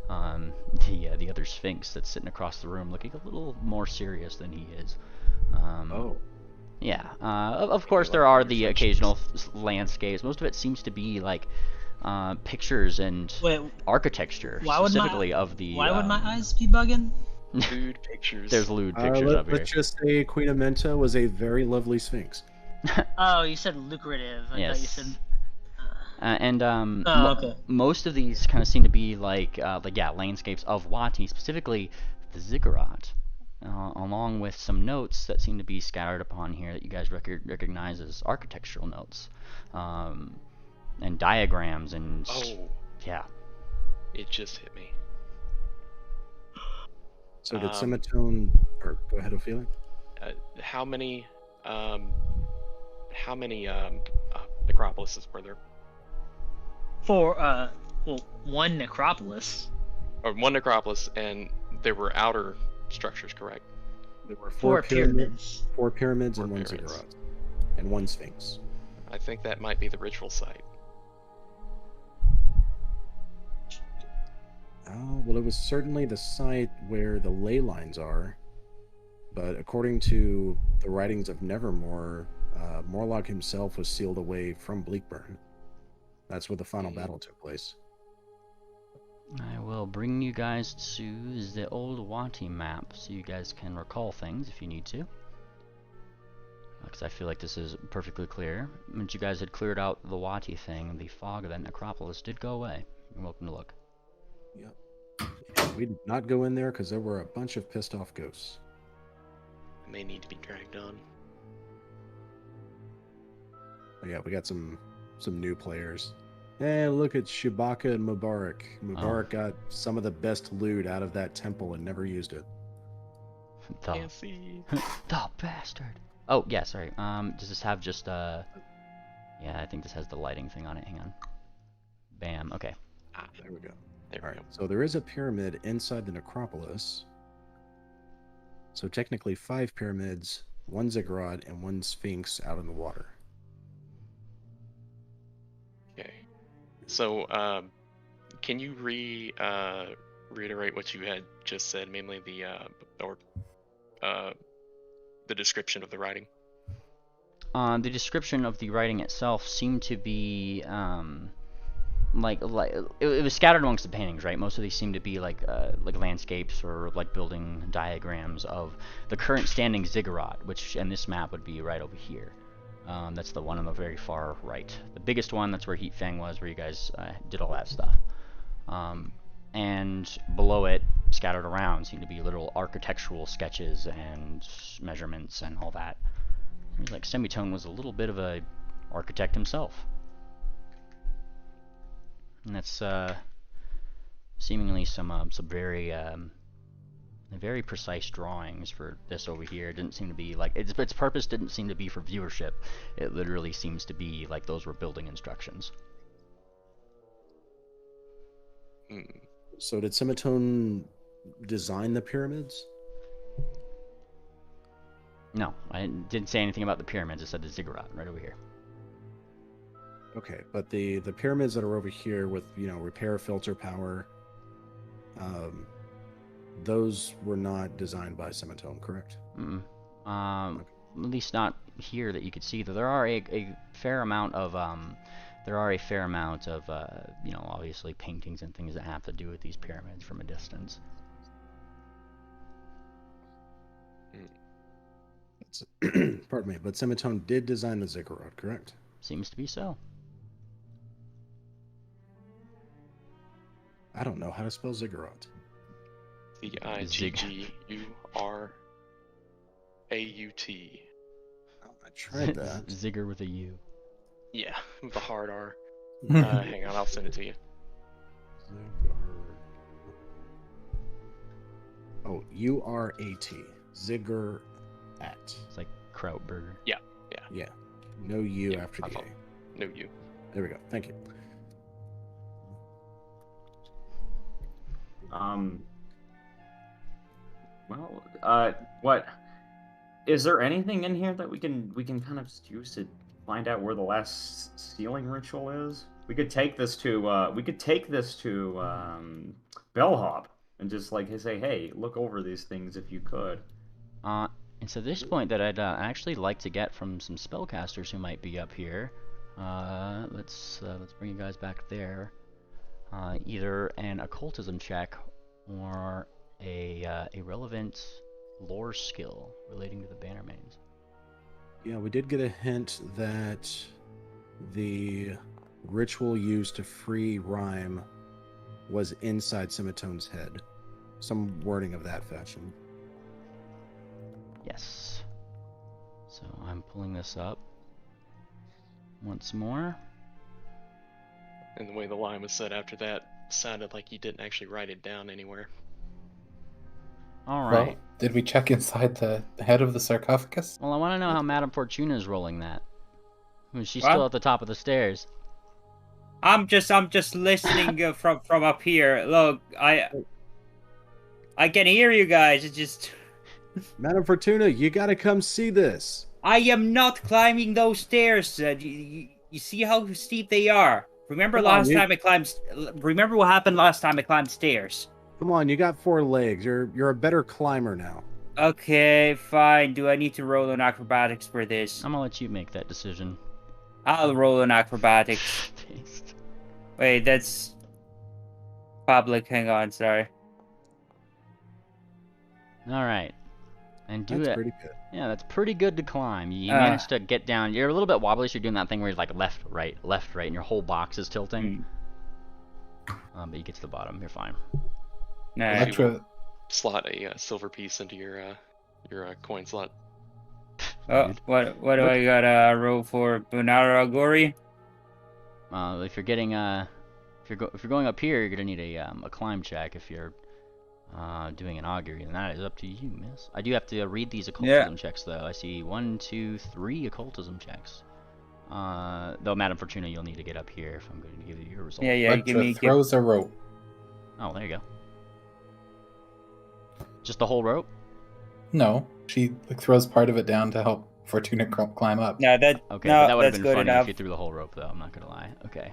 [SPEAKER 1] the other Sphinx that's sitting across the room, looking a little more serious than he is. Yeah. Of course, there are the occasional landscapes. Most of it seems to be like pictures and architecture, specifically of the.
[SPEAKER 10] Why would my eyes be bugging?
[SPEAKER 3] Lewd pictures.
[SPEAKER 1] There's lewd pictures up here.
[SPEAKER 8] Let's just say Queen Amenta was a very lovely Sphinx.
[SPEAKER 10] Oh, you said lucrative. I thought you said. Okay.
[SPEAKER 1] Most of these kind of seem to be like landscapes of Watney, specifically the ziggurat, along with some notes that seem to be scattered upon here that you guys recognize as architectural notes, and diagrams and yeah.
[SPEAKER 3] It just hit me.
[SPEAKER 8] So did Semitone, or go ahead, Ophelia?
[SPEAKER 3] How many necropolises were there?
[SPEAKER 10] Well, one necropolis.
[SPEAKER 3] Or one necropolis, and there were outer structures, correct?
[SPEAKER 8] There were
[SPEAKER 10] Four pyramids.
[SPEAKER 8] 4 pyramids and
[SPEAKER 3] Four
[SPEAKER 8] 1
[SPEAKER 3] pyramids.
[SPEAKER 8] ziggurat. And 1 sphinx.
[SPEAKER 3] I think that might be the ritual site.
[SPEAKER 8] Oh, well, it was certainly the site where the ley lines are. But according to the writings of Nevermore, Morlock himself was sealed away from Bleakburn. That's where the final battle took place.
[SPEAKER 1] I will bring you guys to the old Wati map so you guys can recall things if you need to. Because I feel like this is perfectly clear. Once you guys had cleared out the Wati thing, the fog of that necropolis did go away. You're welcome to look.
[SPEAKER 8] Yep. We did not go in there because there were a bunch of pissed off ghosts.
[SPEAKER 3] It may need to be dragged on.
[SPEAKER 8] But yeah, we got some new players. Hey, look at Shibaka and Mubarak. Mubarak got some of the best loot out of that temple and never used it.
[SPEAKER 3] Can't see.
[SPEAKER 1] The bastard. Oh, yeah, sorry. Does this have just, yeah, I think this has the lighting thing on it. Hang on. Bam. Okay.
[SPEAKER 8] There we go.
[SPEAKER 3] There
[SPEAKER 8] All
[SPEAKER 3] we
[SPEAKER 8] right,
[SPEAKER 3] go.
[SPEAKER 8] so there is a pyramid inside the necropolis. So technically 5 pyramids, 1 ziggurat, and 1 sphinx out in the water.
[SPEAKER 3] Okay. So, can you reiterate what you had just said, mainly the description of the writing?
[SPEAKER 1] The description of the writing itself seemed to be, like it was scattered amongst the paintings, right? Most of these seem to be like landscapes or like building diagrams of the current standing ziggurat, which in this map would be right over here. That's the one on the very far right. The biggest one, that's where Heat Fang was, where you guys did all that stuff. And below it, scattered around, seem to be little architectural sketches and measurements and all that. Seems like Semitone was a little bit of a architect himself. And that's seemingly some very precise drawings for this over here. It didn't seem to be like its purpose didn't seem to be for viewership. It literally seems to be like those were building instructions.
[SPEAKER 8] So did Semitone design the pyramids?
[SPEAKER 1] No, I didn't say anything about the pyramids. I said the ziggurat right over here.
[SPEAKER 8] Okay, but the pyramids that are over here with, you know, repair filter power, those were not designed by Semitone, correct?
[SPEAKER 1] At least not here that you could see. Though there are a fair amount of you know, obviously paintings and things that have to do with these pyramids from a distance.
[SPEAKER 8] Pardon me, but Semitone did design the ziggurat, correct?
[SPEAKER 1] Seems to be so.
[SPEAKER 8] I don't know how to spell ziggurat.
[SPEAKER 3] Ziggurat.
[SPEAKER 8] Oh, I tried that.
[SPEAKER 1] Zigger with a U.
[SPEAKER 3] Yeah, with a hard R. Hang on, I'll send it to you.
[SPEAKER 8] Oh, U-R-A-T. Ziggurat.
[SPEAKER 1] It's like Krautburger.
[SPEAKER 3] Yeah.
[SPEAKER 8] Yeah. No U
[SPEAKER 3] Yeah,
[SPEAKER 8] after
[SPEAKER 3] I
[SPEAKER 8] the
[SPEAKER 3] thought-
[SPEAKER 8] A.
[SPEAKER 3] No, you.
[SPEAKER 8] There we go. Thank you.
[SPEAKER 4] What is there anything in here that we can kind of use to find out where the last sealing ritual is? We could take this to Bellhop and just like say, hey, look over these things if you could.
[SPEAKER 1] And so this point that I'd actually like to get from some spellcasters who might be up here. Let's bring you guys back there. Either an occultism check or a relevant lore skill relating to the Bannermanes.
[SPEAKER 8] Yeah, we did get a hint that the ritual used to free Rhyme was inside Semitone's head. Some wording of that fashion.
[SPEAKER 1] Yes. So I'm pulling this up once more.
[SPEAKER 3] And the way the line was said after that sounded like you didn't actually write it down anywhere.
[SPEAKER 1] All
[SPEAKER 7] Well,
[SPEAKER 1] right.
[SPEAKER 7] did we check inside the head of the sarcophagus?
[SPEAKER 1] Well, I want to know how Madame Fortuna is rolling that. Is she
[SPEAKER 2] What?
[SPEAKER 1] still at the top of the stairs?
[SPEAKER 2] I'm just listening from up here. Look, I can hear you guys. It's just
[SPEAKER 8] Madame Fortuna, you gotta come see this.
[SPEAKER 2] I am not climbing those stairs. You see how steep they are. Remember
[SPEAKER 8] Come on,
[SPEAKER 2] last time I climbed. Remember what happened last time I climbed stairs.
[SPEAKER 8] Come on, you got 4 legs. You're a better climber now.
[SPEAKER 2] Okay, fine. Do I need to roll on acrobatics for this?
[SPEAKER 1] I'm gonna let you make that decision.
[SPEAKER 2] I'll roll on acrobatics.
[SPEAKER 1] Taste.
[SPEAKER 2] Wait, that's public. Hang on, sorry.
[SPEAKER 1] All right, and do
[SPEAKER 8] That's
[SPEAKER 1] it.
[SPEAKER 8] pretty good.
[SPEAKER 1] Yeah, that's pretty good to climb. You managed to get down. You're a little bit wobbly, so you're doing that thing where you're like left, right, and your whole box is tilting. But you get to the bottom. You're fine.
[SPEAKER 2] No.
[SPEAKER 7] Electra,
[SPEAKER 3] Slot a silver piece into your coin slot.
[SPEAKER 2] Oh, what do I gotta roll for Bunara Gori?
[SPEAKER 1] If you're getting if you're going up here, you're gonna need a climb check. If you're doing an augury, then that is up to you, miss. I do have to read these occultism checks, though. I see 1, 2, 3 occultism checks. Though, Madame Fortuna, you'll need to get up here if I'm going to give you your result.
[SPEAKER 2] Yeah,
[SPEAKER 7] Electra throws a rope.
[SPEAKER 1] Oh, there you go. Just the whole rope?
[SPEAKER 7] No, she throws part of it down to help Fortuna climb up.
[SPEAKER 2] No, that
[SPEAKER 1] Okay,
[SPEAKER 2] no,
[SPEAKER 1] but that would have
[SPEAKER 2] that's
[SPEAKER 1] been
[SPEAKER 2] good
[SPEAKER 1] funny
[SPEAKER 2] enough.
[SPEAKER 1] if you threw the whole rope, though. I'm not gonna lie. Okay.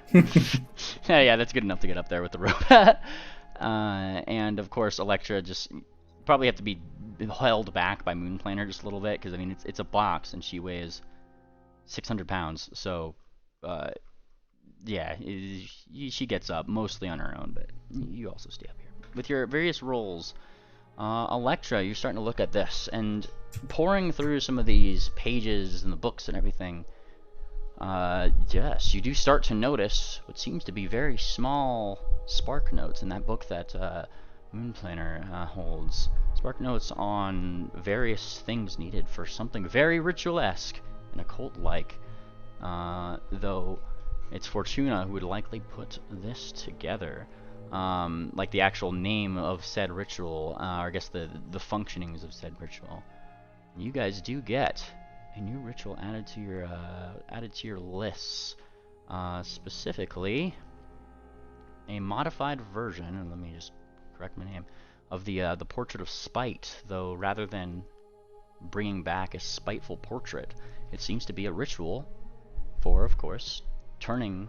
[SPEAKER 1] yeah, that's good enough to get up there with the rope. And of course, Electra just probably have to be held back by Moonplaner just a little bit, because I mean it's a box and she weighs 600 pounds. So, yeah, she gets up mostly on her own, but you also stay up here with your various rolls. Electra, you're starting to look at this, and pouring through some of these pages and the books and everything, yes, you do start to notice what seems to be very small spark notes in that book that Moonplaner holds. Spark notes on various things needed for something very ritualesque and occult-like, though it's Fortuna who would likely put this together. Like the actual name of said ritual, or I guess the functionings of said ritual. You guys do get a new ritual added to your lists, specifically a modified version. And let me just correct my name of the Portrait of Spite. Though rather than bringing back a spiteful portrait, it seems to be a ritual for, of course, turning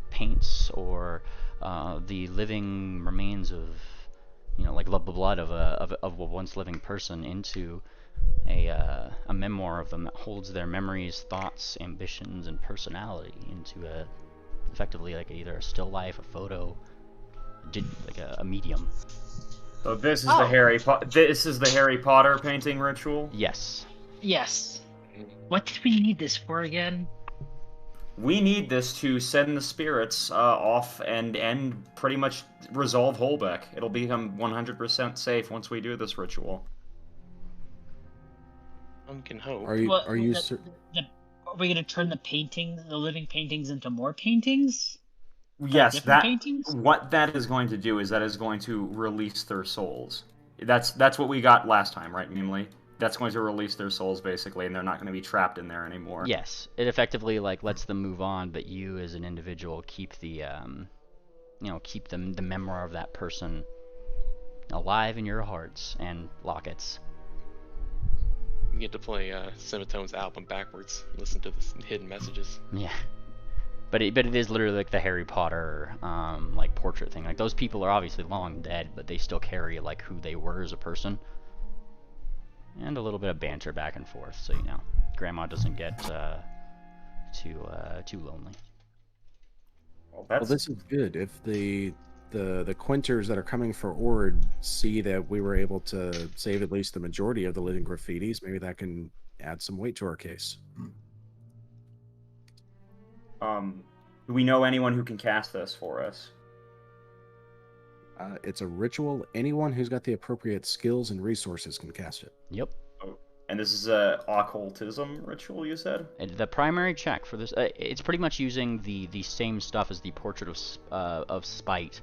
[SPEAKER 1] paints or the living remains of, like the blood of a once living person into a memoir of them that holds their memories, thoughts, ambitions, and personality into effectively like either a still life, a photo, like a medium.
[SPEAKER 4] So this is the Harry Potter painting ritual?
[SPEAKER 1] Yes.
[SPEAKER 10] Yes. What did we need this for again?
[SPEAKER 4] We need this to send the spirits off and pretty much resolve Holbeck. It'll become 100% safe once we do this ritual.
[SPEAKER 3] One can hope.
[SPEAKER 8] Are we
[SPEAKER 10] gonna turn the living paintings into more paintings?
[SPEAKER 4] Yes,
[SPEAKER 10] different paintings?
[SPEAKER 4] What that is going to do is that is going to release their souls. That's what we got last time, right, Mimley? That's going to release their souls, basically, and they're not going to be trapped in there anymore.
[SPEAKER 1] Yes, it effectively lets them move on, but you as an individual keep the keep the memory of that person alive in your hearts and lockets.
[SPEAKER 3] You get to play Semitone's album backwards. Listen to the hidden messages.
[SPEAKER 1] Yeah, but it is literally like the Harry Potter portrait thing. Like those people are obviously long dead, but they still carry like who they were as a person. And a little bit of banter back and forth, so Grandma doesn't get too lonely.
[SPEAKER 8] Well, this is good. If the Quinters that are coming for Ord see that we were able to save at least the majority of the living graffitis, maybe that can add some weight to our case.
[SPEAKER 4] Do we know anyone who can cast this for us?
[SPEAKER 8] It's a ritual. Anyone who's got the appropriate skills and resources can cast it.
[SPEAKER 1] Yep.
[SPEAKER 4] Oh, and this is a occultism ritual, you said?
[SPEAKER 1] And the primary check for this, it's pretty much using the same stuff as the Portrait of Spite,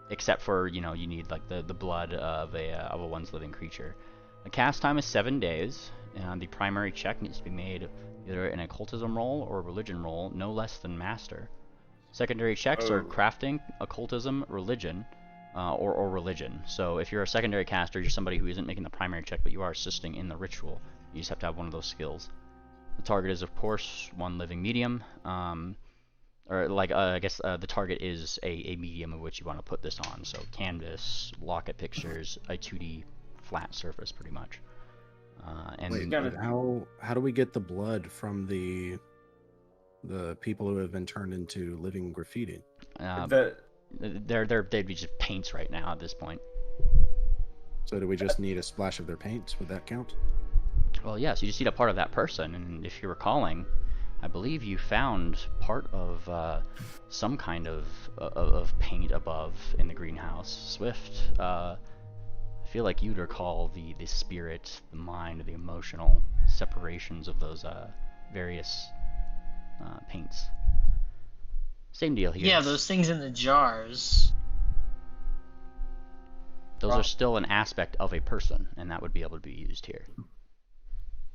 [SPEAKER 1] except for you need like the blood of a once living creature. The cast time is 7 days, and the primary check needs to be made either an occultism roll or a religion roll, no less than master. Secondary checks are
[SPEAKER 4] Oh.
[SPEAKER 1] crafting, occultism, religion, or religion. So if you're a secondary caster, you're somebody who isn't making the primary check, but you are assisting in the ritual. You just have to have one of those skills. The target is, of course, one living medium. Or like, I guess the target is a medium of which you want to put this on. So canvas, locket pictures, a 2D flat surface, pretty much. And
[SPEAKER 8] Wait, but how do we get the blood from the people who have been turned into living graffiti?
[SPEAKER 1] they'd be just paints right now at this point.
[SPEAKER 8] So do we just need a splash of their paint? Would that count?
[SPEAKER 1] Well, yes, you just need a part of that person, and if you're recalling, I believe you found part of some kind of paint above in the greenhouse. Swift, I feel like you'd recall the spirit, the mind, the emotional separations of those various paints. Same deal here.
[SPEAKER 10] Yeah, those things in the jars.
[SPEAKER 1] Those are still an aspect of a person, and that would be able to be used here.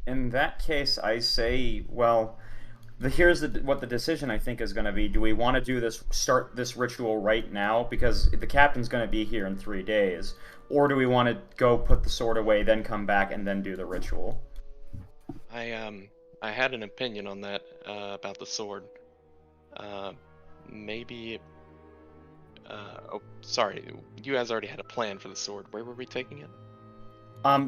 [SPEAKER 4] In that case, I say, well, here's what the decision I think is going to be. Do we want to do this, start this ritual right now, because the captain's going to be here in 3 days, or do we want to go put the sword away, then come back, and then do the ritual?
[SPEAKER 3] I had an opinion on that about the sword. Maybe. Oh, sorry. You guys already had a plan for the sword. Where were we taking it?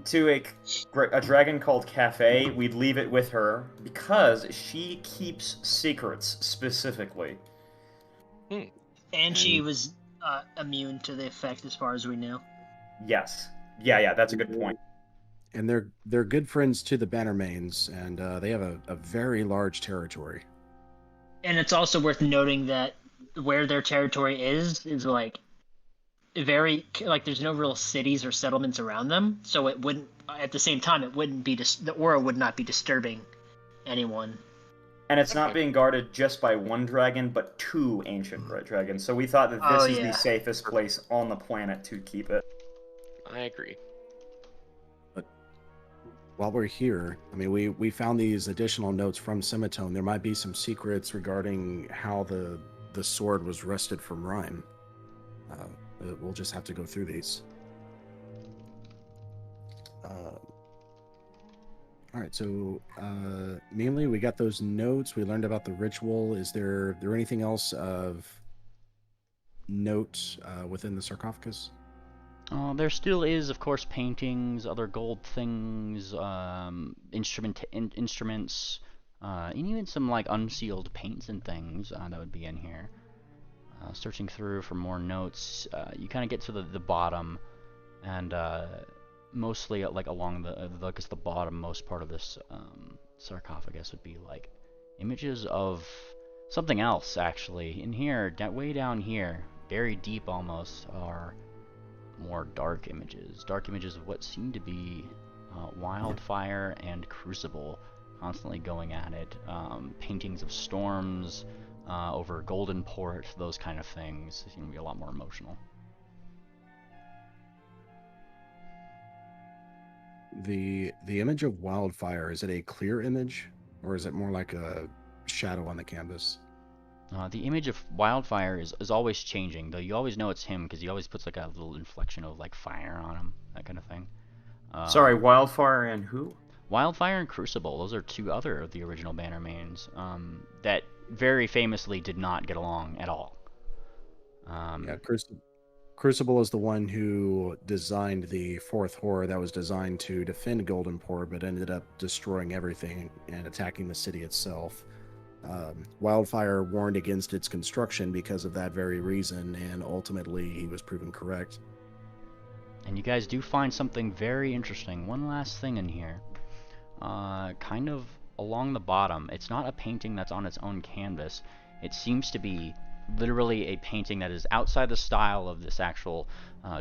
[SPEAKER 4] To a dragon called Cafe. We'd leave it with her because she keeps secrets specifically.
[SPEAKER 10] And she was immune to the effect, as far as we know.
[SPEAKER 4] Yes. Yeah. That's a good point.
[SPEAKER 8] And they're good friends to the Bannermanes, and they have a very large territory.
[SPEAKER 10] And it's also worth noting that where their territory is like very, like, there's no real cities or settlements around them, so it wouldn't, at the same time, it wouldn't be the aura would not be disturbing anyone.
[SPEAKER 4] And it's not being guarded just by one dragon, but 2 ancient dragons. So we thought that this is the safest place on the planet to keep it.
[SPEAKER 3] I agree.
[SPEAKER 8] But while we're here, I mean, we found these additional notes from Semitone. There might be some secrets regarding how the sword was wrested from Rhyme. We'll just have to go through these. All right, so mainly we got those notes. We learned about the ritual. Is there anything else of note within the sarcophagus?
[SPEAKER 1] There still is, of course, paintings, other gold things, instruments, and even some like unsealed paints and things that would be in here. Searching through for more notes, you kind of get to the bottom, and mostly like along the bottom-most part of this sarcophagus would be like images of something else. Actually, in here, way down here, buried deep almost, are more dark images of what seem to be Wildfire and Crucible constantly going at it, paintings of storms over Golden Port, those kind of things. They seem to be a lot more emotional.
[SPEAKER 8] The image of Wildfire, is it a clear image, or is it more like a shadow on the canvas?
[SPEAKER 1] The image of Wildfire is always changing, though you always know it's him because he always puts like a little inflection of like fire on him, that kind of thing.
[SPEAKER 4] Sorry, Wildfire and who?
[SPEAKER 1] Wildfire and Crucible, those are 2 other of the original Bannermanes that very famously did not get along at all.
[SPEAKER 8] Yeah, Crucible is the one who designed the 4th horror that was designed to defend Golden Port, but ended up destroying everything and attacking the city itself. Wildfire warned against its construction because of that very reason, and ultimately he was proven correct.
[SPEAKER 1] And you guys do find something very interesting. One last thing in here. Kind of along the bottom. It's not a painting that's on its own canvas. It seems to be literally a painting that is outside the style of this actual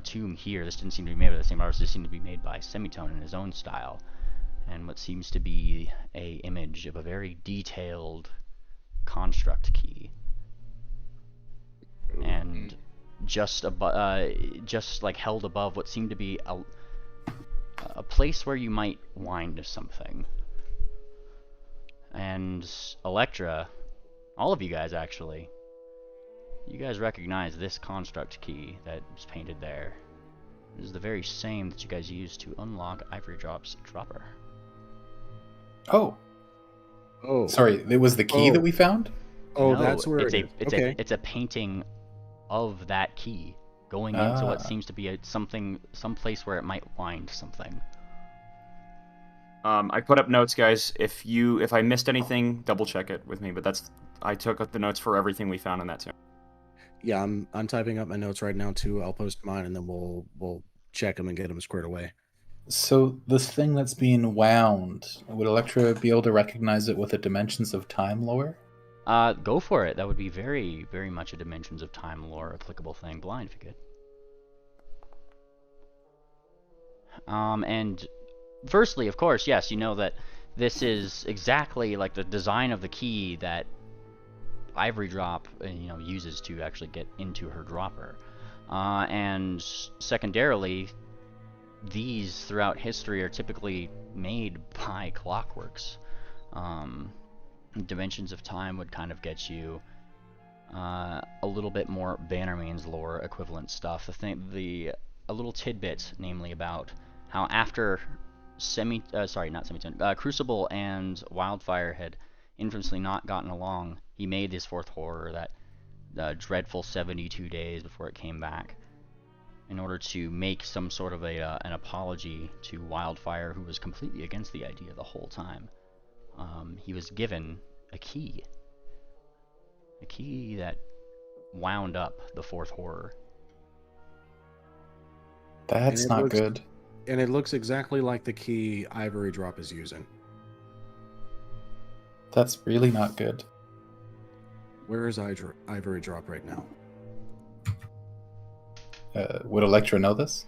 [SPEAKER 1] tomb here. This didn't seem to be made by the same artist. This seemed to be made by Semitone in his own style. And what seems to be a image of a very detailed construct key. And just like held above what seemed to be a place where you might wind something. And Electra, all of you guys actually, you guys recognize this construct key that is painted there. It is the very same that you guys used to unlock Ivory Drop's dropper.
[SPEAKER 7] Oh,
[SPEAKER 8] Oh,
[SPEAKER 7] sorry. It was the key that we found?
[SPEAKER 8] Oh,
[SPEAKER 1] No,
[SPEAKER 8] that's where
[SPEAKER 1] it's
[SPEAKER 8] it is. Okay.
[SPEAKER 1] it's a painting of that key going into what
[SPEAKER 7] Ah.
[SPEAKER 1] seems to be some place where it might wind something.
[SPEAKER 4] I put up notes, guys. If I missed anything, double check it with me. But I took up the notes for everything we found in that tomb.
[SPEAKER 8] Yeah, I'm typing up my notes right now too. I'll post mine and then we'll check them and get them squared away.
[SPEAKER 7] So this thing that's being wound, would Electra be able to recognize it with a Dimensions of Time lore?
[SPEAKER 1] Go for it. That would be very, very much a Dimensions of Time lore applicable thing. Blind, if you could. And firstly, of course, yes, you know that this is exactly like the design of the key that Ivory Drop, uses to actually get into her dropper. And secondarily, these throughout history are typically made by clockworks. Dimensions of Time would kind of get you a little bit more Bannermanes lore equivalent stuff. A little tidbit, namely about how after Crucible and Wildfire had infamously not gotten along, he made this fourth horror that dreadful 72 days before it came back, in order to make some sort of an apology to Wildfire, who was completely against the idea the whole time. He was given a key that wound up the fourth horror.
[SPEAKER 7] That's
[SPEAKER 8] And it
[SPEAKER 7] not
[SPEAKER 8] looks-
[SPEAKER 7] good.
[SPEAKER 8] And it looks exactly like the key Ivory Drop is using.
[SPEAKER 7] That's really not good.
[SPEAKER 8] Where is Ivory Drop right now?
[SPEAKER 7] Would Electra know this?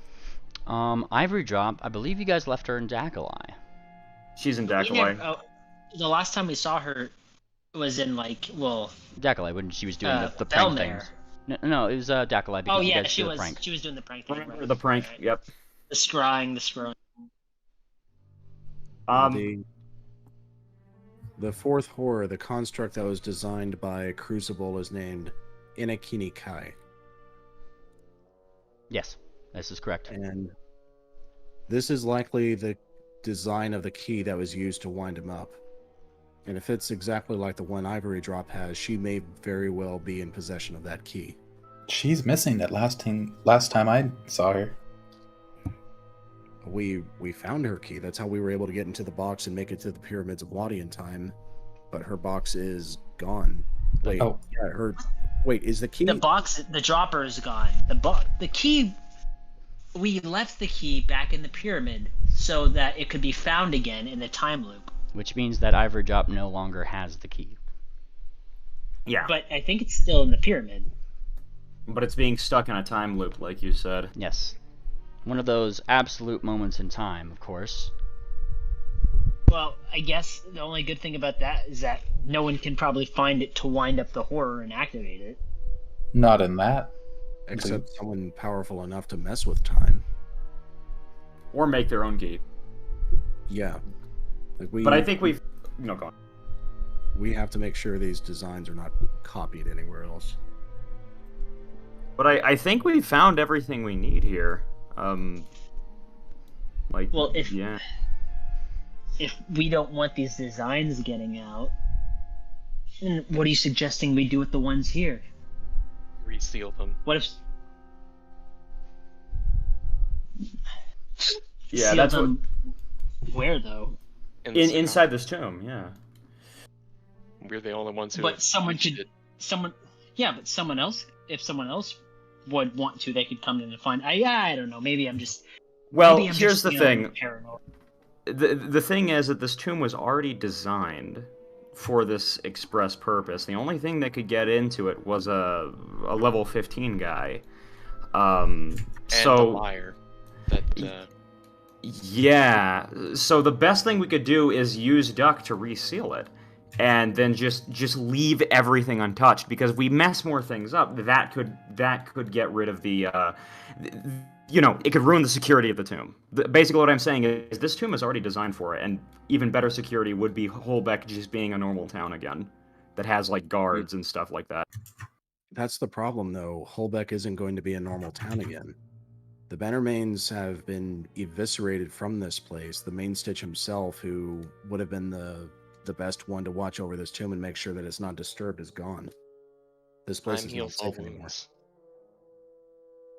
[SPEAKER 1] Ivory Drop, I believe you guys left her in Dakalai.
[SPEAKER 4] She's in Dakalai.
[SPEAKER 10] The last time we saw her was in
[SPEAKER 1] Dakalai, when she was doing the prank
[SPEAKER 10] Belmare.
[SPEAKER 1] things. No, it was Dakalai because
[SPEAKER 10] Oh
[SPEAKER 1] you
[SPEAKER 10] yeah,
[SPEAKER 1] guys
[SPEAKER 10] she
[SPEAKER 1] did
[SPEAKER 10] was.
[SPEAKER 1] the prank.
[SPEAKER 10] She was doing the prank thing.
[SPEAKER 4] Remember
[SPEAKER 10] Right,
[SPEAKER 4] the prank?
[SPEAKER 10] right.
[SPEAKER 4] Yep.
[SPEAKER 10] The scrying.
[SPEAKER 8] The fourth horror, the construct that was designed by Crucible, is named Inakini Kai.
[SPEAKER 1] Yes, this is correct.
[SPEAKER 8] And this is likely the design of the key that was used to wind him up. And if it's exactly like the one Ivory Drop has, she may very well be in possession of that key.
[SPEAKER 7] She's missing that last time I saw her.
[SPEAKER 8] We found her key. That's how we were able to get into the box and make it to the Pyramids of Wadi in time. But her box is gone. Wait,
[SPEAKER 7] Oh.
[SPEAKER 8] yeah, Wait, is the key?
[SPEAKER 10] The dropper is gone. The key. We left the key back in the pyramid so that it could be found again in the time loop.
[SPEAKER 1] Which means that Ivory Drop no longer has the key.
[SPEAKER 4] Yeah.
[SPEAKER 10] But I think it's still in the pyramid.
[SPEAKER 4] But it's being stuck in a time loop, like you said.
[SPEAKER 1] Yes. One of those absolute moments in time, of course.
[SPEAKER 10] Well, I guess the only good thing about that is that no one can probably find it to wind up the horror and activate it.
[SPEAKER 7] Not in that.
[SPEAKER 8] Except someone powerful enough to mess with time.
[SPEAKER 4] Or make their own key.
[SPEAKER 8] Yeah.
[SPEAKER 4] But I think we've... No, go on.
[SPEAKER 8] We have to make sure these designs are not copied anywhere else.
[SPEAKER 4] But I think we found everything we need here.
[SPEAKER 10] Well, if we don't want these designs getting out, then what are you suggesting we do with the ones here?
[SPEAKER 3] Reseal them.
[SPEAKER 10] What if?
[SPEAKER 4] Yeah,
[SPEAKER 10] seal
[SPEAKER 4] that's
[SPEAKER 10] them where though?
[SPEAKER 4] Inside this tomb, yeah.
[SPEAKER 3] We're the only ones who.
[SPEAKER 10] But someone else. If someone else would want to, they could come in and find. I don't know. Maybe I'm just.
[SPEAKER 4] Well,
[SPEAKER 10] maybe I'm
[SPEAKER 4] here's
[SPEAKER 10] just,
[SPEAKER 4] the thing.
[SPEAKER 10] Paranoid.
[SPEAKER 4] The thing is that this tomb was already designed for this express purpose. The only thing that could get into it was a level 15 guy.
[SPEAKER 3] And a liar.
[SPEAKER 4] Yeah. So the best thing we could do is use Duck to reseal it, and then just leave everything untouched, because we mess more things up. That could get rid of the it could ruin the security of the tomb. Basically, what I'm saying is this tomb is already designed for it, and even better security would be Holbeck just being a normal town again, that has like guards and stuff like that.
[SPEAKER 8] That's the problem, though. Holbeck isn't going to be a normal town again. The Bannermanes have been eviscerated from this place. The Main Stitch himself, who would have been the best one to watch over this tomb and make sure that it's not disturbed, is gone. This place
[SPEAKER 3] Time
[SPEAKER 8] is
[SPEAKER 3] heals
[SPEAKER 8] not
[SPEAKER 3] all
[SPEAKER 8] safe anymore.
[SPEAKER 3] wounds.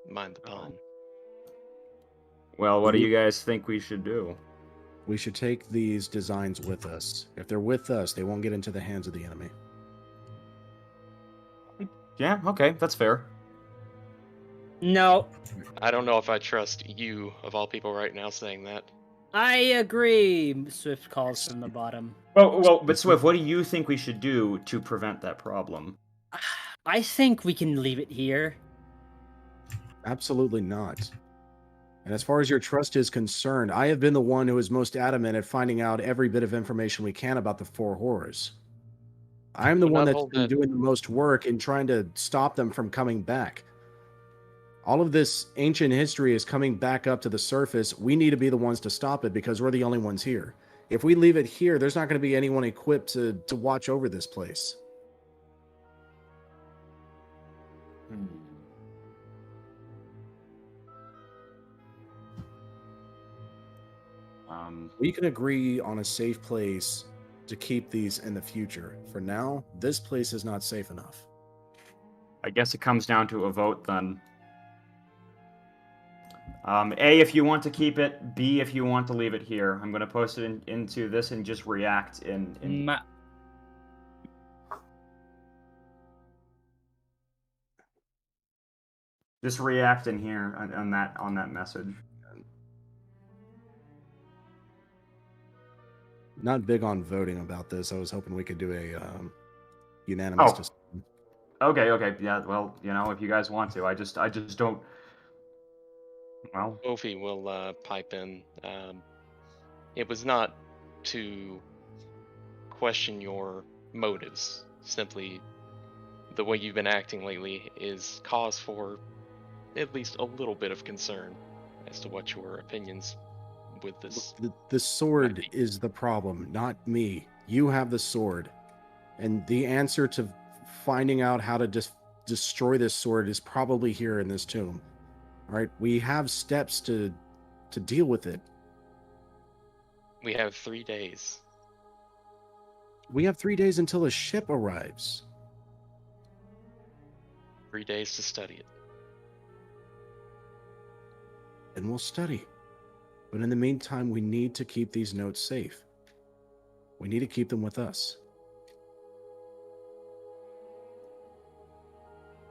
[SPEAKER 3] Mind the pun.
[SPEAKER 4] Well, what do you guys think we should do?
[SPEAKER 8] We should take these designs with us. If they're with us, they won't get into the hands of the enemy.
[SPEAKER 4] Yeah, okay, that's fair.
[SPEAKER 5] No,
[SPEAKER 3] I don't know if I trust you, of all people, right now saying that.
[SPEAKER 5] I agree. Swift calls from the bottom.
[SPEAKER 4] But Swift, what do you think we should do to prevent that problem?
[SPEAKER 5] I think we can leave it here.
[SPEAKER 8] Absolutely not. And as far as your trust is concerned, I have been the one who is most adamant at finding out every bit of information we can about the four horrors. I'm the one that's been doing the most work in trying to stop them from coming back. All of this ancient history is coming back up to the surface. We need to be the ones to stop it because we're the only ones here. If we leave it here, there's not going to be anyone equipped to watch over this place. We can agree on a safe place to keep these in the future. For now, this place is not safe enough.
[SPEAKER 4] I guess it comes down to a vote then. A, if you want to keep it. B, if you want to leave it here. I'm going to post it into this and just react in... Just react in here on that message.
[SPEAKER 8] Not big on voting about this. I was hoping we could do a unanimous decision.
[SPEAKER 4] Okay, yeah. Well, if you guys want to, I just don't. Well,
[SPEAKER 3] Ophie will pipe in. It was not to question your motives. Simply, the way you've been acting lately is cause for at least a little bit of concern as to what your opinions with this.
[SPEAKER 8] The sword is the problem, not me. You have the sword. And the answer to finding out how to destroy this sword is probably here in this tomb. All right, we have steps to deal with it.
[SPEAKER 3] We have 3 days.
[SPEAKER 8] We have 3 days until a ship arrives.
[SPEAKER 3] 3 days to study it.
[SPEAKER 8] And we'll study. But in the meantime, we need to keep these notes safe. We need to keep them with us.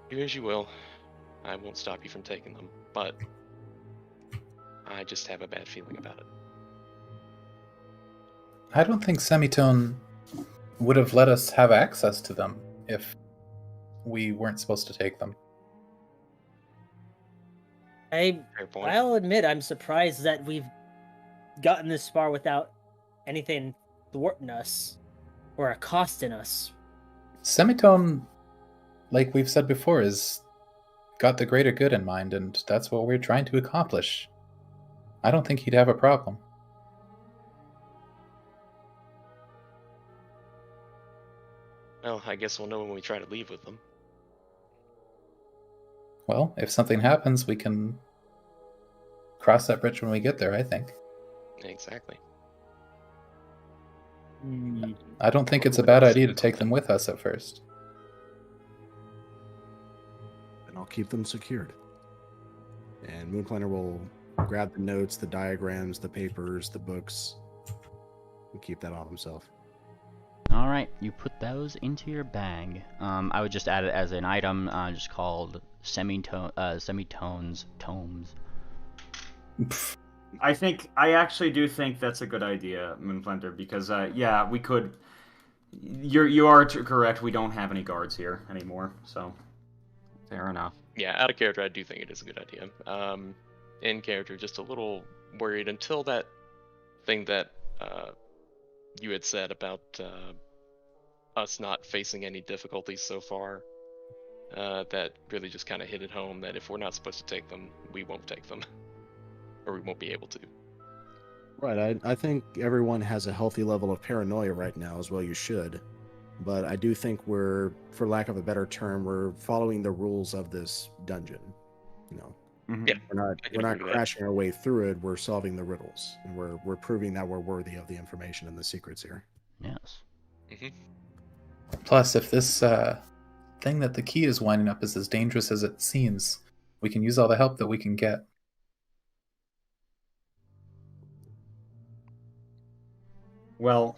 [SPEAKER 3] Do as you will. I won't stop you from taking them, but I just have a bad feeling about it.
[SPEAKER 7] I don't think Semitone would have let us have access to them if we weren't supposed to take them.
[SPEAKER 5] I'll admit I'm surprised that we've gotten this far without anything thwarting us or accosting us.
[SPEAKER 7] Semitone, like we've said before, is got the greater good in mind, and that's what we're trying to accomplish. I don't think he'd have a problem.
[SPEAKER 3] Well, I guess we'll know when we try to leave with them.
[SPEAKER 7] Well, if something happens, we can cross that bridge when we get there, I think.
[SPEAKER 3] Exactly.
[SPEAKER 7] I don't think it's a bad idea to take them with us at first.
[SPEAKER 8] And I'll keep them secured. And Moonplanner will grab the notes, the diagrams, the papers, the books, and keep that on himself.
[SPEAKER 1] Alright, you put those into your bag. I would just add it as an item, just called Semitone's Tomes.
[SPEAKER 4] I actually do think that's a good idea, Moonplanter, because yeah, we could. You are correct. We don't have any guards here anymore, so fair enough.
[SPEAKER 3] Yeah, out of character, I do think it is a good idea. In character, just a little worried until that thing that you had said about us not facing any difficulties so far that really just kind of hit it home that if we're not supposed to take them, we won't take them, or we won't be able to.
[SPEAKER 8] Right. I think everyone has a healthy level of paranoia right now, as well you should. But I do think we're, for lack of a better term, we're following the rules of this dungeon. You know,
[SPEAKER 3] Yeah,
[SPEAKER 8] we're
[SPEAKER 3] I can
[SPEAKER 8] not
[SPEAKER 3] agree with that.
[SPEAKER 8] crashing our way through it. We're solving the riddles, and we're proving that we're worthy of the information and the secrets here.
[SPEAKER 1] Yes.
[SPEAKER 7] Plus, if this thing that the key is winding up is as dangerous as it seems, we can use all the help that we can get.
[SPEAKER 4] Well,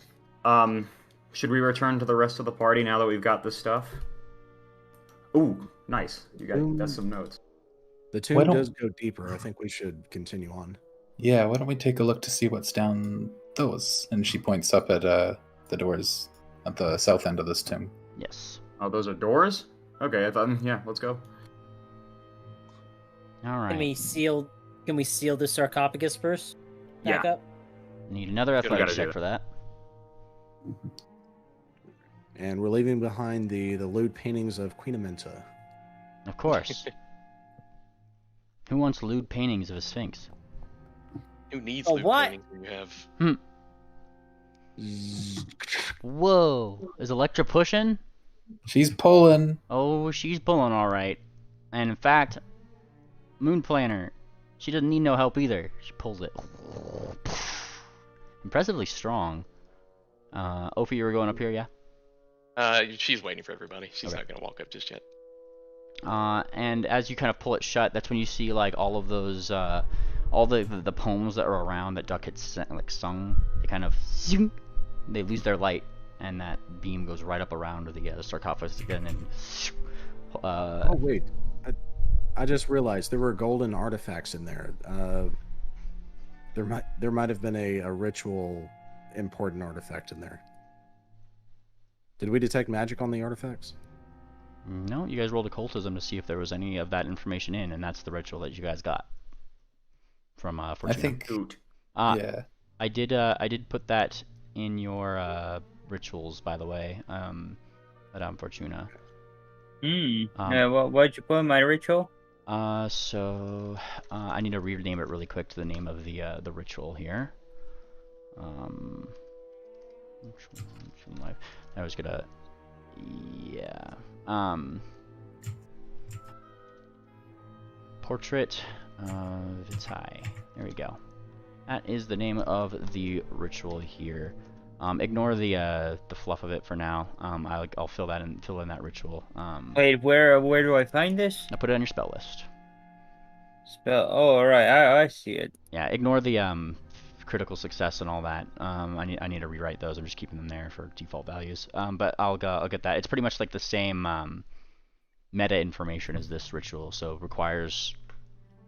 [SPEAKER 4] should we return to the rest of the party now that we've got this stuff? Ooh, nice. You got some notes.
[SPEAKER 8] The tomb does go deeper. I think we should continue on.
[SPEAKER 7] Yeah, why don't we take a look to see what's down those? And she points up at the doors at the south end of this tomb.
[SPEAKER 1] Yes.
[SPEAKER 4] Oh, those are doors? Okay, I thought, yeah, let's go.
[SPEAKER 1] All right.
[SPEAKER 5] Can we seal the sarcophagus first? Back
[SPEAKER 4] Yeah.
[SPEAKER 5] up.
[SPEAKER 1] Need another
[SPEAKER 4] Gotta
[SPEAKER 1] athletics
[SPEAKER 4] do
[SPEAKER 1] check
[SPEAKER 4] it.
[SPEAKER 1] for that.
[SPEAKER 8] And we're leaving behind the lewd paintings of Queen Amenta.
[SPEAKER 1] Of course. Who wants lewd paintings of a sphinx?
[SPEAKER 3] Who needs
[SPEAKER 5] Oh,
[SPEAKER 3] loot
[SPEAKER 5] what?
[SPEAKER 3] paintings when you have?
[SPEAKER 1] Whoa! Is Electra pushing?
[SPEAKER 7] She's pulling.
[SPEAKER 1] Oh, she's pulling all right. And in fact, Moon Planner, she doesn't need no help either. She pulls it. Impressively strong. Ophi, you were going up here, yeah?
[SPEAKER 3] She's waiting for everybody. She's
[SPEAKER 1] Okay.
[SPEAKER 3] not gonna walk up just yet.
[SPEAKER 1] And as you kind of pull it shut, that's when you see like all of those, all the poems that are around that Duck had sung. They kind of, they lose their light, and that beam goes right up around the sarcophagus again, and
[SPEAKER 8] Oh wait, I just realized there were golden artifacts in there. There might have been a ritual important artifact in there. Did we detect magic on the artifacts?
[SPEAKER 1] No, you guys rolled occultism to see if there was any of that information in, and that's the ritual that you guys got from Fortuna.
[SPEAKER 7] I think.
[SPEAKER 1] Yeah. I did put that in your rituals, by the way. Madame Fortuna.
[SPEAKER 2] What'd you put in my ritual?
[SPEAKER 1] So I need to rename it really quick to the name of the ritual here. I was gonna, yeah. Portrait Vitae. There we go. That is the name of the ritual here. Ignore the fluff of it for now. I'll fill in that ritual.
[SPEAKER 2] Wait, where do I find this?
[SPEAKER 1] I'll put it on your spell list.
[SPEAKER 2] Spell. Oh, all right. I see it.
[SPEAKER 1] Yeah, ignore the critical success and all that. I need to rewrite those. I'm just keeping them there for default values. But I'll get that. It's pretty much like the same meta information as this ritual, so it requires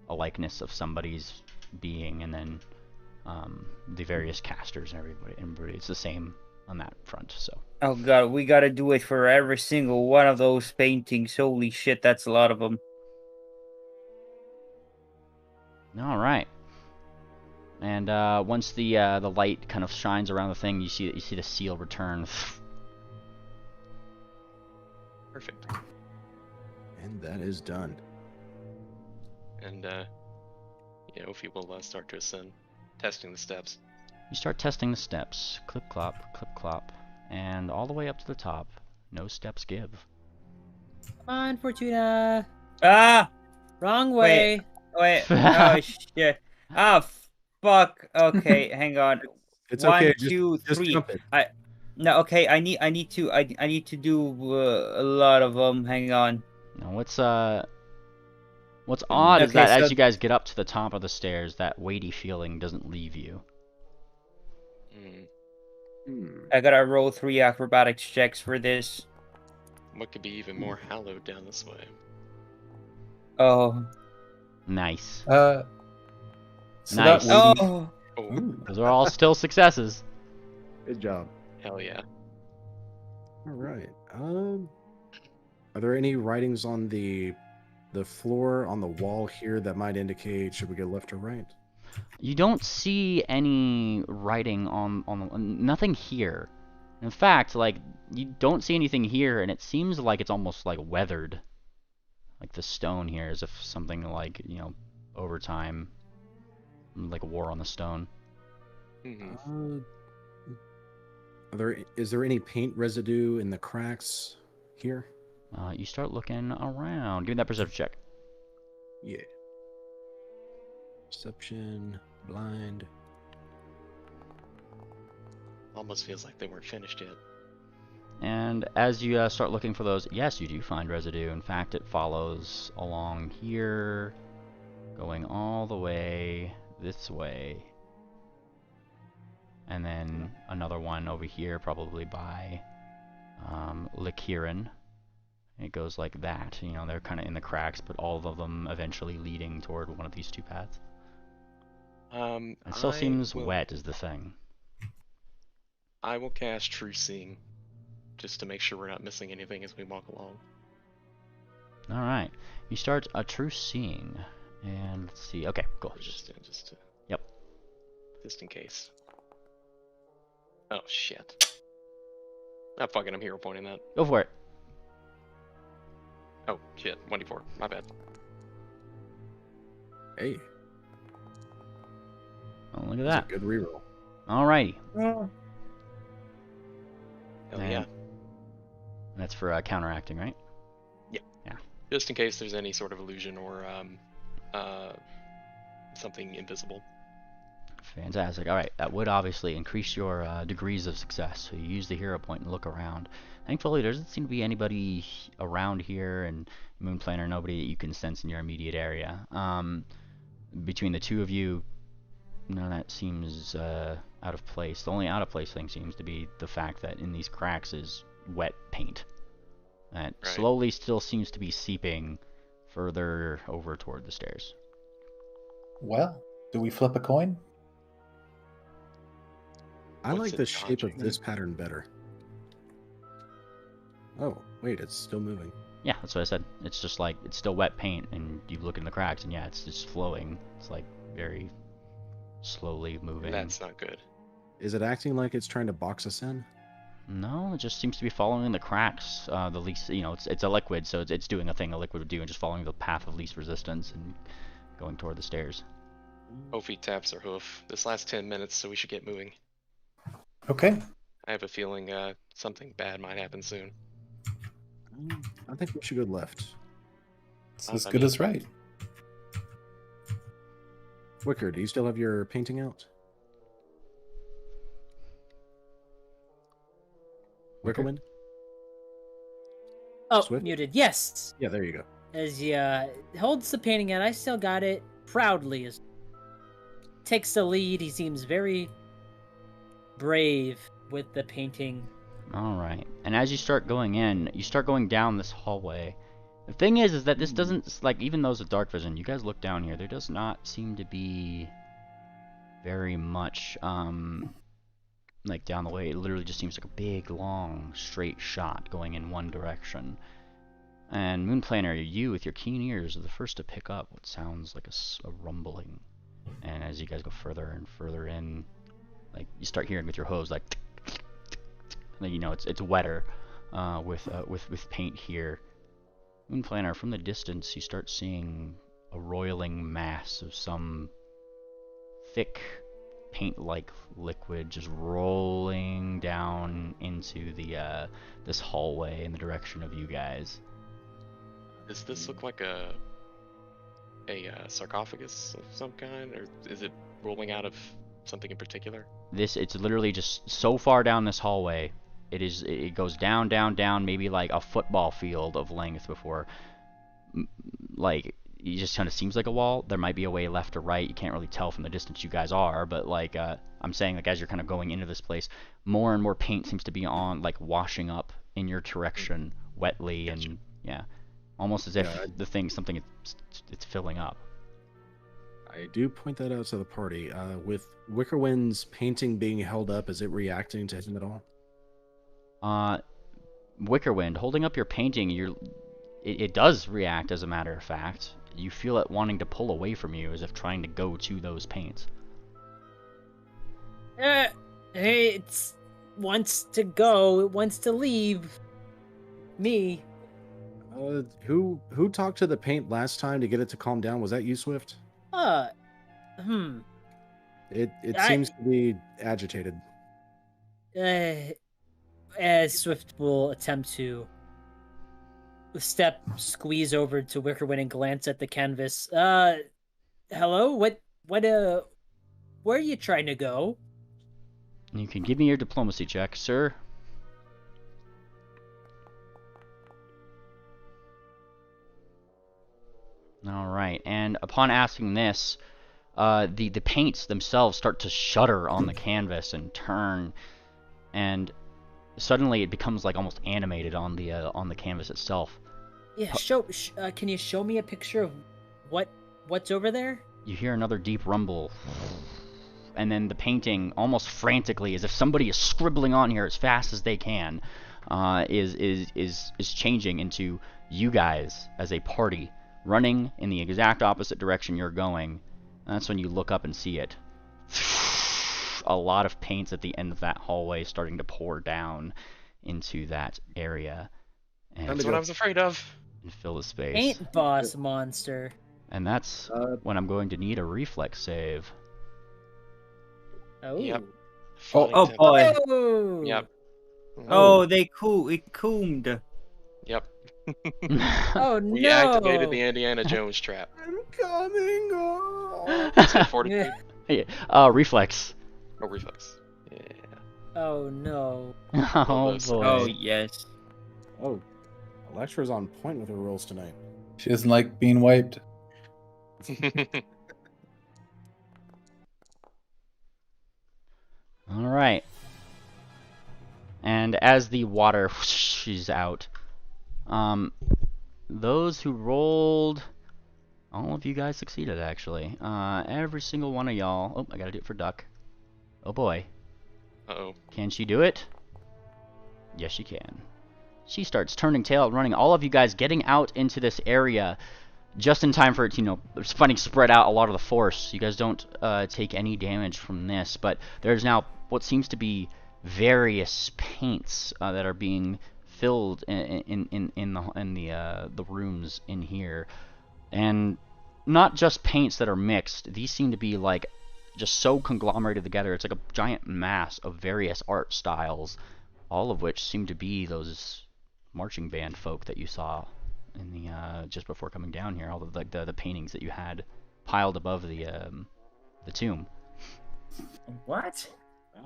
[SPEAKER 1] a likeness of somebody's being, and then the various casters and everybody. It's the same on that front. So.
[SPEAKER 2] Oh god, we gotta do it for every single one of those paintings. Holy shit, that's a lot of them.
[SPEAKER 1] All right. And once the light kind of shines around the thing, you see the seal return.
[SPEAKER 3] Perfect.
[SPEAKER 8] And that is done.
[SPEAKER 3] And yeah, Ophi will start to ascend, testing the steps.
[SPEAKER 1] You start testing the steps. Clip clop, and all the way up to the top. No steps give.
[SPEAKER 5] Come on, Fortuna.
[SPEAKER 2] Ah!
[SPEAKER 5] Wrong way.
[SPEAKER 2] Wait. Oh shit. Ah, fuck. Okay, hang on.
[SPEAKER 8] It's
[SPEAKER 2] 1,
[SPEAKER 8] okay.
[SPEAKER 2] 2,
[SPEAKER 8] just
[SPEAKER 2] 3.
[SPEAKER 8] jump it.
[SPEAKER 2] No, okay. I need to do a lot of them. Hang on.
[SPEAKER 1] Now what's odd is
[SPEAKER 2] Okay,
[SPEAKER 1] that
[SPEAKER 2] so-
[SPEAKER 1] as you guys get up to the top of the stairs, that weighty feeling doesn't leave you.
[SPEAKER 2] I gotta roll 3 acrobatics checks for this.
[SPEAKER 3] What could be even more hallowed down this way?
[SPEAKER 2] Oh.
[SPEAKER 1] Nice.
[SPEAKER 7] So
[SPEAKER 1] Nice.
[SPEAKER 7] that
[SPEAKER 2] Oh.
[SPEAKER 3] Oh,
[SPEAKER 1] Those are all still successes.
[SPEAKER 8] Good job.
[SPEAKER 3] hell yeah.
[SPEAKER 8] All right. Are there any writings on the floor on the wall here that might indicate should we go left or right?
[SPEAKER 1] You don't see any writing on nothing here. In fact, like you don't see anything here, and it seems like it's almost like weathered. like the stone here, as if something like, you know, over time, like a war on the stone.
[SPEAKER 8] Is there any paint residue in the cracks here?
[SPEAKER 1] You start looking around. Give me that perception check.
[SPEAKER 8] Yeah. Perception, blind.
[SPEAKER 3] Almost feels like they weren't finished yet.
[SPEAKER 1] And as you start looking for those, yes, you do find residue. In fact, it follows along here, going all the way this way. And then another one over here, probably by Lakirin. It goes like that. You know, they're kind of in the cracks, but all of them eventually leading toward one of these two paths. It still seems wet is the thing.
[SPEAKER 3] I will cast True Seeing, just to make sure we're not missing anything as we walk along.
[SPEAKER 1] Alright. You start a True Seeing. And let's see. Okay, cool. Yep.
[SPEAKER 3] Just in case. Oh, shit. Ah, fuck it, I'm hero pointing that.
[SPEAKER 1] Go for it.
[SPEAKER 3] Oh, shit. 1d4. My bad.
[SPEAKER 8] Hey.
[SPEAKER 1] Oh, look at
[SPEAKER 8] That's
[SPEAKER 1] that.
[SPEAKER 8] a good reroll.
[SPEAKER 1] Alrighty.
[SPEAKER 3] Hell
[SPEAKER 1] And
[SPEAKER 3] yeah.
[SPEAKER 1] that's for counteracting, right?
[SPEAKER 3] Yeah.
[SPEAKER 1] Yeah.
[SPEAKER 3] Just in case there's any sort of illusion or something invisible.
[SPEAKER 1] Fantastic. Alright, that would obviously increase your degrees of success. So you use the hero point and look around. Thankfully, there doesn't seem to be anybody around here, and Moonplaner, nobody that you can sense in your immediate area. Between the two of you, none of that seems out of place. The only out of place thing seems to be the fact that in these cracks is wet paint. That slowly still seems to be seeping further over toward the stairs.
[SPEAKER 7] Well, do we flip a coin?
[SPEAKER 8] I
[SPEAKER 3] What's
[SPEAKER 8] like
[SPEAKER 3] it
[SPEAKER 8] the shape of
[SPEAKER 3] dodging?
[SPEAKER 8] this pattern better. Oh, wait, it's still moving.
[SPEAKER 1] Yeah, that's what I said. It's just like, it's still wet paint, and you look in the cracks, and yeah, it's just flowing. It's like very slowly moving.
[SPEAKER 3] That's not good.
[SPEAKER 8] Is it acting like it's trying to box us in?
[SPEAKER 1] No, it just seems to be following the cracks. The least, you know, it's a liquid, so it's doing a thing a liquid would do, and just following the path of least resistance and going toward the stairs.
[SPEAKER 3] Ophi taps her hoof. This lasts 10 minutes, so we should get moving.
[SPEAKER 7] Okay.
[SPEAKER 3] I have a feeling something bad might happen soon.
[SPEAKER 8] I think we should go left.
[SPEAKER 7] It's as good as right.
[SPEAKER 8] Wicker, do you still have your painting out? Wickerwind?
[SPEAKER 5] Oh,
[SPEAKER 8] Swift?
[SPEAKER 5] muted. Yes.
[SPEAKER 8] Yeah, there you go.
[SPEAKER 5] As he holds the painting out, I still got it proudly. As takes the lead, he seems very brave with the painting.
[SPEAKER 1] Alright, and as you start going in, you start going down this hallway. The thing is that this doesn't, like, even though it's a dark vision, you guys look down here, there does not seem to be very much, like, down the way. It literally just seems like a big, long, straight shot going in one direction. And Moonplaner, you, with your keen ears, are the first to pick up what sounds like a rumbling. And as you guys go further and further in, like, you start hearing with your hose, like, you know, it's wetter with paint here. Moonplaner, from the distance, you start seeing a roiling mass of some thick paint-like liquid just rolling down into the this hallway in the direction of you guys.
[SPEAKER 3] Does this look like a sarcophagus of some kind, or is it rolling out of something in particular?
[SPEAKER 1] It's literally just so far down this hallway. It goes down, down, down, maybe like a football field of length before, like, it just kind of seems like a wall. There might be a way left or right. You can't really tell from the distance you guys are, but like, I'm saying, like, as you're kind of going into this place, more and more paint seems to be on, like, washing up in your direction wetly, and yeah, almost as if something it's filling up.
[SPEAKER 8] I do point that out to the party. With Wickerwind's painting being held up, is it reacting to him at all?
[SPEAKER 1] Wickerwind, holding up your painting, it does react, as a matter of fact. You feel it wanting to pull away from you, as if trying to go to those paints.
[SPEAKER 5] It wants to go. It wants to leave me.
[SPEAKER 8] Who talked to the paint last time to get it to calm down? Was that you, Swift?
[SPEAKER 5] Hmm.
[SPEAKER 8] It
[SPEAKER 5] I-
[SPEAKER 8] seems to be agitated.
[SPEAKER 5] As Swift will attempt to squeeze over to Wickerwind and glance at the canvas. Hello? What, where are you trying to go?
[SPEAKER 1] You can give me your diplomacy check, sir. All right, and upon asking this, the paints themselves start to shudder on the canvas and turn, and suddenly it becomes like almost animated on the canvas itself.
[SPEAKER 5] Yeah, can you show me a picture of what's over there?
[SPEAKER 1] You hear another deep rumble, and then the painting, almost frantically, as if somebody is scribbling on here as fast as they can, is changing into you guys as a party running in the exact opposite direction you're going. And that's when you look up and see it. A lot of paints at the end of that hallway starting to pour down into that area. And
[SPEAKER 3] That's what I was afraid of.
[SPEAKER 1] and fill the space.
[SPEAKER 5] Ain't boss monster.
[SPEAKER 1] And that's when I'm going to need a reflex save.
[SPEAKER 5] Oh.
[SPEAKER 3] Yep.
[SPEAKER 2] Oh
[SPEAKER 3] Flooding
[SPEAKER 2] boy.
[SPEAKER 5] Oh.
[SPEAKER 3] Yep.
[SPEAKER 2] Oh, it coomed.
[SPEAKER 3] Yep.
[SPEAKER 5] Oh no.
[SPEAKER 3] We activated the Indiana Jones trap.
[SPEAKER 8] I'm coming. Oh.
[SPEAKER 3] Is it fortitude?
[SPEAKER 1] Reflex.
[SPEAKER 3] Oh, reflex. Yeah.
[SPEAKER 5] Oh no.
[SPEAKER 1] Oh
[SPEAKER 3] this.
[SPEAKER 1] boy.
[SPEAKER 2] Oh yes.
[SPEAKER 8] Oh, Electra's on point with her rolls tonight.
[SPEAKER 7] She doesn't like being wiped.
[SPEAKER 1] All right. And as the water whooshes out, those who rolled, all of you guys succeeded actually. Every single one of y'all. Oh, I gotta do it for Duck. Oh boy.
[SPEAKER 3] Uh-oh.
[SPEAKER 1] Can she do it? Yes, she can. She starts turning tail, running. All of you guys getting out into this area just in time for it, finding spread out a lot of the force. You guys don't take any damage from this, but there's now what seems to be various paints that are being filled in the rooms in here, and not just paints that are mixed. These seem to be like just so conglomerated together. It's like a giant mass of various art styles, all of which seem to be those marching band folk that you saw in the just before coming down here. All the paintings that you had piled above the tomb.
[SPEAKER 2] What?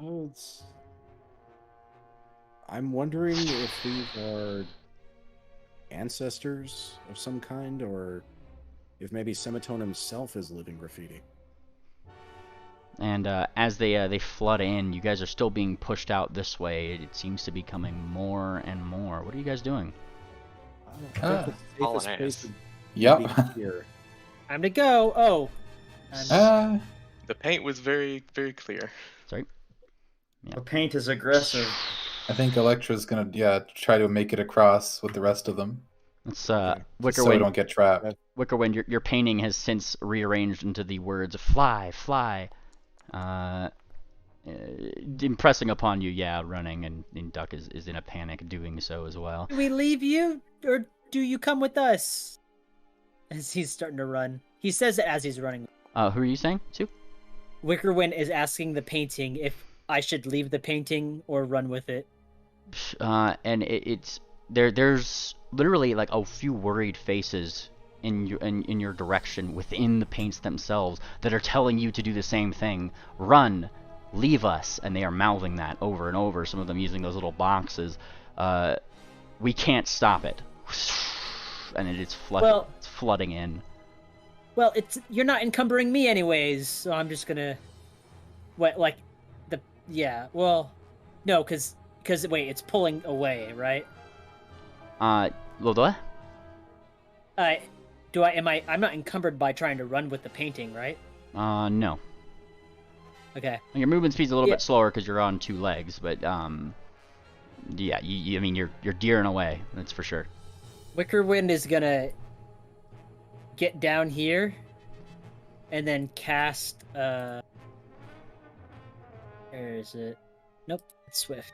[SPEAKER 8] Oh, I'm wondering if these are ancestors of some kind, or if maybe Semitone himself is living graffiti.
[SPEAKER 1] And as they flood in, you guys are still being pushed out this way. It seems to be coming more and more. What are you guys doing?
[SPEAKER 8] I think the
[SPEAKER 3] Hauling
[SPEAKER 8] safest place
[SPEAKER 3] ass.
[SPEAKER 8] would
[SPEAKER 7] Yep.
[SPEAKER 8] be here.
[SPEAKER 5] Time to go. Oh. I'm
[SPEAKER 3] The paint was very, very clear.
[SPEAKER 1] Sorry.
[SPEAKER 2] The paint is aggressive.
[SPEAKER 7] I think Electra's gonna try to make it across with the rest of them.
[SPEAKER 1] It's
[SPEAKER 7] So we
[SPEAKER 1] Wickerwind.
[SPEAKER 7] don't get trapped.
[SPEAKER 1] Wickerwind, your painting has since rearranged into the words "fly, fly," impressing upon you. Yeah, running, and Duck is in a panic doing so as well.
[SPEAKER 5] Do we leave you, or do you come with us? As he's starting to run. He says it as he's running.
[SPEAKER 1] Who are you saying, Sue?
[SPEAKER 5] Wickerwind is asking the painting if I should leave the painting or run with it.
[SPEAKER 1] And it's there's literally like a few worried faces in your direction within the paints themselves that are telling you to do the same thing. Run, leave us, and they are mouthing that over and over. Some of them using those little boxes. We can't stop it, and it's flooding in.
[SPEAKER 5] Well, you're not encumbering me anyways, so I'm just gonna. No, because wait, it's pulling away, right?
[SPEAKER 1] Lodoa?
[SPEAKER 5] I'm not encumbered by trying to run with the painting, right?
[SPEAKER 1] No.
[SPEAKER 5] Okay.
[SPEAKER 1] Your movement speed's a little bit slower because you're on two legs, but yeah, you're deering away. That's for sure.
[SPEAKER 5] Wickerwind is gonna get down here, and then cast. Where is it? Nope, it's Swift.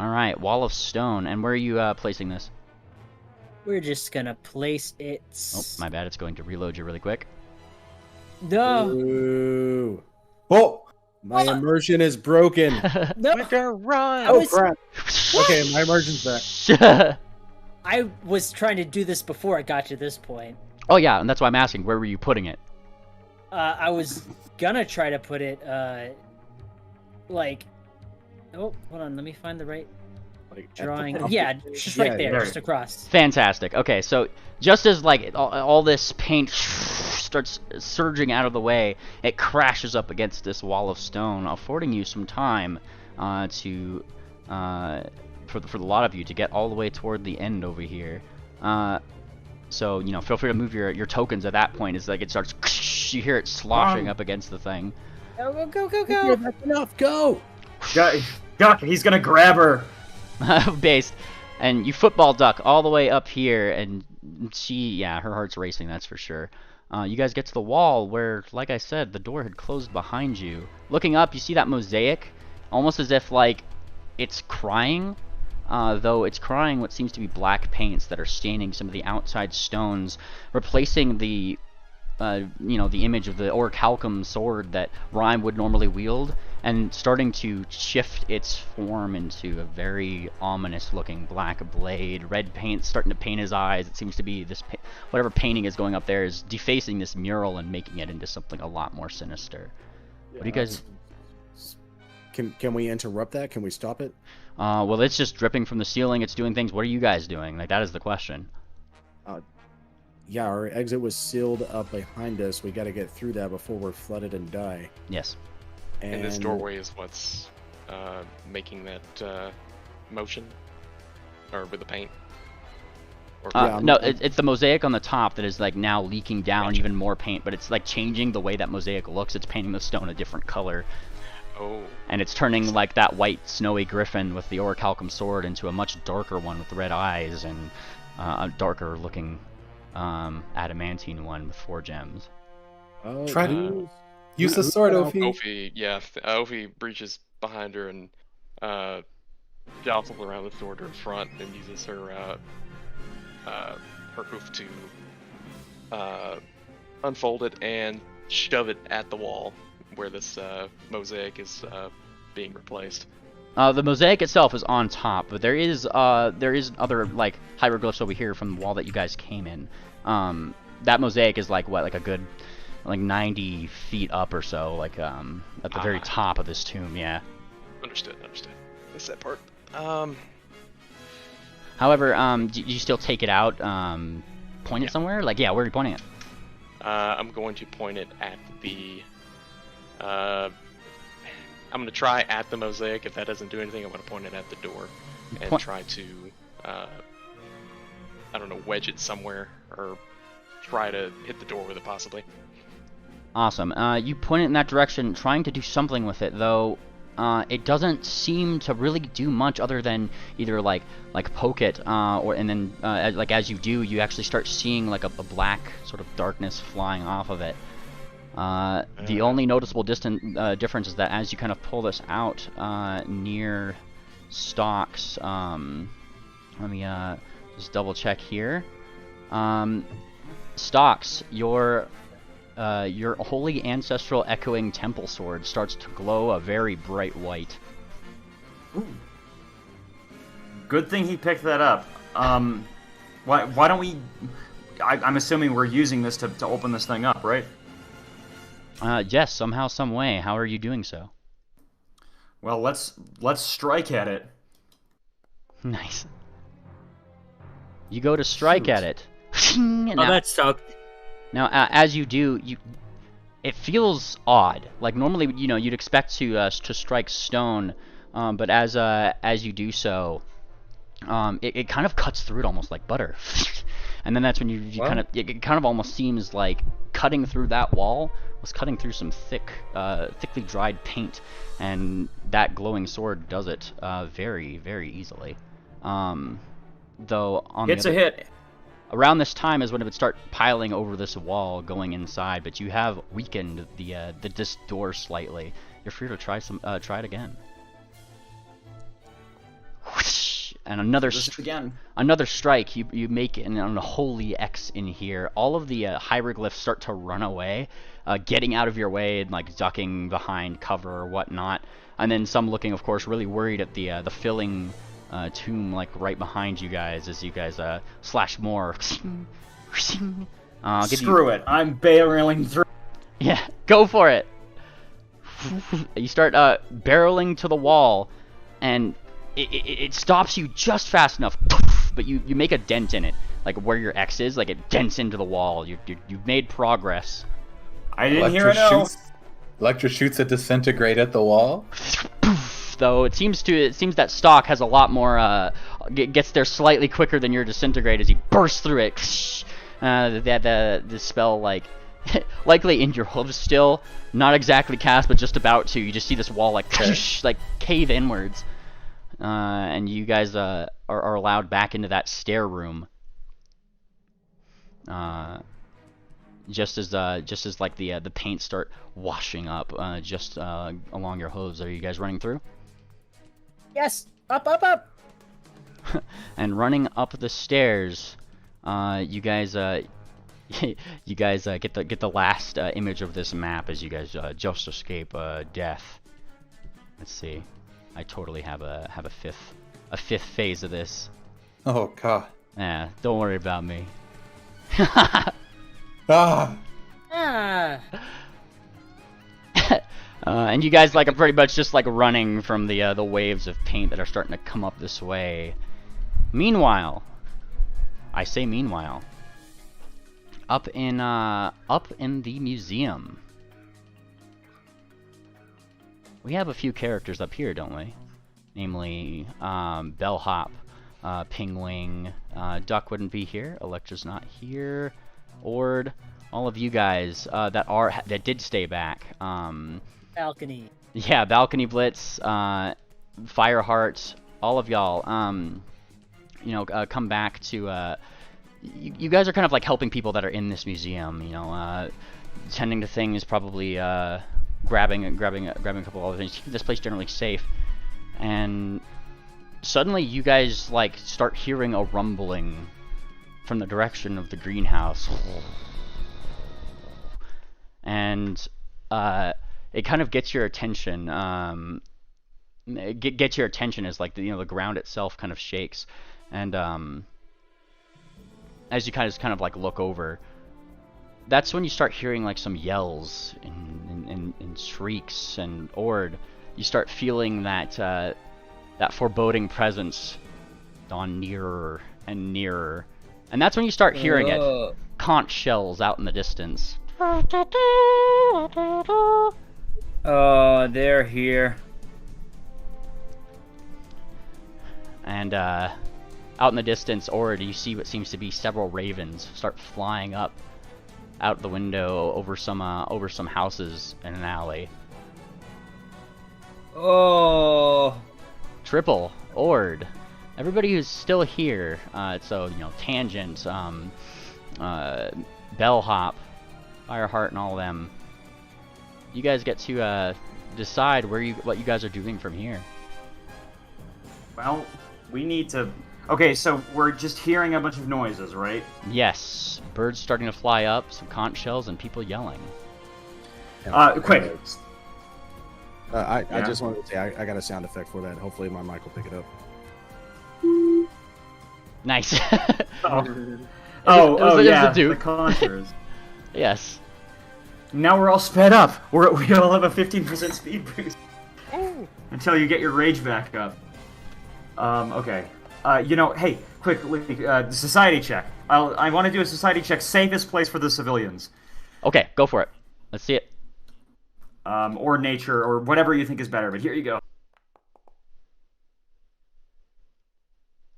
[SPEAKER 1] All right, wall of stone. And where are you placing this?
[SPEAKER 5] We're just gonna place it.
[SPEAKER 1] Oh, my bad. It's going to reload you really quick.
[SPEAKER 5] No.
[SPEAKER 8] Ooh. Oh, my immersion is broken.
[SPEAKER 5] No.
[SPEAKER 3] Run!
[SPEAKER 8] Oh crap! Okay, my immersion's back.
[SPEAKER 5] I was trying to do this before it got to this point.
[SPEAKER 1] Oh yeah, and that's why I'm asking. Where were you putting it?
[SPEAKER 5] I was gonna try to put it, like, oh, hold on, let me find the right
[SPEAKER 8] Like
[SPEAKER 5] drawing.
[SPEAKER 8] at the top.
[SPEAKER 5] Yeah, just right there,
[SPEAKER 4] there.
[SPEAKER 5] just across.
[SPEAKER 1] Fantastic. Okay, so just as like all this paint starts surging out of the way, it crashes up against this wall of stone, affording you some time to for the lot of you to get all the way toward the end over here. So you know, feel free to move your tokens at that point. As like it starts, you hear it sloshing up against the thing.
[SPEAKER 5] Go, go, go,
[SPEAKER 8] Yeah,
[SPEAKER 5] go!
[SPEAKER 8] that's enough. Go.
[SPEAKER 4] Duck, he's gonna grab her.
[SPEAKER 1] Based, and you football duck all the way up here, and yeah, her heart's racing, that's for sure. You guys get to the wall where, like I said, the door had closed behind you. Looking up, you see that mosaic, almost as if like it's crying, though it's crying what seems to be black paints that are staining some of the outside stones, replacing the you know, the image of the orichalcum sword that Rhyme would normally wield, and starting to shift its form into a very ominous-looking black blade. Red paint starting to paint his eyes. It seems to be this whatever painting is going up there is defacing this mural and making it into something a lot more sinister. What do you guys?
[SPEAKER 8] Can we interrupt that? Can we stop it?
[SPEAKER 1] Well, it's just dripping from the ceiling. It's doing things. What are you guys doing? Like, that is the question.
[SPEAKER 8] Yeah, our exit was sealed up behind us. We got to get through that before we're flooded and die.
[SPEAKER 1] Yes.
[SPEAKER 3] And this doorway is what's making that motion, or with the paint. Or
[SPEAKER 1] No, it's the mosaic on the top that is like now leaking down
[SPEAKER 3] Gotcha.
[SPEAKER 1] even more paint, but it's like changing the way that mosaic looks. It's painting the stone a different color.
[SPEAKER 3] Oh.
[SPEAKER 1] And it's turning like that white snowy griffin with the orichalcum sword into a much darker one with red eyes and a darker looking adamantine one with 4 gems.
[SPEAKER 8] Oh,
[SPEAKER 7] Try to use the sword, Ophi.
[SPEAKER 3] Ophi, yeah, Ophi breaches behind her and jostles around the sword to her front and uses her hoof to unfold it and shove it at the wall where this mosaic is being replaced.
[SPEAKER 1] The mosaic itself is on top, but there is other like hieroglyphs over here from the wall that you guys came in. That mosaic is like what, like a good like 90 feet up or so, like at the very top of this tomb. Yeah.
[SPEAKER 3] Understood. Missed that part.
[SPEAKER 1] However, do you still take it out? Point it somewhere? Like, yeah, where are you pointing it?
[SPEAKER 3] I'm going to point it at the. I'm going to try at the mosaic. If that doesn't do anything, I'm going to point it at the door and try to, I don't know, wedge it somewhere or try to hit the door with it possibly.
[SPEAKER 1] Awesome. You point it in that direction, trying to do something with it, though it doesn't seem to really do much other than either like poke it, and then like as you do, you actually start seeing like a black sort of darkness flying off of it. The only noticeable difference is that as you kind of pull this out near Stalks, let me just double check here. Stalks, your holy ancestral echoing temple sword starts to glow a very bright white.
[SPEAKER 4] Ooh. Good thing he picked that up. Why don't we? I'm assuming we're using this to open this thing up, right?
[SPEAKER 1] Yes, somehow, some way. How are you doing so?
[SPEAKER 4] Well, let's strike at it.
[SPEAKER 1] Nice. You go to strike at it.
[SPEAKER 10] That sucked.
[SPEAKER 1] Now, as you do, it feels odd. Like normally, you know, you'd expect to strike stone, but as you do so, it kind of cuts through it almost like butter. And then that's when you it kind of almost seems like cutting through that wall was cutting through some thickly dried paint, and that glowing sword does it very, very easily. Though on
[SPEAKER 4] It's a hit.
[SPEAKER 1] Around this time is when it would start piling over this wall, going inside. But you have weakened this door slightly. You're free to try it again. and another
[SPEAKER 4] This again.
[SPEAKER 1] another strike. You make an unholy X in here. All of the hieroglyphs start to run away, getting out of your way and like ducking behind cover or whatnot. And then some looking, of course, really worried at the filling tomb like right behind you guys as you guys slash more.
[SPEAKER 4] Screw it! I'm barreling through.
[SPEAKER 1] Yeah, go for it. You start barreling to the wall, and it stops you just fast enough, but you make a dent in it, like where your X is, like it dents into the wall. You've made progress.
[SPEAKER 4] I didn't hear it.
[SPEAKER 7] Electra shoots a disintegrate at the wall.
[SPEAKER 1] Though it seems that Stock has a lot more gets there slightly quicker than your disintegrate as he bursts through it. The spell like likely in your hooves still, not exactly cast, but just about to. You just see this wall like like cave inwards, and you guys are allowed back into that stair room. Just as like the paint start washing up just along your hooves. Are you guys running through?
[SPEAKER 5] Yes, up.
[SPEAKER 1] And running up the stairs, you guys get the last image of this map as you guys just escape death. Let's see. I totally have a fifth phase of this.
[SPEAKER 7] Oh god.
[SPEAKER 1] Yeah, don't worry about me.
[SPEAKER 7] Ah.
[SPEAKER 1] And you guys like are pretty much just like running from the waves of paint that are starting to come up this way. Meanwhile, I say meanwhile, up in the museum, we have a few characters up here, don't we? Namely, Bellhop, Pingwing, Duck wouldn't be here. Electra's not here. Ord, all of you guys that did stay back.
[SPEAKER 5] Balcony.
[SPEAKER 1] Yeah, Balcony Blitz, Fireheart, all of y'all. Come back to. You guys are kind of like helping people that are in this museum. Tending to things, probably grabbing a couple other things, keeping this place generally safe. And suddenly, you guys like start hearing a rumbling from the direction of the greenhouse, and it kind of gets your attention. Gets your attention as like the ground itself kind of shakes, and as you kind of like look over, that's when you start hearing like some yells and shrieks, and Ord, you start feeling that foreboding presence dawn nearer and nearer. And that's when you start hearing it. Conch shells out in the distance.
[SPEAKER 2] Oh, they're here.
[SPEAKER 1] And out in the distance, Ord, you see what seems to be several ravens start flying up out the window over some houses in an alley.
[SPEAKER 2] Oh.
[SPEAKER 1] Triple, Ord. Everybody who's still here, so Tangent, Bellhop, Fireheart, and all of them. You guys get to decide what you guys are doing from here.
[SPEAKER 4] Well, we need to. Okay, so we're just hearing a bunch of noises, right?
[SPEAKER 1] Yes, birds starting to fly up, some conch shells, and people yelling.
[SPEAKER 4] Quick.
[SPEAKER 8] I just wanted to say I got a sound effect for that. Hopefully my mic will pick it up.
[SPEAKER 1] Nice.
[SPEAKER 4] Yeah,
[SPEAKER 1] the
[SPEAKER 4] contours.
[SPEAKER 1] Yes.
[SPEAKER 4] Now we're all sped up. We all have a 15% speed boost until you get your rage back up. Okay. Hey, quickly, society check. I want to do a society check. Safest place for the civilians.
[SPEAKER 1] Okay, go for it. Let's see it.
[SPEAKER 4] Or nature, or whatever you think is better. But here you go.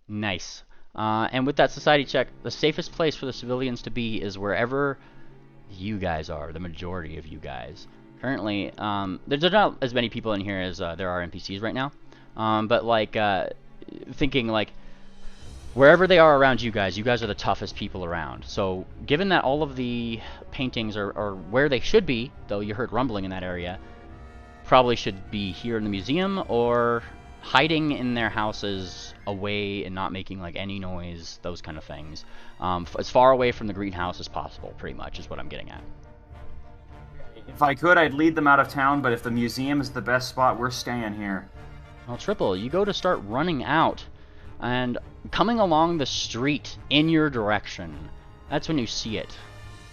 [SPEAKER 1] Nice. And with that society check, the safest place for the civilians to be is wherever you guys are, the majority of you guys. Currently, there's not as many people in here as there are NPCs right now. But like, thinking like, wherever they are around you guys are the toughest people around. So, given that all of the paintings are where they should be, though you heard rumbling in that area, probably should be here in the museum or hiding in their houses away and not making like any noise, those kind of things. As far away from the greenhouse as possible, pretty much, is what I'm getting at.
[SPEAKER 4] If I could, I'd lead them out of town, but if the museum is the best spot, we're staying here.
[SPEAKER 1] Well, Triple, you go to start running out, and coming along the street in your direction, that's when you see it.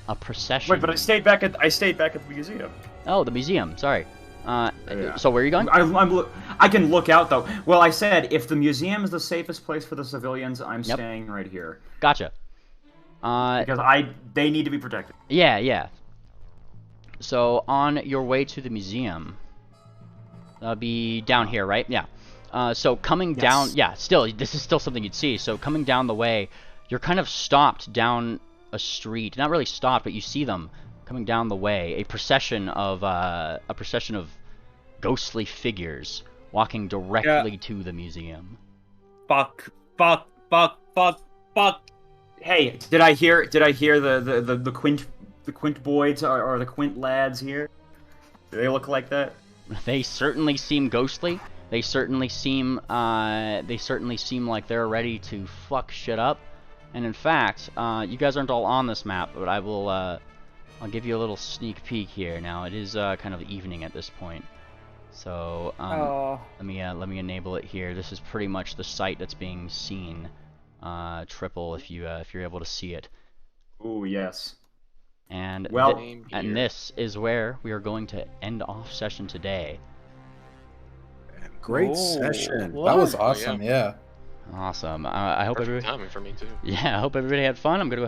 [SPEAKER 1] A procession.
[SPEAKER 4] Wait, but I stayed back at the museum.
[SPEAKER 1] Oh, the museum. Sorry.
[SPEAKER 4] Yeah.
[SPEAKER 1] So where are you going?
[SPEAKER 4] I can look out though. Well, I said if the museum is the safest place for the civilians, I'm
[SPEAKER 1] Yep.
[SPEAKER 4] staying right here.
[SPEAKER 1] Gotcha.
[SPEAKER 4] Because they need to be protected.
[SPEAKER 1] Yeah. So on your way to the museum, that'll be down here, right? Yeah. So coming down, yeah. Still, this is still something you'd see. So coming down the way, you're kind of stopped down a street. Not really stopped, but you see them coming down the way. A procession of ghostly figures walking directly to the museum.
[SPEAKER 2] Fuck.
[SPEAKER 4] Hey, did I hear the Quint boys or the Quint lads here? Do they look like that?
[SPEAKER 1] They certainly seem ghostly. They certainly seem like they're ready to fuck shit up. And in fact, you guys aren't all on this map, but I'll give you a little sneak peek here. Now it is kind of evening at this point, so let me enable it here. This is pretty much the site that's being seen. Triple, if you're able to see it.
[SPEAKER 4] Ooh, yes.
[SPEAKER 1] And
[SPEAKER 4] well,
[SPEAKER 1] and this is where we are going to end off session today.
[SPEAKER 8] Great session.
[SPEAKER 7] That was awesome. Yeah.
[SPEAKER 1] Awesome. I hope
[SPEAKER 3] Perfect
[SPEAKER 1] everybody.
[SPEAKER 3] timing for me too.
[SPEAKER 1] Yeah, I hope everybody had fun. I'm gonna go